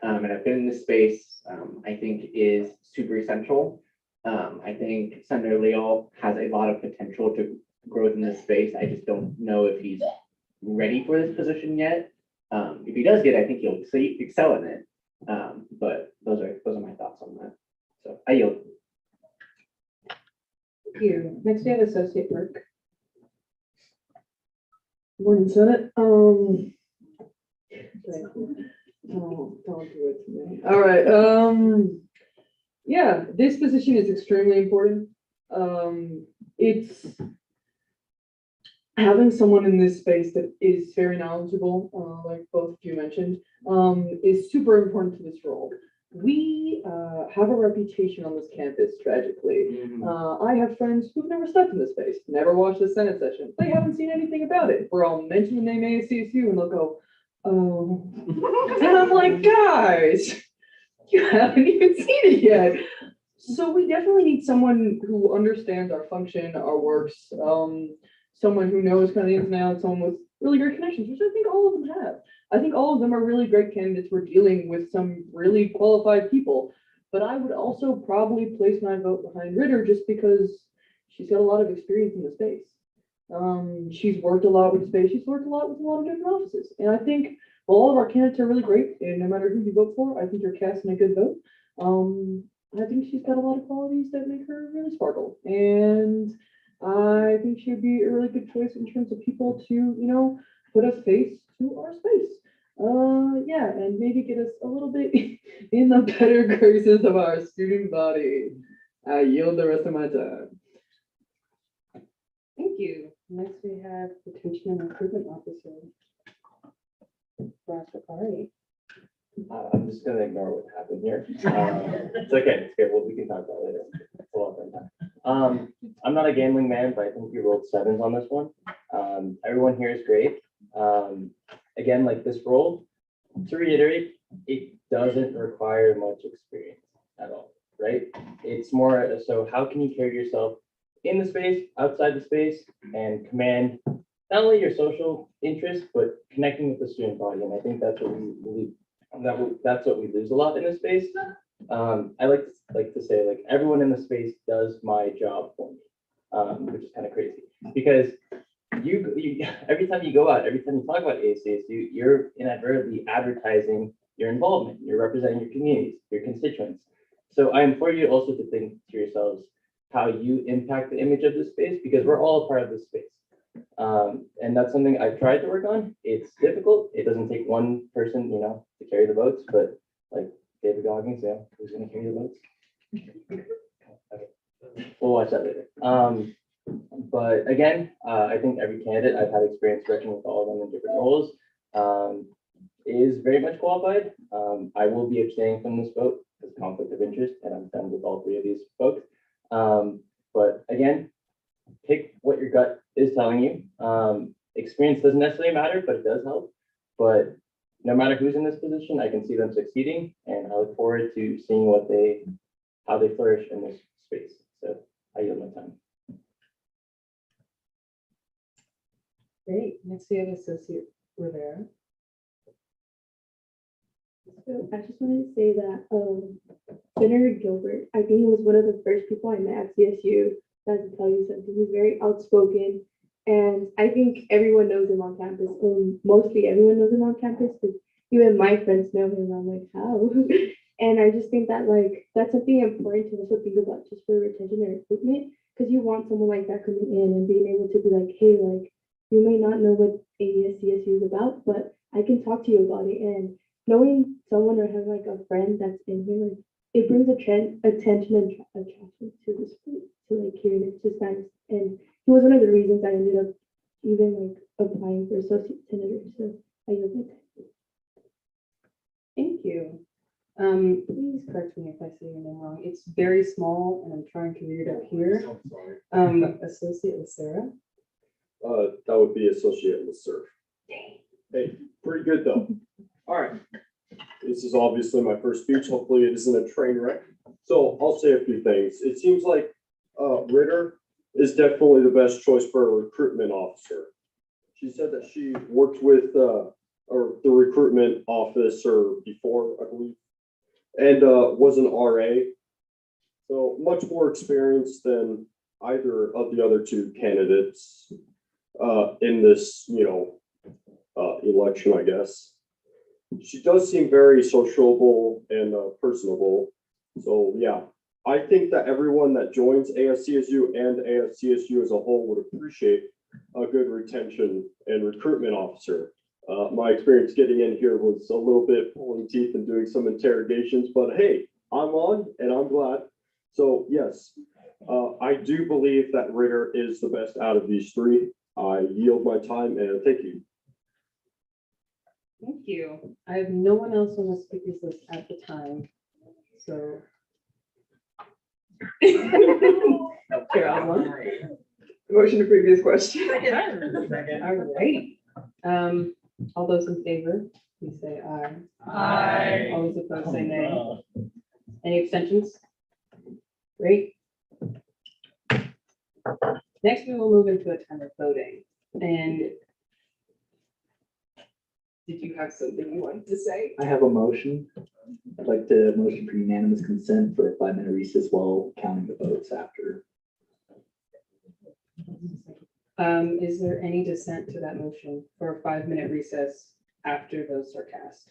B: and have been in this space, I think is super essential. I think Senator Leal has a lot of potential to growth in this space. I just don't know if he's ready for this position yet. If he does get it, I think he'll excel in it. But those are my thoughts on that. So I yield.
H: Thank you. Next, we have Associate Work.
P: Morning, Senate. Don't do it to me. All right. Yeah, this position is extremely important. It's having someone in this space that is very knowledgeable, like both of you mentioned, is super important to this role. We have a reputation on this campus, tragically. I have friends who've never stepped in this space, never watched a Senate session. They haven't seen anything about it. We're all mention the name ASCSU and they'll go, oh. And I'm like, guys, you haven't even seen it yet. So we definitely need someone who understands our function, our works, someone who knows kind of the ins and outs, someone with really great connections, which I think all of them have. I think all of them are really great candidates. We're dealing with some really qualified people, but I would also probably place my vote behind Ritter just because she's got a lot of experience in the space. She's worked a lot with space. She's worked a lot with a lot of different offices. And I think all of our candidates are really great. And no matter who you vote for, I think you're casting a good vote. I think she's got a lot of qualities that make her really sparkle. And I think she'd be a really good choice in terms of people to, put a face to our space. Yeah, and maybe get us a little bit in the better graces of our student body. I yield the rest of my time.
H: Thank you. Next, we have Retention and Recruitment Officer. Ross Bakari.
E: I'm just gonna ignore what happened here. It's okay. It's good. Well, we can talk about it later. It's a lot of time. I'm not a gambling man, but I think we rolled sevens on this one. Everyone here is great. Again, like this role, to reiterate, it doesn't require much experience at all, right? It's more so how can you carry yourself in the space, outside the space, and command not only your social interests, but connecting with the student body. And I think that's what we believe. That's what we lose a lot in this space. I like to say, like, everyone in the space does my job for me, which is kind of crazy because you every time you go out, every time you talk about ASCSU, you're inadvertently advertising your involvement. You're representing your communities, your constituents. So I implore you also to think to yourselves how you impact the image of this space because we're all a part of this space. And that's something I've tried to work on. It's difficult. It doesn't take one person, to carry the votes, but like David Goggins, who's going to carry the votes? Okay. We'll watch that later. But again, I think every candidate I've had experience working with all of them in different roles is very much qualified. I will be abstaining from this vote as conflict of interest, and I'm done with all three of these folks. But again, pick what your gut is telling you. Experience doesn't necessarily matter, but it does help. But no matter who's in this position, I can see them succeeding, and I look forward to seeing how they flourish in this space. So I yield my time.
H: Great. Next, we have Associate Rivera.
C: So I just wanted to say that Senator Gilbert, I think he was one of the first people I met at CSU that to tell you something. He's very outspoken, and I think everyone knows him on campus. Mostly everyone knows him on campus because even my friends know him. I'm like, how? And I just think that that's something important to also think about just for retention and recruitment because you want someone like that coming in and being able to be like, hey, you may not know what ASCSU is about, but I can talk to you about it. And knowing someone or having like a friend that's in here, like, it brings attention and attraction to this place, to like hearing it. It's just nice. And he was one of the reasons I ended up even like applying for associate senator. So I yield my time.
D: Thank you. Please correct me if I say your name wrong. It's very small and I'm trying to read it up here. Associate with Sarah.
Q: That would be associate with Surf. Hey, pretty good though. All right. This is obviously my first speech. Hopefully it isn't a train wreck. So I'll say a few things. It seems like Ritter is definitely the best choice for a recruitment officer. She said that she worked with or the recruitment officer before, I believe, and was an RA. So much more experience than either of the other two candidates in this, election, I guess. She does seem very sociable and personable. So yeah, I think that everyone that joins ASCSU and ASCSU as a whole would appreciate a good retention and recruitment officer. My experience getting in here was a little bit pulling teeth and doing some interrogations, but hey, I'm on and I'm glad. So yes, I do believe that Ritter is the best out of these three. I yield my time and thank you.
D: Thank you. I have no one else on the speakers list at the time, so.
L: Motion to previous question.
D: All right. All those in favor, please say aye.
L: Aye.
D: All those opposed, say nay. Any abstentions? Great. Next, we will move into a time of voting. And did you have something you wanted to say?
J: I have a motion. I'd like to motion for unanimous consent for a 5-minute recess while counting the votes after.
D: Is there any dissent to that motion for a 5-minute recess after votes are cast?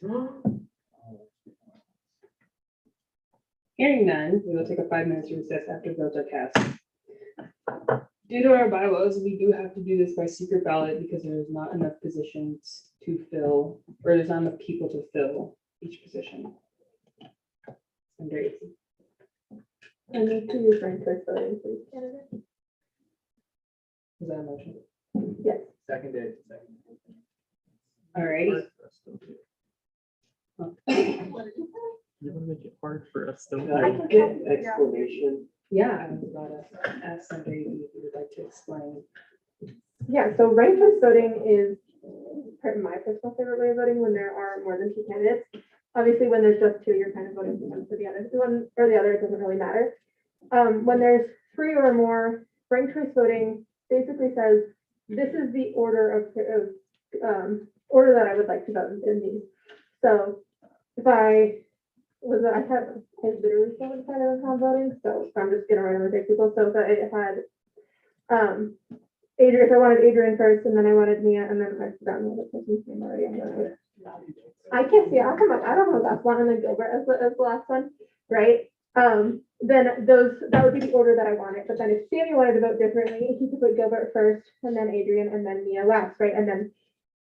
D: Hearing none, we will take a 5 minutes recess after votes are cast. Due to our bylaws, we do have to do this by secret ballot because there is not enough positions to fill, or there's not enough people to fill each position. Under 18.
C: I need to use ranked choice voting, please, candidate.
D: Is that a motion?
C: Yes.
B: Seconded.
D: All righty.
E: You want to make it hard for us to.
C: I can get explanation.
D: Yeah, I was about to ask somebody if you would like to explain.
C: Yeah, so ranked choice voting is my personal favorite way of voting when there are more than two candidates. Obviously, when there's just two, you're kind of voting for one for the other. One or the other, it doesn't really matter. When there's 3 or more, ranked choice voting basically says this is the order of order that I would like to vote in these. So if I had literally so excited on how I'm voting, so I'm just gonna randomly take people. So if I had Adrian, if I wanted Adrian first, and then I wanted Mia, and then I've forgotten the other person's name already. I can't see it. I'll come up. I don't know that's one, and then Gilbert as the last one, right? Then that would be the order that I wanted. But then if Sammy wanted to vote differently, he could put Gilbert first, and then Adrian, and then Mia last, right? And then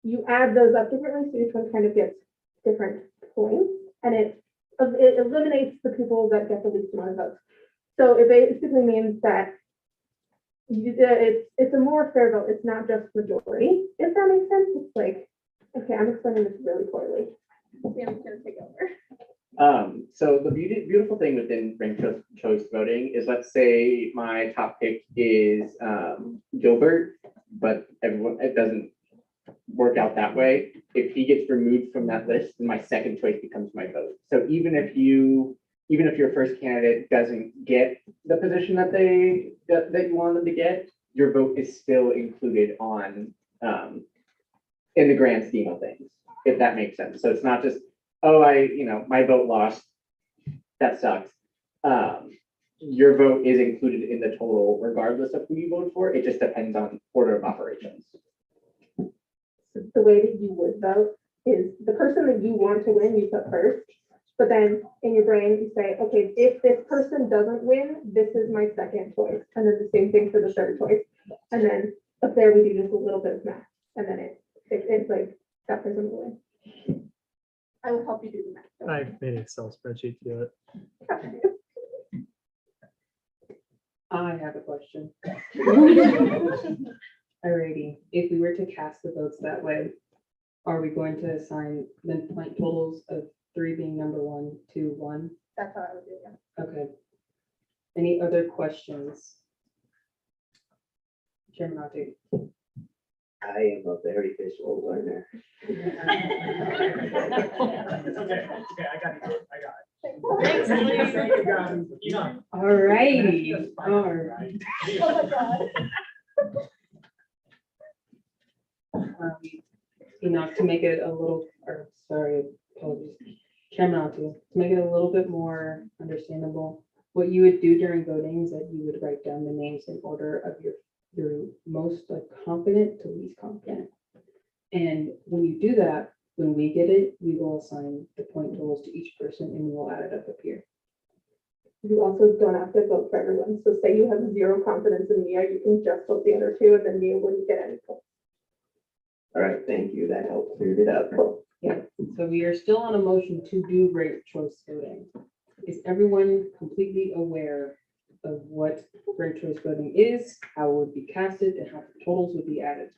C: you add those up differently, so each one kind of gets different points, and it eliminates the people that get the least amount of votes. So it basically means that it's a more fair vote. It's not just majority, if that makes sense. It's like, okay, I'm explaining this really poorly. Sam's gonna take over.
K: So the beautiful thing within ranked choice voting is, let's say my top pick is Gilbert, but it doesn't work out that way. If he gets removed from that list, then my second choice becomes my vote. So even if your first candidate doesn't get the position that you want them to get, your vote is still included on in the grand scheme of things, if that makes sense. So it's not just, oh, my vote lost, that sucks. Your vote is included in the total regardless of who you vote for. It just depends on order of operations.
C: The way that you would vote is the person that you want to win, you put first. But then in your brain, you say, okay, if this person doesn't win, this is my second choice. And then the same thing for the third choice. And then up there, we do just a little bit of math, and then it's like, that person will win. I will help you do the math. don't
V: I made an Excel spreadsheet to do it.
C: worry.
D: I have a question. Alrighty, if we were to cast the votes that way, are we going to assign the point totals of 3 being number 1, 2, 1?
C: That's how I would do it, yeah.
D: Okay. Any other questions? Chairman Nate.
M: I am a very visual learner.
B: Okay, I got it.
D: Alrighty, alright.
C: Oh my God.
D: Enoch, to make it a little, or sorry, apologies, Chairman Nate, to make it a little bit more understandable, what you would do during voting is that you would write down the names in order of your most like confident to least confident. And when you do that, when we get it, we will assign the point totals to each person and we will add it up here.
C: You also don't have to vote for everyone, so say you have 0 confidence in Mia, you can just vote the other 2, and then Mia wouldn't get any points.
M: All right, thank you. That helped clear it up.
D: Yeah, so we are still on a motion to do ranked choice voting. Is everyone completely aware of what ranked choice voting is, how it would be casted, and how the totals would be added?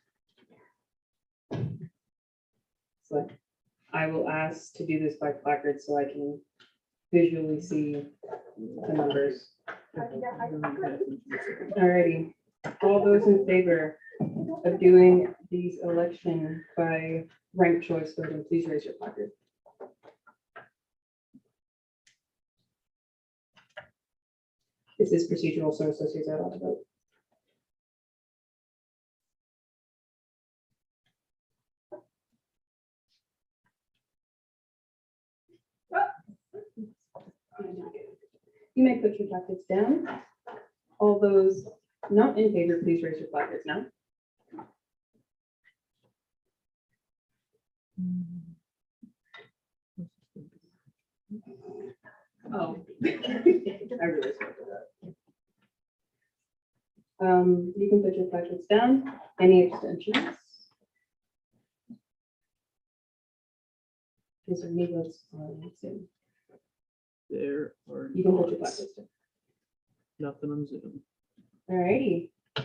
D: So I will ask to do this by placard so I can visually see the numbers. Alrighty, all those in favor of doing these election by ranked choice voting, please raise your placard. This is procedural, so associates are allowed to vote. You may put your placards down. All those not in favor, please raise your placards now. Oh. I really sorry for that. You can put your placards down. Any abstentions? Is there any votes on Zoom?
V: There are
D: You can put your
V: not.
D: placards down.
V: Nothing on Zoom.
D: Alrighty. I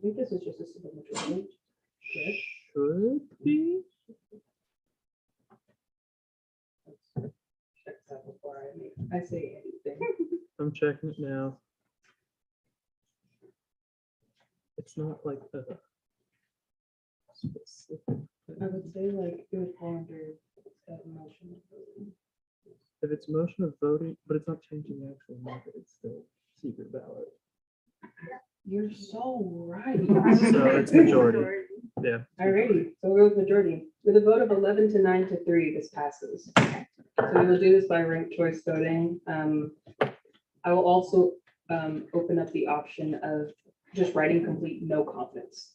D: think this is just a simple majority. Correct?
V: Should be.
D: Check that before I say anything.
V: I'm checking it now. It's not like a specific.
D: I would say like it would fall under that motion of voting.
V: If it's motion of voting, but it's not changing the actual method, it's still secret ballot.
D: You're so right.
V: So it's majority. Yeah.
D: Alrighty, so we'll go with majority. With a vote of 11 to 9 to 3, this passes. So we will do this by ranked choice voting. I will also open up the option of just writing complete no confidence,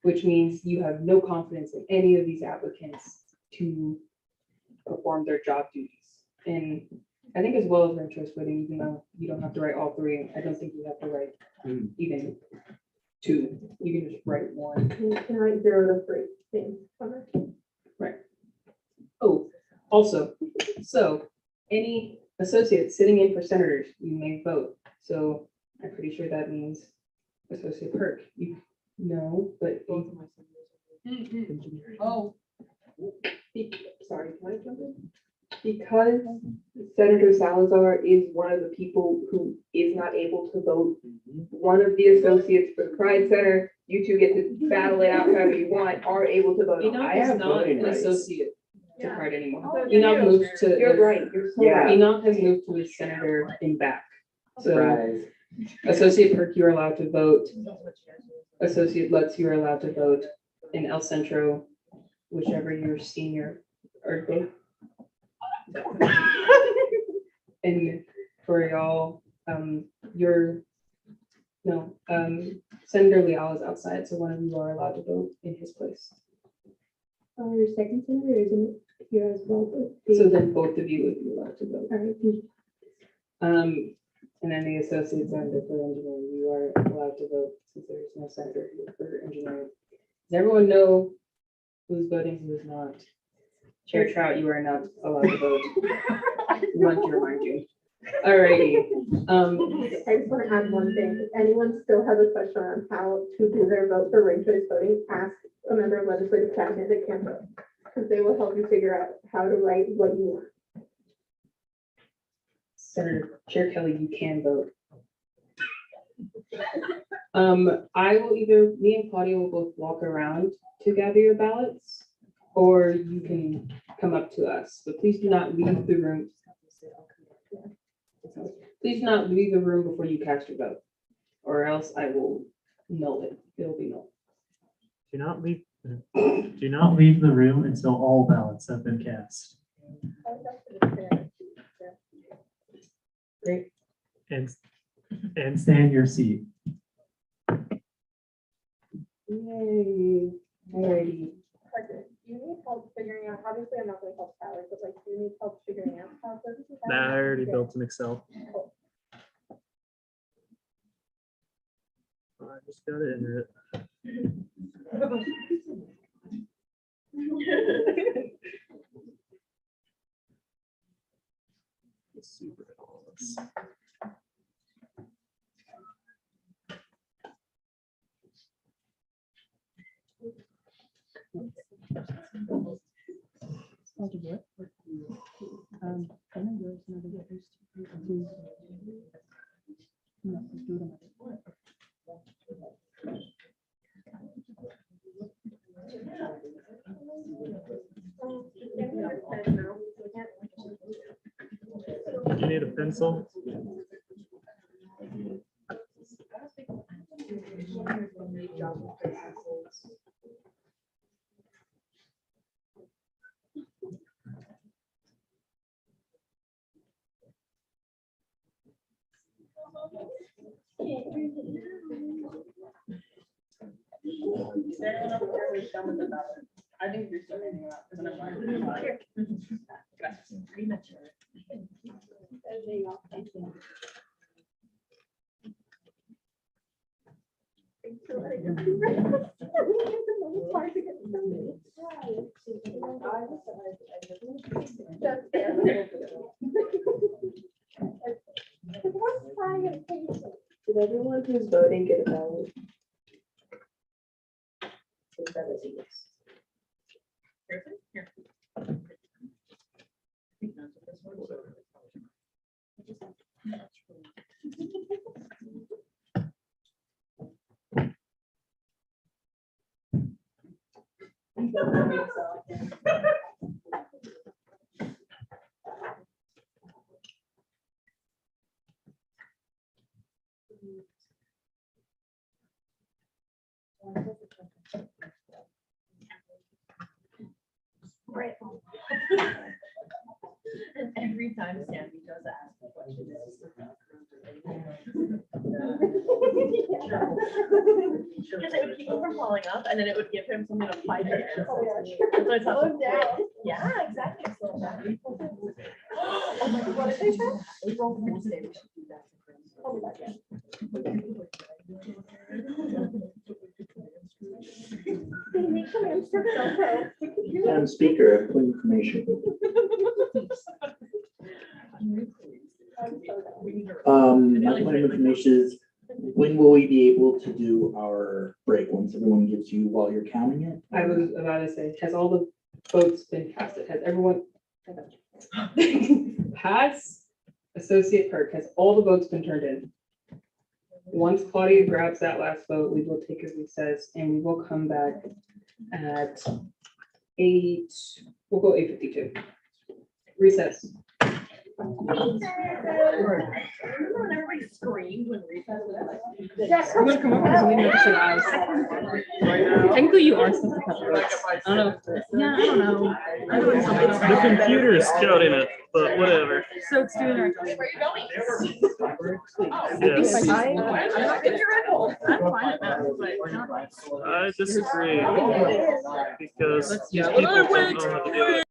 D: which means you have no confidence in any of these applicants to perform their job duties. And I think as well as ranked choice voting, even though you don't have to write all 3, I don't think you have to write even 2. You can just write 1.
C: You can write 0 to 3 things.
D: Right. Oh, also, so any associates sitting in for senators, you may vote. So I'm pretty sure that means Associate Perk. You know, but both of my senators. Oh. Sorry, can I jump in?
L: Because Senator Salazar is one of the people who is not able to vote, one of the associates for the Pride Center, you two get to battle it out however you want, are able to vote.
D: Enoch
L: I
D: is
L: have
D: not
L: voting
D: an
L: rights.
D: associate to Pride anymore.
L: Oh,
D: Enoch
L: you.
D: moved to.
L: You're right, you're so
D: Yeah,
L: right.
D: Enoch has moved to a senator in back. So
F: Surprise.
D: Associate Perk, you are allowed to vote. Associate Lutz, you are allowed to vote. And El Centro, whichever your senior or both. And for y'all, Senator Leal is outside, so one of you are allowed to vote in his place.
C: Your second senator isn't here as well.
D: So then both of you would be allowed to vote.
C: All right.
D: And then the associate senator for engineering, you are allowed to vote since there is no senator here for engineering. Does everyone know who's voting, who's not? Chair Trout, you are not allowed to vote. We want to remind you. Alrighty.
C: I just want to add one thing. If anyone still has a question on how to do their vote for ranked choice voting, ask a member of legislative cabinet that can vote, because they will help you figure out how to write what you want.
D: Senator Chair Kelly, you can vote. I will either, me and Claudia will both walk around to gather your ballots, or you can come up to us, but please do not leave the room. Please do not leave the room before you cast your vote, or else I will null it. It will be null.
V: Do not leave the room until all ballots have been cast.
D: Great.
V: And stay in your seat.
D: Yay. Alrighty.
C: Do you need help figuring out, obviously I'm not going to help Tyler, but like, do you need help figuring out how to?
V: Nah, I already built an Excel. I just got to enter it. Super close. You need a pencil?
L: I think you're still hanging out, because I'm not. Pretty much.
D: Did everyone who's voting get a ballot? If that is a yes.
L: Right. And every time Sandy does ask the question, it's because it would keep him from falling up, and then it would give him something to apply to the answer. So it's up down. Yeah, exactly. So oh my God, what did they say? April Fool's Day, we should do that. Oh my God.
J: Madam Speaker, I have point of information. My point of information is, when will we be able to do our break once everyone gives you while you're counting it?
D: I was about to say, has all the votes been casted? Has everyone? Has Associate Perk, has all the votes been turned in? Once Claudia grabs that last vote, we will take a recess and we will come back at 8, we'll go 8:52. Recess.
L: Everybody screamed when recess was like.
D: Yes, I'm gonna come up with something that's an eyes. Technically, you are supposed to have votes. I don't know.
L: Yeah, I don't know.
V: The computer's counting it, but whatever.
L: So it's doing our. Where are you going?
V: Yes.
L: I'm not theoretical. I'm fine with that, but.
V: I disagree because
L: Let's
V: these
L: go.
V: people don't know how to do it.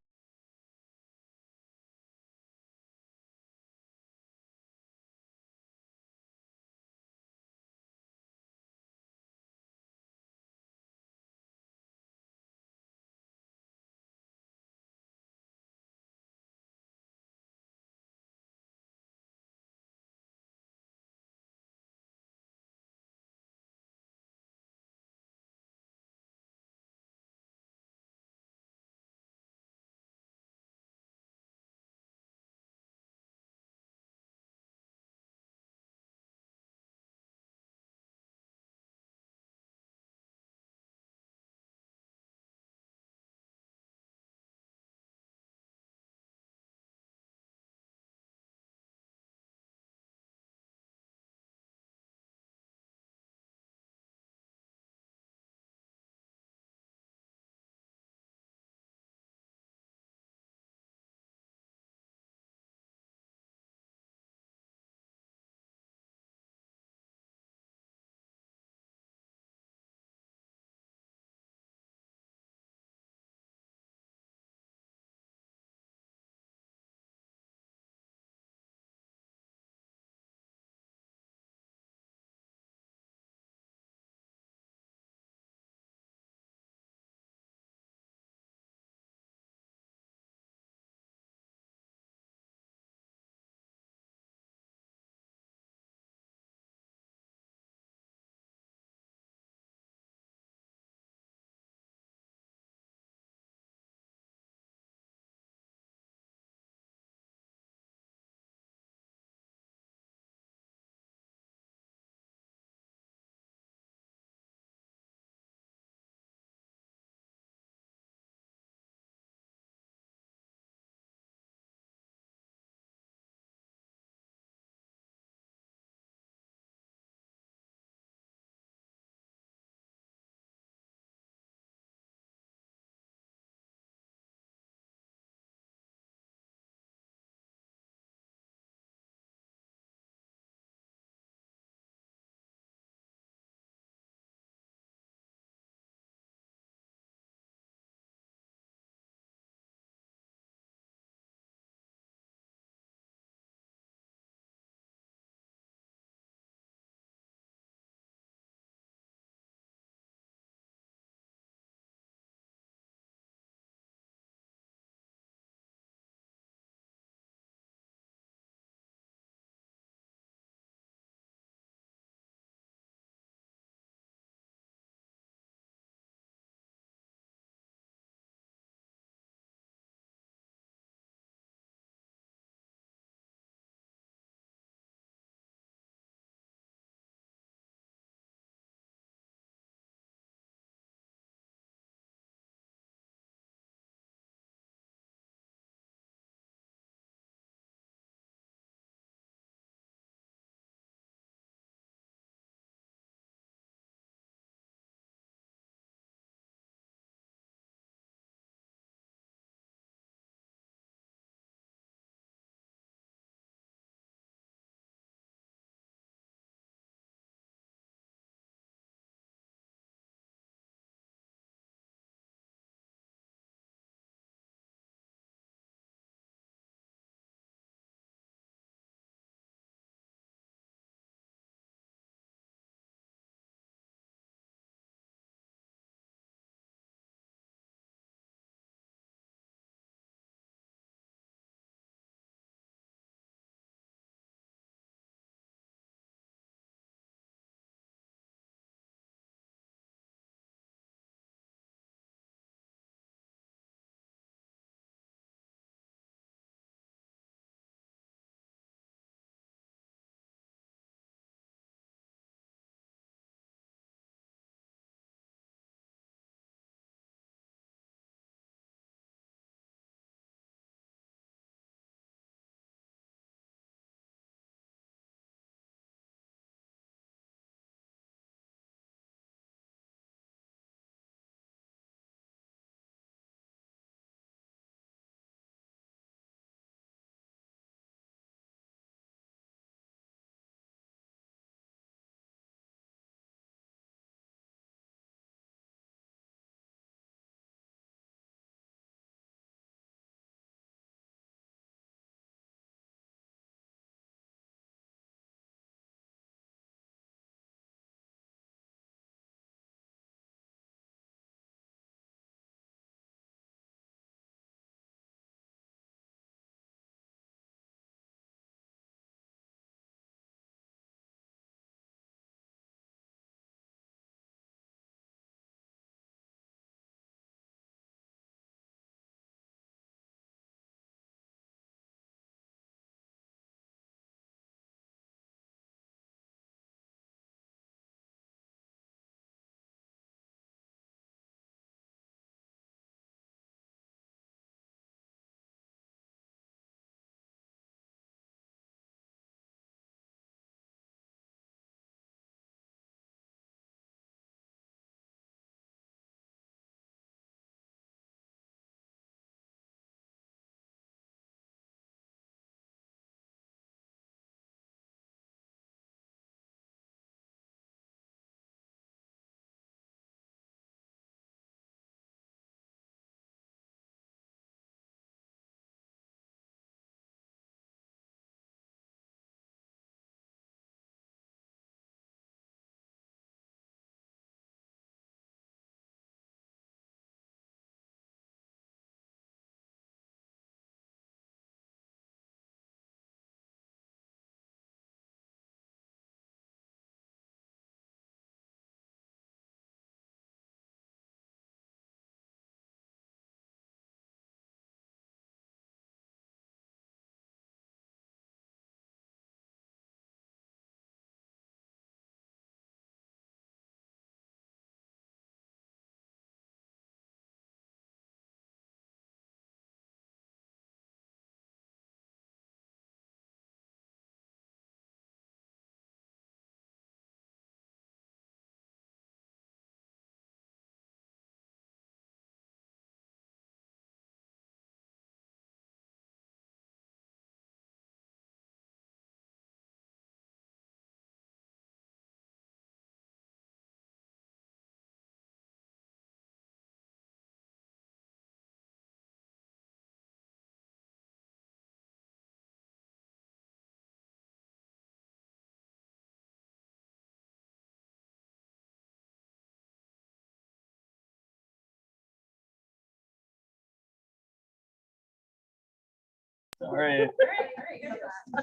E: Sorry.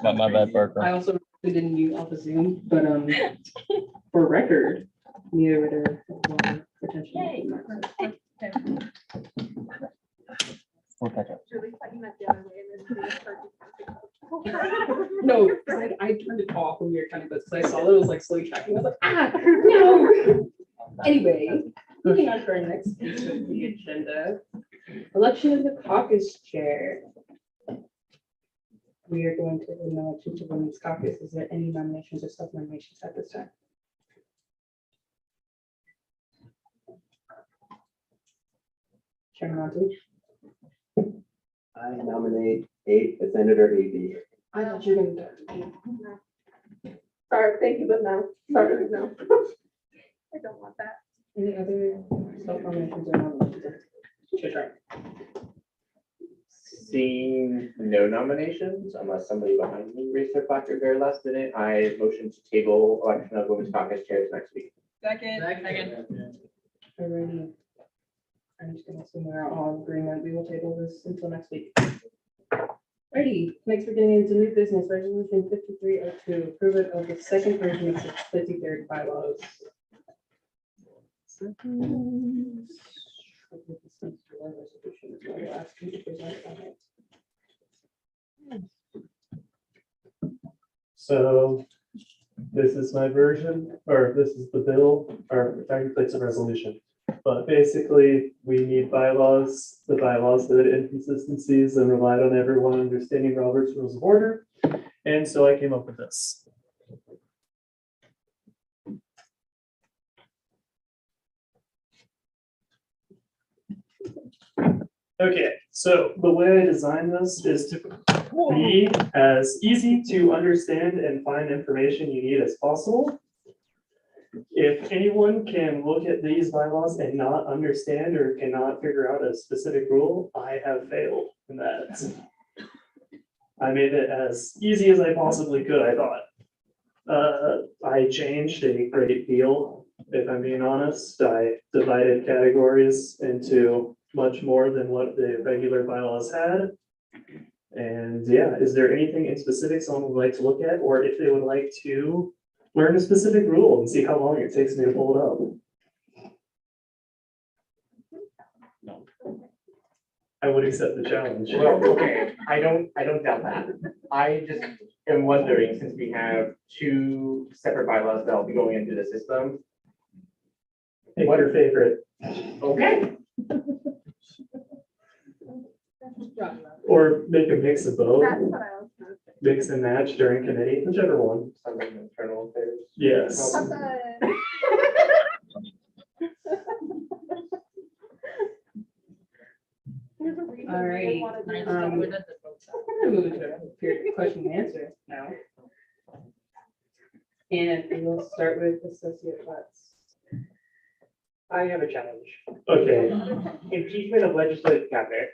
E: My bad, Parker.
H: I also we didn't mute off of Zoom, but for record, neither Ritter potentially.
E: We'll catch up.
H: No, 'cause I turned it off when we were trying to, because I saw that it was like slowly tracking. I was like, no. Anyway, moving on to our next piece of the agenda. Election of the caucus chair. We are going to the election to women's caucus. Is there any nominations or self-nominations at this time? Chairman Monty?
M: I nominate Senator AB.
H: I thought you were gonna do.
C: Sorry, thank you, but no. Sorry, no. I don't want that.
H: Any other self-nominations or nominations? Sure, try.
E: Seeing no nominations, unless somebody behind me raised their placard very last minute, I motion to table election of women's caucus chairs next week.
L: Second.
H: Alrighty. I'm just gonna assume we're all in agreement. We will table this until next week. Alrighty, next we're getting into new business, resolution 5302, approve it of the second version of the 53rd bylaws.
S: So this is my version, or this is the bill, or technically it's a resolution. But basically, we need bylaws, the bylaws that had inconsistencies and relied on everyone understanding Robert's Rules of Order. And so I came up with this. Okay, so the way I designed this is to be as easy to understand and find information you need as possible. If anyone can look at these bylaws and not understand or cannot figure out a specific rule, I have failed in that. I made it as easy as I possibly could, I thought. I changed a great deal, if I'm being honest. I divided categories into much more than what the regular bylaws had. And yeah, is there anything in specific someone would like to look at, or if they would like to learn a specific rule and see how long it takes me to pull it up?
E: No.
S: I would accept the challenge.
B: Well, okay, I don't doubt that. I just am wondering, since we have two separate bylaws that'll be going into the system.
S: Pick your favorite.
B: Okay.
S: Or make a mix of both.
C: That's what I was gonna say.
S: Mix and match during committee, whichever one.
B: Something internal affairs.
S: Yes.
H: All right. We're gonna move into a period of question and answer now. And we will start with Associate Lutz.
B: I have a challenge.
S: Okay.
B: Impeachment of legislative cabinet.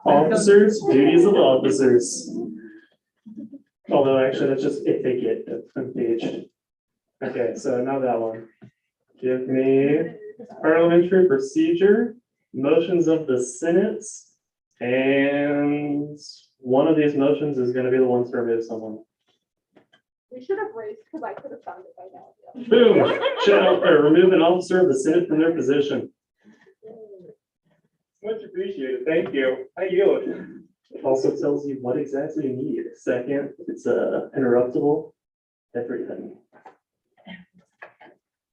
S: Officers, duties of officers. Although actually, that's just if they get the front page. Okay, so now that one. Give me parliamentary procedure, motions of the Senate, and one of these motions is gonna be the one to remove someone.
C: We should have raced because I could have found it by now.
S: Boom, shall, or remove an officer of the Senate from their position. Much appreciated, thank you, I yield. It also tells you what exactly you need. Second, it's interruptible, everything.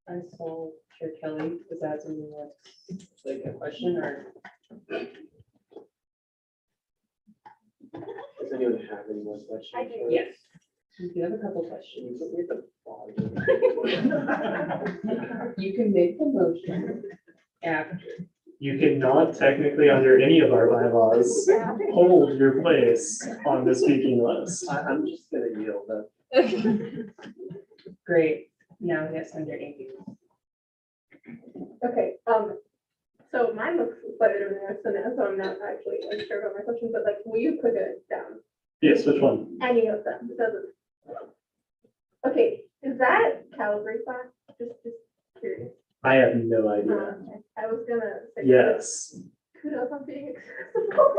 H: I saw Chair Kelly was asking like a question or.
E: Does anyone have any more questions?
C: I do.
H: Yes. We do have a couple questions. You can make the motion after.
S: You cannot technically, under any of our bylaws, hold your place on the speaking list.
E: I'm just gonna yield then.
H: Great. Now yes, under AP.
C: Okay, so mine looks slightly different than the Senate, so I'm not actually like sure about my question, but like, will you put it down?
S: Yes, which one?
C: Any of them, doesn't. Okay, is that Calgary flat? Just curious.
S: I have no idea.
C: I was gonna say.
O: Yes.
C: Kudos on being accessible.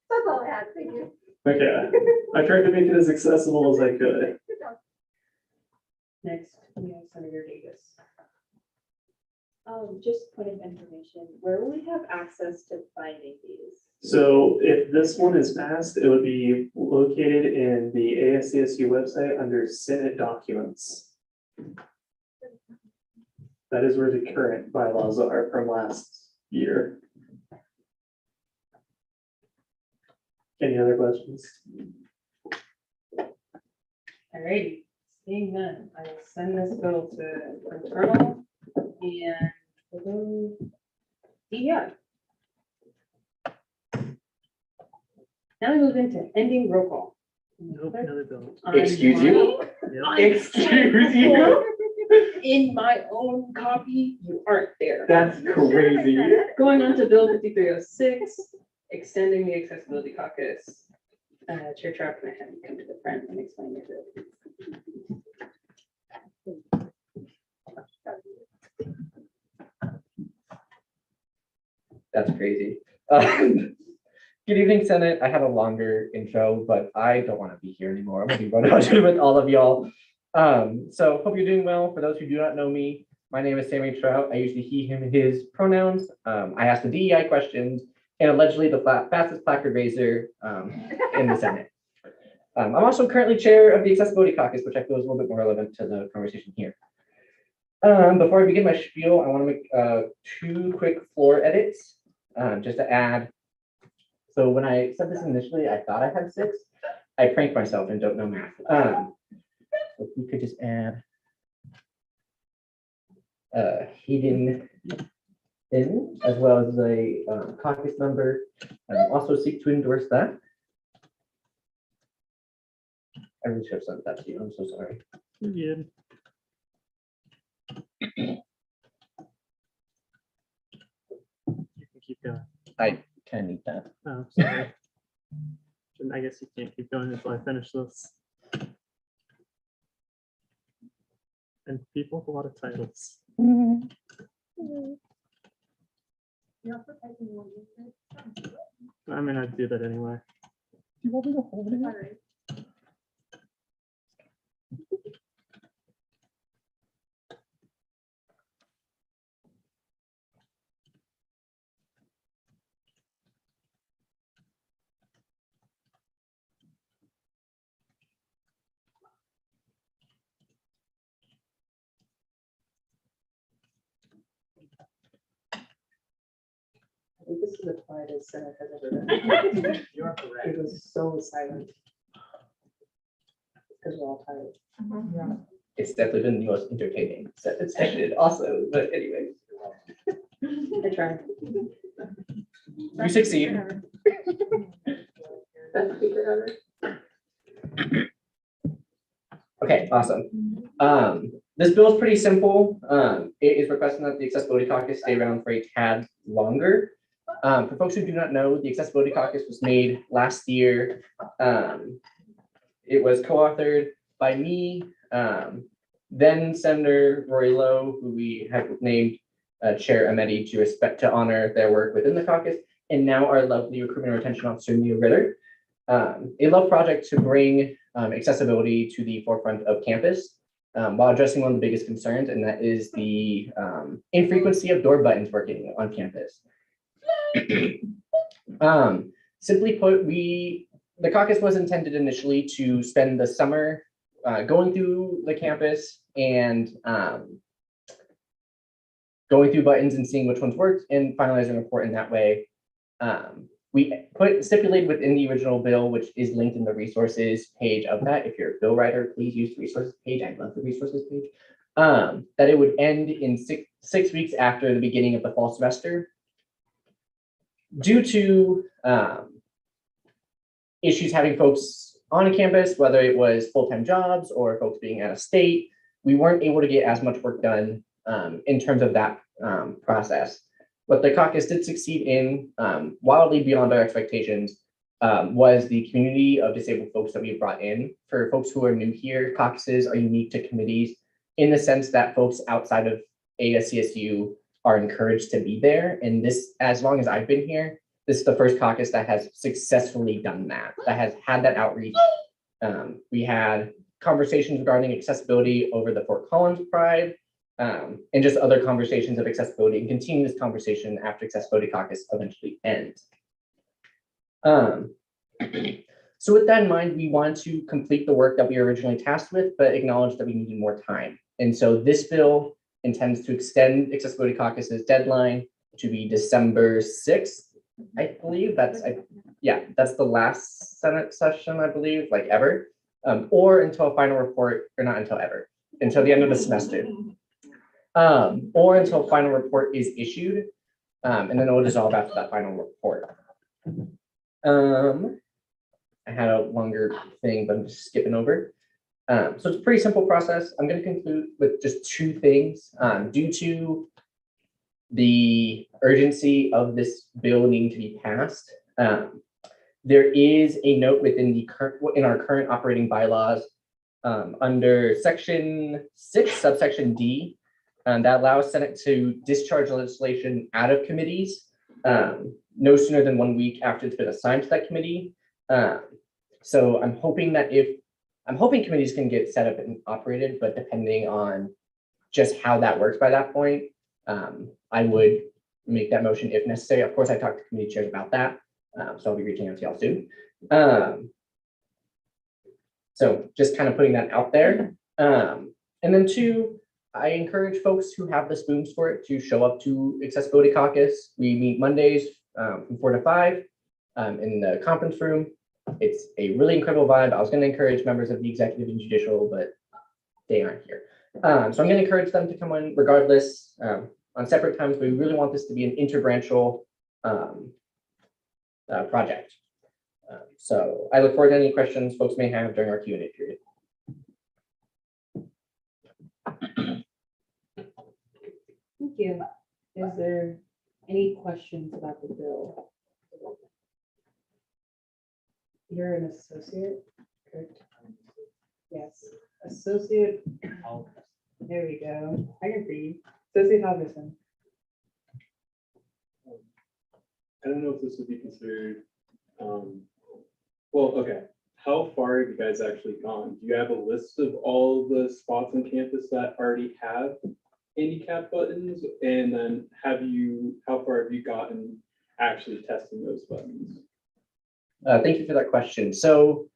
C: That's all I had, thank you.
O: Okay. I tried to make it as accessible as I could.
C: Good job.
H: Next, we have Senator Davis.
R: Just point of information, where will we have access to finding these?
O: So if this one is passed, it would be located in the ASCSU website under Senate documents. That is where the current bylaws are from last year. Any other questions?
H: Alrighty, seeing none, I will send this bill to internal and we'll go DEI. Now we move into ending roll call.
V: Nope, another bill.
B: Excuse you?
V: Yep.
B: Excuse you?
H: In my own copy, you aren't there.
B: That's crazy.
H: Going on to Bill 5306, extending the accessibility caucus. Chair Trout, can I have you come to the front and explain your bill?
B: That's crazy. Good evening, Senate. I had a longer intro, but I don't want to be here anymore. I'm gonna be running out with all of y'all. So hope you're doing well. For those who do not know me, my name is Sammy Trout. I use the he, him, his pronouns. I ask the DEI questions and allegedly the fastest placard raiser in the Senate. I'm also currently chair of the Accessibility Caucus, which I feel is a little bit more relevant to the conversation here. Before I begin my spiel, I want to make 2 quick floor edits just to add. So when I said this initially, I thought I had 6. I pranked myself and don't know math. So if we could just add Hayden in as well as a caucus member, and also seek to endorse that. I really should have sent that to you. I'm so sorry.
V: You're good. You can keep going.
B: I kind of need that.
V: Oh, sorry. I guess you can't keep going until I finish this. And people with a lot of titles. I mean, I'd do that anyway. Do you want me to hold it?
H: I think this is the quietest Senate has ever been.
B: You are correct.
H: It was so silent. Because we're all tired.
B: It's definitely been the most entertaining set it's ended also, but anyway.
H: I tried.
B: You succeed.
H: Best speaker ever.
B: Okay, awesome. This bill is pretty simple. It is requesting that the Accessibility Caucus stay around for a tad longer. For folks who do not know, the Accessibility Caucus was made last year. It was co-authored by me, then Senator Roy Lowe, who we have named Chair Ameti to honor their work within the caucus, and now our lovely Recruitment and Retention Officer, Neil Ritter. A love project to bring accessibility to the forefront of campus while addressing one of the biggest concerns, and that is the infrequency of door buttons working on campus. Simply put, the caucus was intended initially to spend the summer going through the campus and going through buttons and seeing which ones worked and finalizing a report in that way. We stipulated within the original bill, which is linked in the resources page of that. If you're a bill writer, please use the resources page. I love the resources page. That it would end in six weeks after the beginning of the fall semester. Due to issues having folks on a campus, whether it was full-time jobs or folks being out of state, we weren't able to get as much work done in terms of that process. What the caucus did succeed in, wildly beyond our expectations, was the community of disabled folks that we brought in. For folks who are new here, caucuses are unique to committees in the sense that folks outside of ASCSU are encouraged to be there. And this, as long as I've been here, this is the first caucus that has successfully done that, that has had that outreach. We had conversations regarding accessibility over the Fort Collins Pride, and just other conversations of accessibility, and continue this conversation after Accessibility Caucus eventually ends. So with that in mind, we want to complete the work that we were originally tasked with, but acknowledge that we needed more time. And so this bill intends to extend Accessibility Caucus's deadline to be December 6th. I believe that's the last Senate session, I believe, like ever, or until a final report, or not until ever, until the end of the semester, or until a final report is issued, and then it will dissolve after that final report. I had a longer thing, but I'm just skipping over. So it's a pretty simple process. I'm going to conclude with just two things. Due to the urgency of this bill needing to be passed, there is a note within our current operating bylaws under section 6, subsection D, that allows Senate to discharge legislation out of committees no sooner than 1 week after it's been assigned to that committee. So I'm hoping committees can get set up and operated, but depending on just how that works by that point, I would make that motion if necessary. Of course, I talked to committee chairs about that, so I'll be reaching out to y'all soon. So just kind of putting that out there. And then two, I encourage folks who have the spoons for it to show up to Accessibility Caucus. We meet Mondays from 4 to 5 in the conference room. It's a really incredible vibe. I was going to encourage members of the executive and judicial, but they aren't here. So I'm going to encourage them to come in regardless on separate times. But we really want this to be an interbranchal project. So I look forward to any questions folks may have during our Q&A period.
D: Thank you. Is there any questions about the bill? You're an associate, correct? Yes, associate. There we go. I can read. Associate Halverson.
I: I don't know if this would be considered, well, okay. How far have you guys actually gone? Do you have a list of all the spots on campus that already have handicap buttons? And then how far have you gotten actually testing those buttons?
B: Thank you for that question. So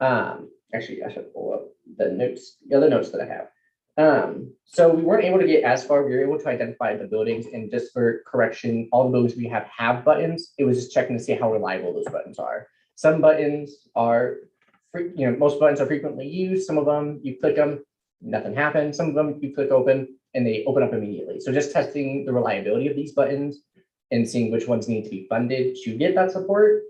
B: actually, I should pull up the other notes that I have. So we weren't able to get as far. We were able to identify the buildings, and just for correction, all the buildings we have buttons. It was just checking to see how reliable those buttons are. Some buttons are, most buttons are frequently used. Some of them, you click them, nothing happens. Some of them, you click open, and they open up immediately. So just testing the reliability of these buttons and seeing which ones need to be funded to get that support.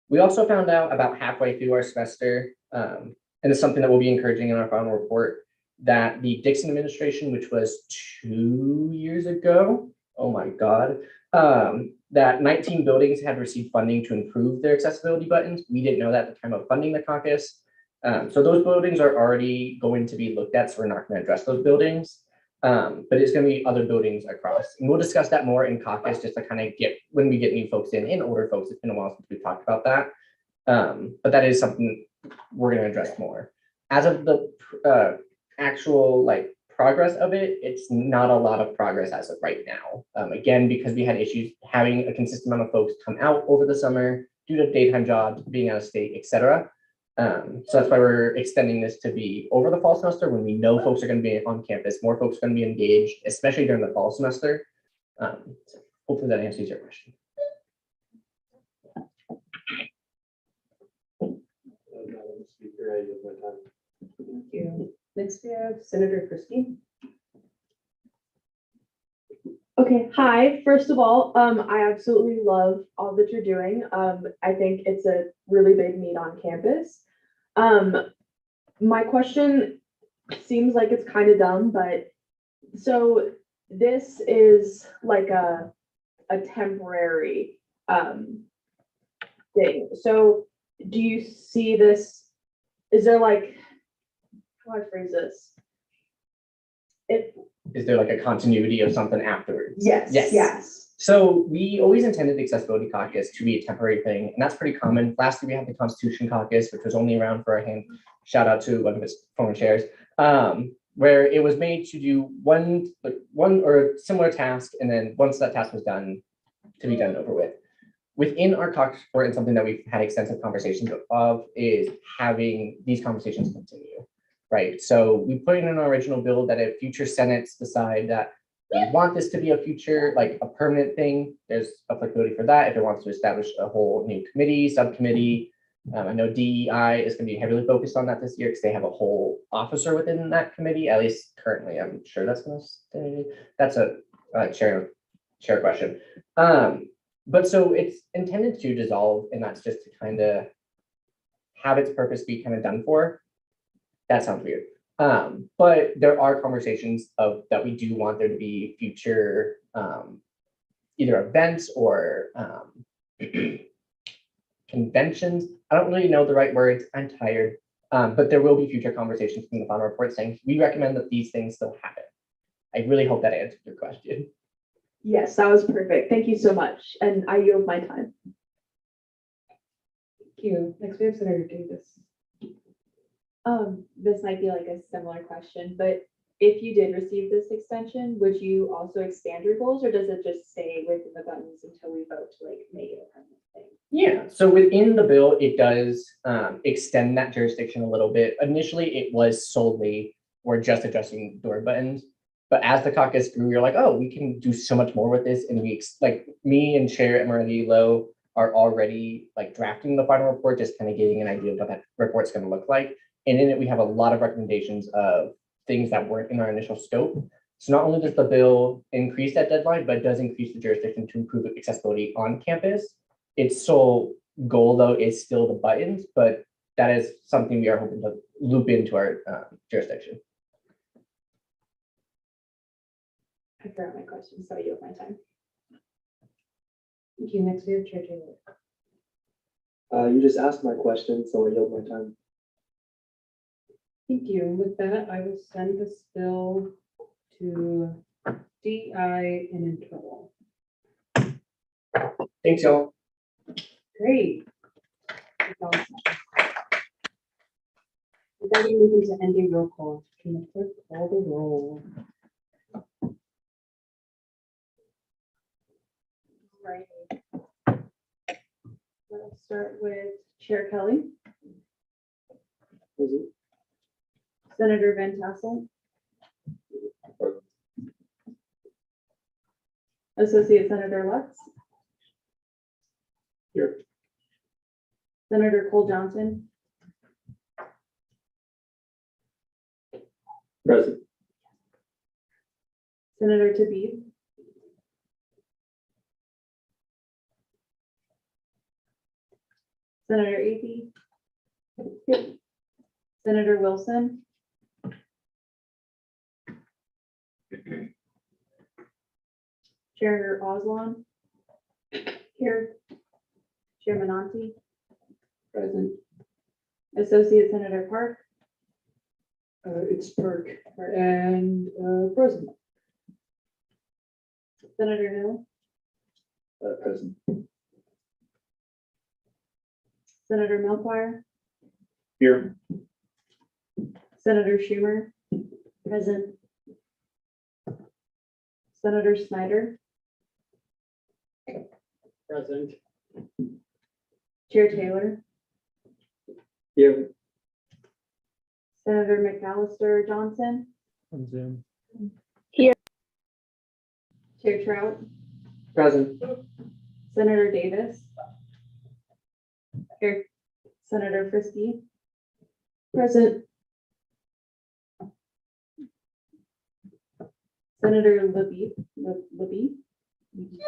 B: We also found out about halfway through our semester, and it's something that we'll be encouraging in our final report, that the Dixon administration, which was 2 years ago, oh my God, that 19 buildings had received funding to improve their accessibility buttons. We didn't know that at the time of funding the caucus. So those buildings are already going to be looked at, so we're not going to address those buildings. But it's going to be other buildings across. And we'll discuss that more in caucus, just to kind of when we get new folks in older folks. It's been a while since we've talked about that. But that is something we're going to address more. As of the actual progress of it, it's not a lot of progress as of right now. Again, because we had issues having a consistent amount of folks come out over the summer due to daytime jobs, being out of state, etc. So that's why we're extending this to be over the fall semester when we know folks are going to be on campus, more folks are going to be engaged, especially during the fall semester. So hopefully that answers your question.
D: Thank you. Next we have Senator Christie.
C: Okay, hi. First of all, I absolutely love all that you're doing. I think it's a really big need on campus. My question seems like it's kind of dumb, but so this is like a temporary thing. So do you see this? Is there how do I phrase this?
B: Is there like a continuity of something afterwards?
C: Yes, yes.
B: So we always intended the accessibility caucus to be a temporary thing, and that's pretty common. Last year we had the Constitution caucus, which was only around for a hand. Shout out to one of its former chairs, where it was made to do one or similar task, and then once that task was done, to be done and over with. Within our caucus report, and something that we've had extensive conversations of, is having these conversations continue, right? So we put in an original bill that if future senates decide that we want this to be a future, like a permanent thing, there's applicability for that. If it wants to establish a whole new committee, subcommittee, I know DEI is going to be heavily focused on that this year because they have a whole officer within that committee, at least currently. I'm sure that's going to stay. That's a chair question. But so it's intended to dissolve, and that's just to kind of have its purpose be kind of done for. That sounds weird. But there are conversations of that we do want there to be future either events or conventions. I don't really know the right words. I'm tired. But there will be future conversations from the final report saying we recommend that these things still happen. I really hope that answered your question.
C: Yes, that was perfect. Thank you so much. And I yield my time.
H: Thank you. Next we have Senator Davis.
R: This might be like a similar question, but if you did receive this extension, would you also expand your goals, or does it just stay within the buttons until we vote to like make it a permanent thing?
B: Yeah, so within the bill, it does extend that jurisdiction a little bit. Initially, it was solely we're just adjusting door buttons. But as the caucus grew, we were like, oh, we can do so much more with this. And we like me and Chair Emerald Lowe are already like drafting the final report, just kind of getting an idea of what that report's going to look like. And in it, we have a lot of recommendations of things that weren't in our initial scope. So not only does the bill increase that deadline, but it does increase the jurisdiction to improve accessibility on campus. Its sole goal, though, is still the buttons, but that is something we are hoping to loop into our jurisdiction.
R: I forgot my question, so I yield my time.
H: Thank you. Next we have Chair Taylor.
G: You just asked my question, so I yield my time.
H: Thank you. With that, I will send this bill to DI and internal.
B: Thanks, y'all.
H: Great. That's awesome. We're going to move into ending roll call. Can the clerk call the roll?
A: Right. Let's start with Chair Kelly. Senator Van Tassel. Associate Senator Lutz.
Q: Here.
A: Senator Cole Johnson.
E: Present.
A: Senator Tabib. Senator Eby. Senator Wilson. Chair Oswald. Here. Chair Menanti.
F: Present.
A: Associate Senator Park.
P: It's Perk and President.
A: Senator Hill.
E: Present.
A: Senator Milkwire.
Q: Here.
A: Senator Schumer. Present. Senator Snyder.
J: Present.
A: Chair Taylor.
E: Here.
A: Senator McAllister Johnson.
V: On Zoom.
A: Chair Trout.
B: Present.
A: Senator Davis. Here. Senator Frisky. Present. Senator Libby.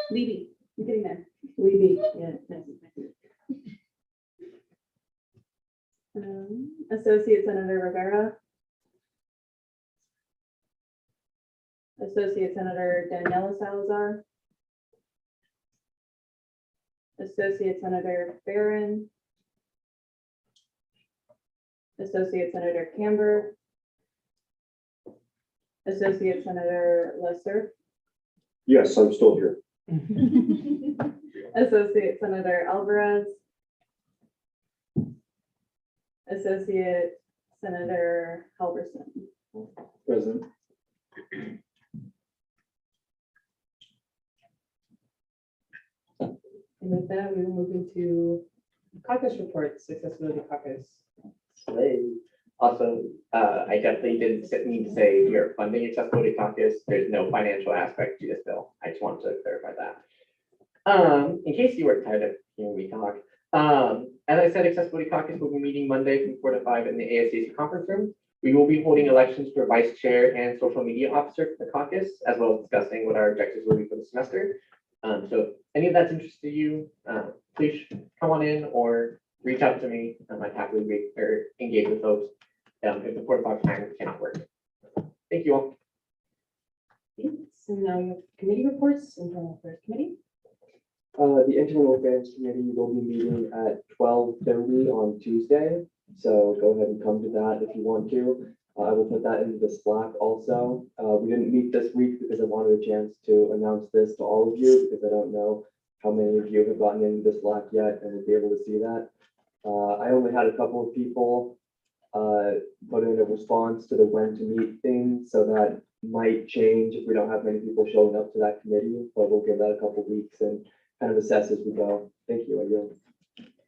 A: Libby. I'm getting there. Libby. Yeah. Associate Senator Rivera. Associate Senator Daniela Salazar. Associate Senator Barron. Associate Senator Camber.
H: Associate Senator Lesser,
Q: Yes, I'm still here.
H: Associate Senator Alvarez, Associate Senator Halverson.
I: Present.
H: And with that, we will move into caucus reports, accessibility caucus.
E: Also, I definitely didn't need to say we are funding accessibility caucus. There's no financial aspect to this bill. I just wanted to clarify that. In case you were tired of hearing me talk, as I said, accessibility caucus will be meeting Monday from 4 to 5 in the ASCSU conference room. We will be holding elections for vice chair and social media officer for the caucus, as well as discussing what our objectives will be for the semester. So if any of that's interested you, please come on in or reach out to me. I'd happily engage with folks if the 4 o'clock time cannot work. Thank you all.
H: So now we have committee reports, internal affairs committee.
K: The Internal Affairs Committee will be meeting at 12:30 on Tuesday, so go ahead and come to that if you want to. I will put that into the Slack also. We didn't meet this week because I wanted a chance to announce this to all of you, because I don't know how many of you have gotten into the Slack yet and will be able to see that. I only had a couple of people put in a response to the when to meet thing, so that might change if we don't have many people showing up to that committee, but we'll give that a couple weeks and kind of assess as we go. Thank you, I yield.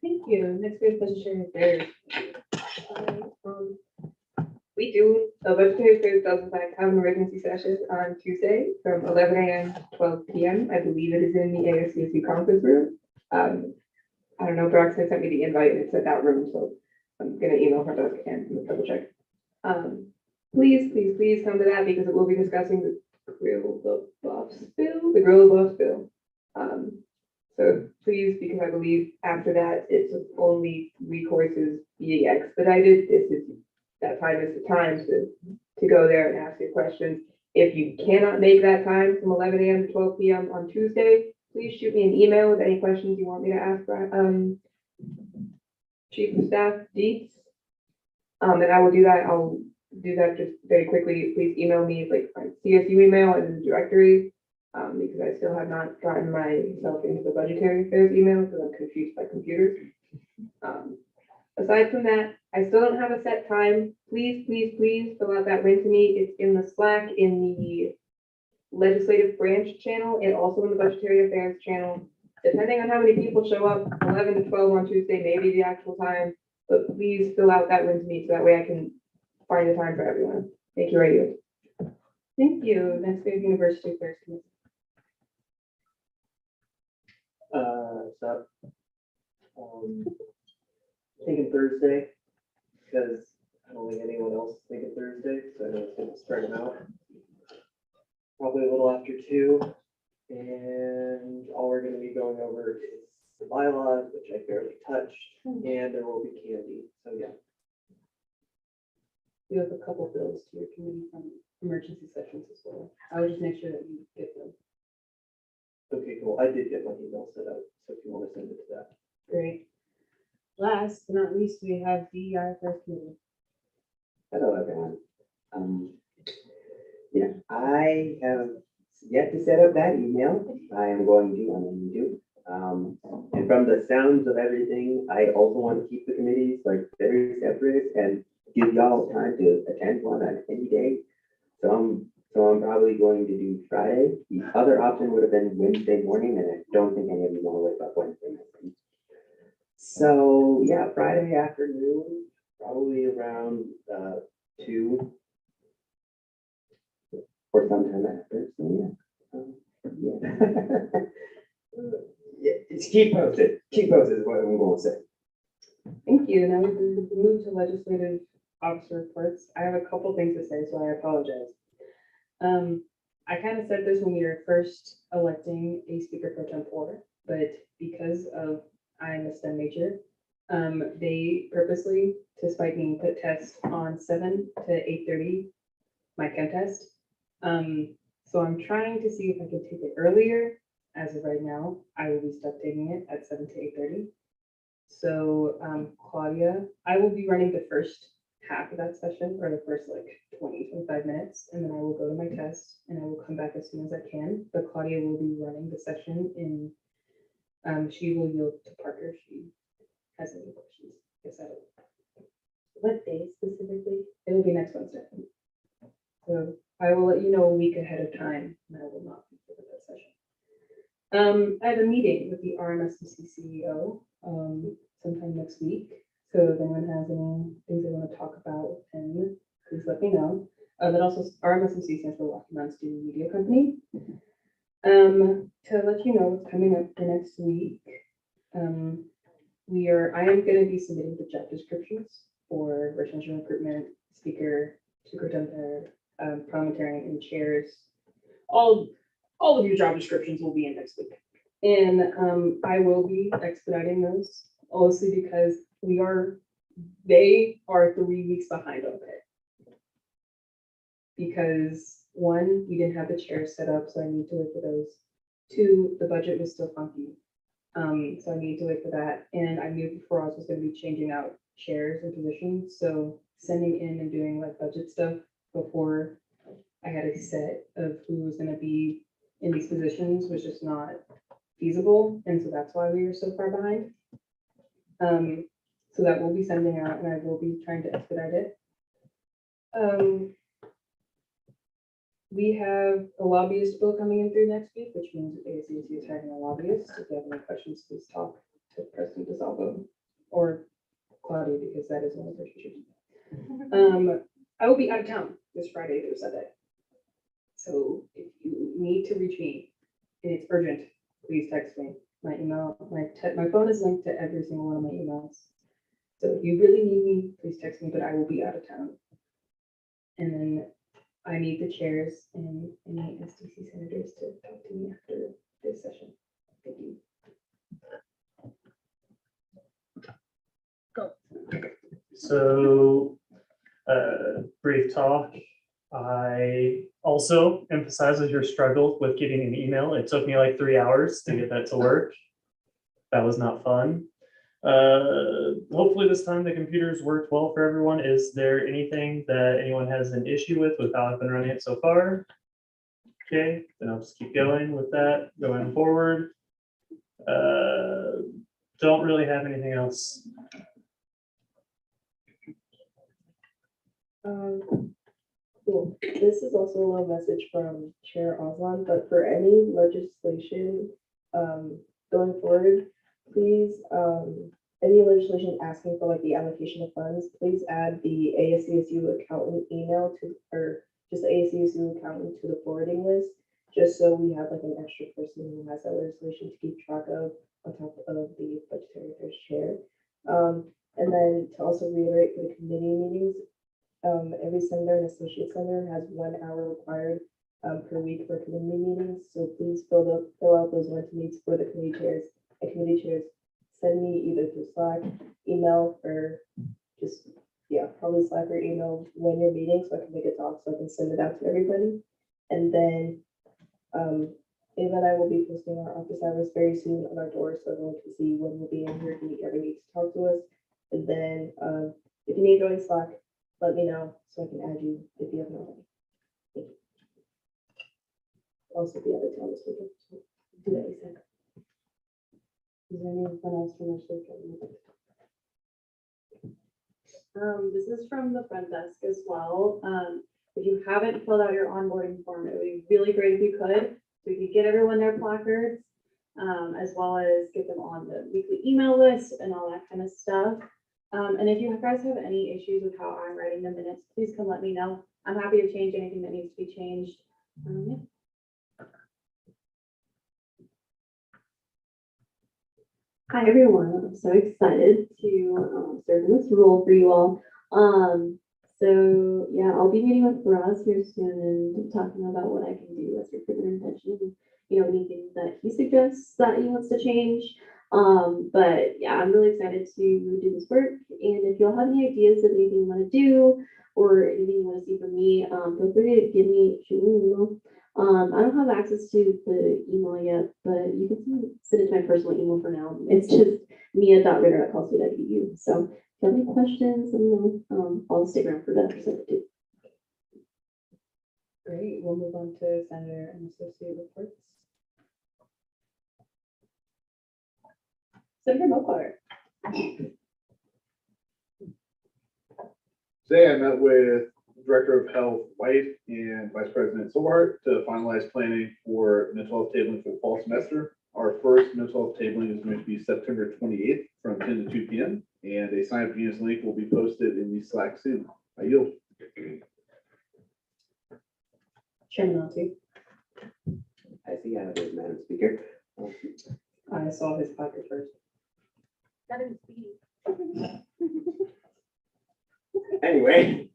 H: Thank you. Next, we have budgetary affairs.
L: We do, the budgetary affairs does in fact have an emergency session on Tuesday from 11 a.m. to 12 p.m. I believe it is in the ASCSU conference room. I don't know, Broxton sent me the invite and it's at that room, so I'm gonna email her back and double check. Please come to that because it will be discussing the grill the buffs bill. So please, because I believe after that, it's only recourse is being expedited. That time is the time to go there and ask your questions. If you cannot make that time from 11 a.m. to 12 p.m. on Tuesday, please shoot me an email with any questions you want me to ask Chief of Staff Deets. And I will do that. I'll do that just very quickly. Please email me like my CSU email and the directory, because I still have not gotten myself into the budgetary affairs email because I'm confused by computers. Aside from that, I still don't have a set time. Please fill out that win to me. It's in the Slack, in the legislative branch channel, and also in the budgetary affairs channel. Depending on how many people show up, 11 to 12 on Tuesday may be the actual time, but please fill out that win to me so that way I can find the time for everyone. Thank you, Radio.
H: Thank you. Next, we have university affairs committee.
K: Thinking Thursday, because I don't think anyone else is thinking Thursday, so I know it's gonna spread them out. Probably a little after 2, and all we're gonna be going over is the bylaws, which I barely touched, and there will be candy, so yeah.
H: You have a couple bills to your committee from emergency sessions as well. I would just make sure that you get them.
K: Okay, cool, I did get my email set up, so if you want to send it to that.
H: Great. Last but not least, we have DEI affairs committee.
M: Hello, everyone. Yeah, I have yet to set up that email. I am going to, I'm going to. And from the sounds of everything, I also want to keep the committees like very separate and give y'all time to attend one on any day. So I'm probably going to do Friday. The other option would have been Wednesday morning, and I don't think any of you want to wake up Wednesday morning. So yeah, Friday afternoon, probably around 2 or sometime after. So yeah, yeah, it's keep posted. Keep posted is what I'm going to say.
H: Thank you. Now we can move to legislative officer reports. I have a couple things to say, so I apologize. I kind of said this when we were first electing a speaker pro tempore, but because of I am a STEM major, they purposely, to spite me, put tests on 7 to 8:30, my chem test. So I'm trying to see if I can take it earlier. As of right now, I will be stuck taking it at 7 to 8:30. So Claudia, I will be running the first
D: half of that session or the first like 20-25 minutes, and then I will go to my test and I will come back as soon as I can. But Claudia will be running the session in, she will yield to Parker. if She has any questions. Yes, I will.
R: What day specifically?
D: It'll be next Wednesday. So I will let you know a week ahead of time, and I will not be here for that session. I have a meeting with the RMSMC CEO sometime next week. So if anyone has any things they want to talk about, and please let me know. Then also RMSMC stands for Rocky Mountain Student Media Company. To let you know what's coming up for next week. I am going to be submitting the job descriptions for residential recruitment, speaker, superintendent, parliamentarian, and chairs. All of your job descriptions will be in next week. And I will be expediting those, mostly because they are 3 weeks behind on it. Because one, we didn't have the chairs set up, so I need to wait for those. Two, the budget was still funky. So I need to wait for that. And I knew before I was going to be changing out chairs and positions. So sending in and doing like budget stuff before I had a set of who was going to be in these positions was just not feasible. And so that's why we were so far behind. So that we'll be sending out, and I will be trying to expedite it. We have a lobbyist bill coming in through next week, which means that ASCSU is having a lobbyist. If you have any questions, please talk to President DeSalvo or Claudia, because that is one of her issues. I will be out of town this Friday through Sunday. So if you need to reach me and it's urgent, please text me. My email, my phone is linked to every single one of my emails. So if you really need me, please text me, but I will be out of town. And then I need the chairs and any SDC senators to talk to me after this session. Thank you.
O: Go. So, brief talk. I also emphasize your struggle with getting an email. It took me like 3 hours to get that to work. That was not fun. Hopefully this time the computers worked well for everyone. Is there anything that anyone has an issue with how I've been running it so far? Okay, then I'll just keep going with that, going forward. Don't really have anything else.
H: Cool. This is also a little message from Chair Oslan, but for any legislation going forward, please, any legislation asking for like the allocation of funds, please add the ASCSU accountant email to, or just the ASCSU accountant to the forwarding list, just so we have like an extra person who has that legislation to keep track of on top of the budgetary affairs chair. And then to also reiterate for the committee meetings, every senator and associate senator has 1 hour required per week for committee meetings. So please fill out those meetings for the committee chairs. And committee chairs, send me either through Slack, email, or just, yeah, probably Slack or email when you're meeting so I can make a talk so I can send it out to everybody. And then Ava and I will be posting our office hours very soon on our door so everyone can see when we'll be in here if you ever need to talk to us. And then if you need to join Slack, let me know so I can add you if you have no idea. Thank you. Also be out of town this weekend, so do that ASAP. Is there anyone else from our circle?
R: This is from the front desk as well. If you haven't filled out your onboarding form, it would be really great if you could. So we could get everyone their placards, as well as get them on the weekly email list and all that kind of stuff. And if you guys have any issues with how I'm writing the minutes, please come let me know. I'm happy to change anything that needs to be changed. Yeah.
N: Hi everyone, I'm so excited to serve in this role for you all. So yeah, I'll be meeting with Faraz here soon and talking about what I can do as recruitment intention, anything that he suggests that he wants to change. But yeah, I'm really excited to do this work. And if y'all have any ideas of anything you want to do or anything you want to see from me, feel free to shoot me an email. I don't have access to the email yet, but you can send it to my personal email for now. It's just mia.ritter@callstate.edu. So if you have any questions, let me know. I'll stick around for that. Too.
D: Great, we'll move on to Senator and Associate reports.
N: Senator Mopar.
T: Today I met with Director of Health White and Vice President Silverhart to finalize planning for mental health tabling for the fall semester. Our first mental health tabling is going to be September 28th from 10 to 2 p.m. and a sign up Venus link will be posted in the Slack soon. I yield.
D: Chairman Altu.
K: I see how it is, Madam Speaker.
D: I saw his pocket first.
L: That is speedy.
M: Anyway,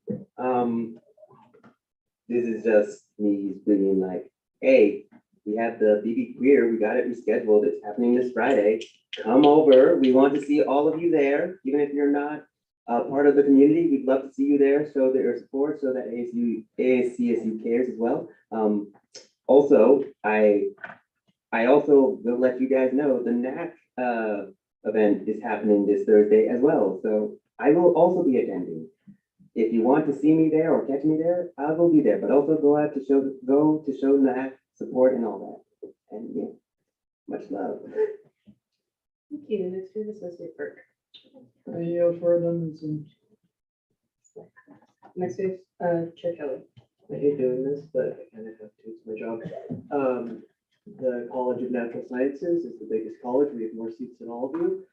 M: this is just me being like, hey, we have the BB Queer, we got it rescheduled, it's happening this Friday. Come over, we want to see all of you there, even if you're not part of the community, we'd love to see you there, show their support, so that ASCSU cares as well. Also, I also will let you guys know the NAC event is happening this Thursday as well, so I will also be attending. If you want to see me there or catch me there, I will be there, but also go to show NAC support and all that. And yeah, much love.
D: Thank you. Next is Associate Burke.
P: I yield for redundancy.
D: Next is Chair Kelly.
G: I hate doing this, but I kind of have to, it's my job. The College of Natural Sciences is the biggest college. We have more seats than all of you.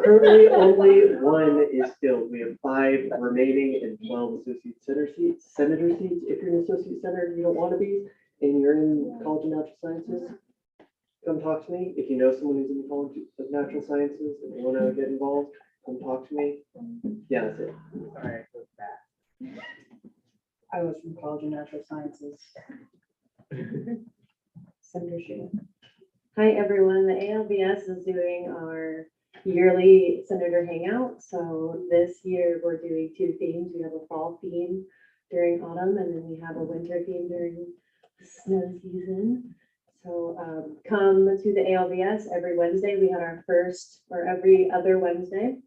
G: Currently, only one is filled. We have 5 remaining and 12 associate senator seats. If you're an associate senator and you don't want to be, and you're in College of Natural Sciences, come talk to me. If you know someone who's in the College of Natural Sciences and they want to get involved, come talk to me. Yeah, that's it.
D: Sorry for that. I was from College of Natural Sciences. Senator Sheila.
R: Hi, everyone. The ALBS is doing our yearly Senator Hangout. So this year we're doing 2 themes. We have a fall theme during autumn, and then we have a winter theme during the snow season. So come to the ALBS every Wednesday. We had our first, or every other Wednesday.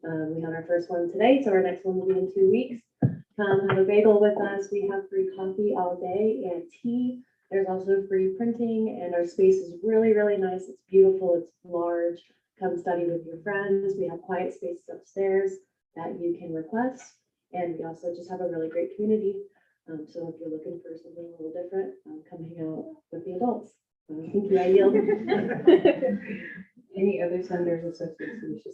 R: We had our first one today, so our next one will be in 2 weeks. Come have a bagel with us. We have free coffee all day and tea. There's also free printing, and our space is really, really nice. It's beautiful. It's large. Come study with your friends. We have quiet spaces upstairs that you can request. And we also just have a really great community. So if you're looking for something a little different, come hang out with the adults. Thank you, I yield.
D: Any other senators associated who wish to say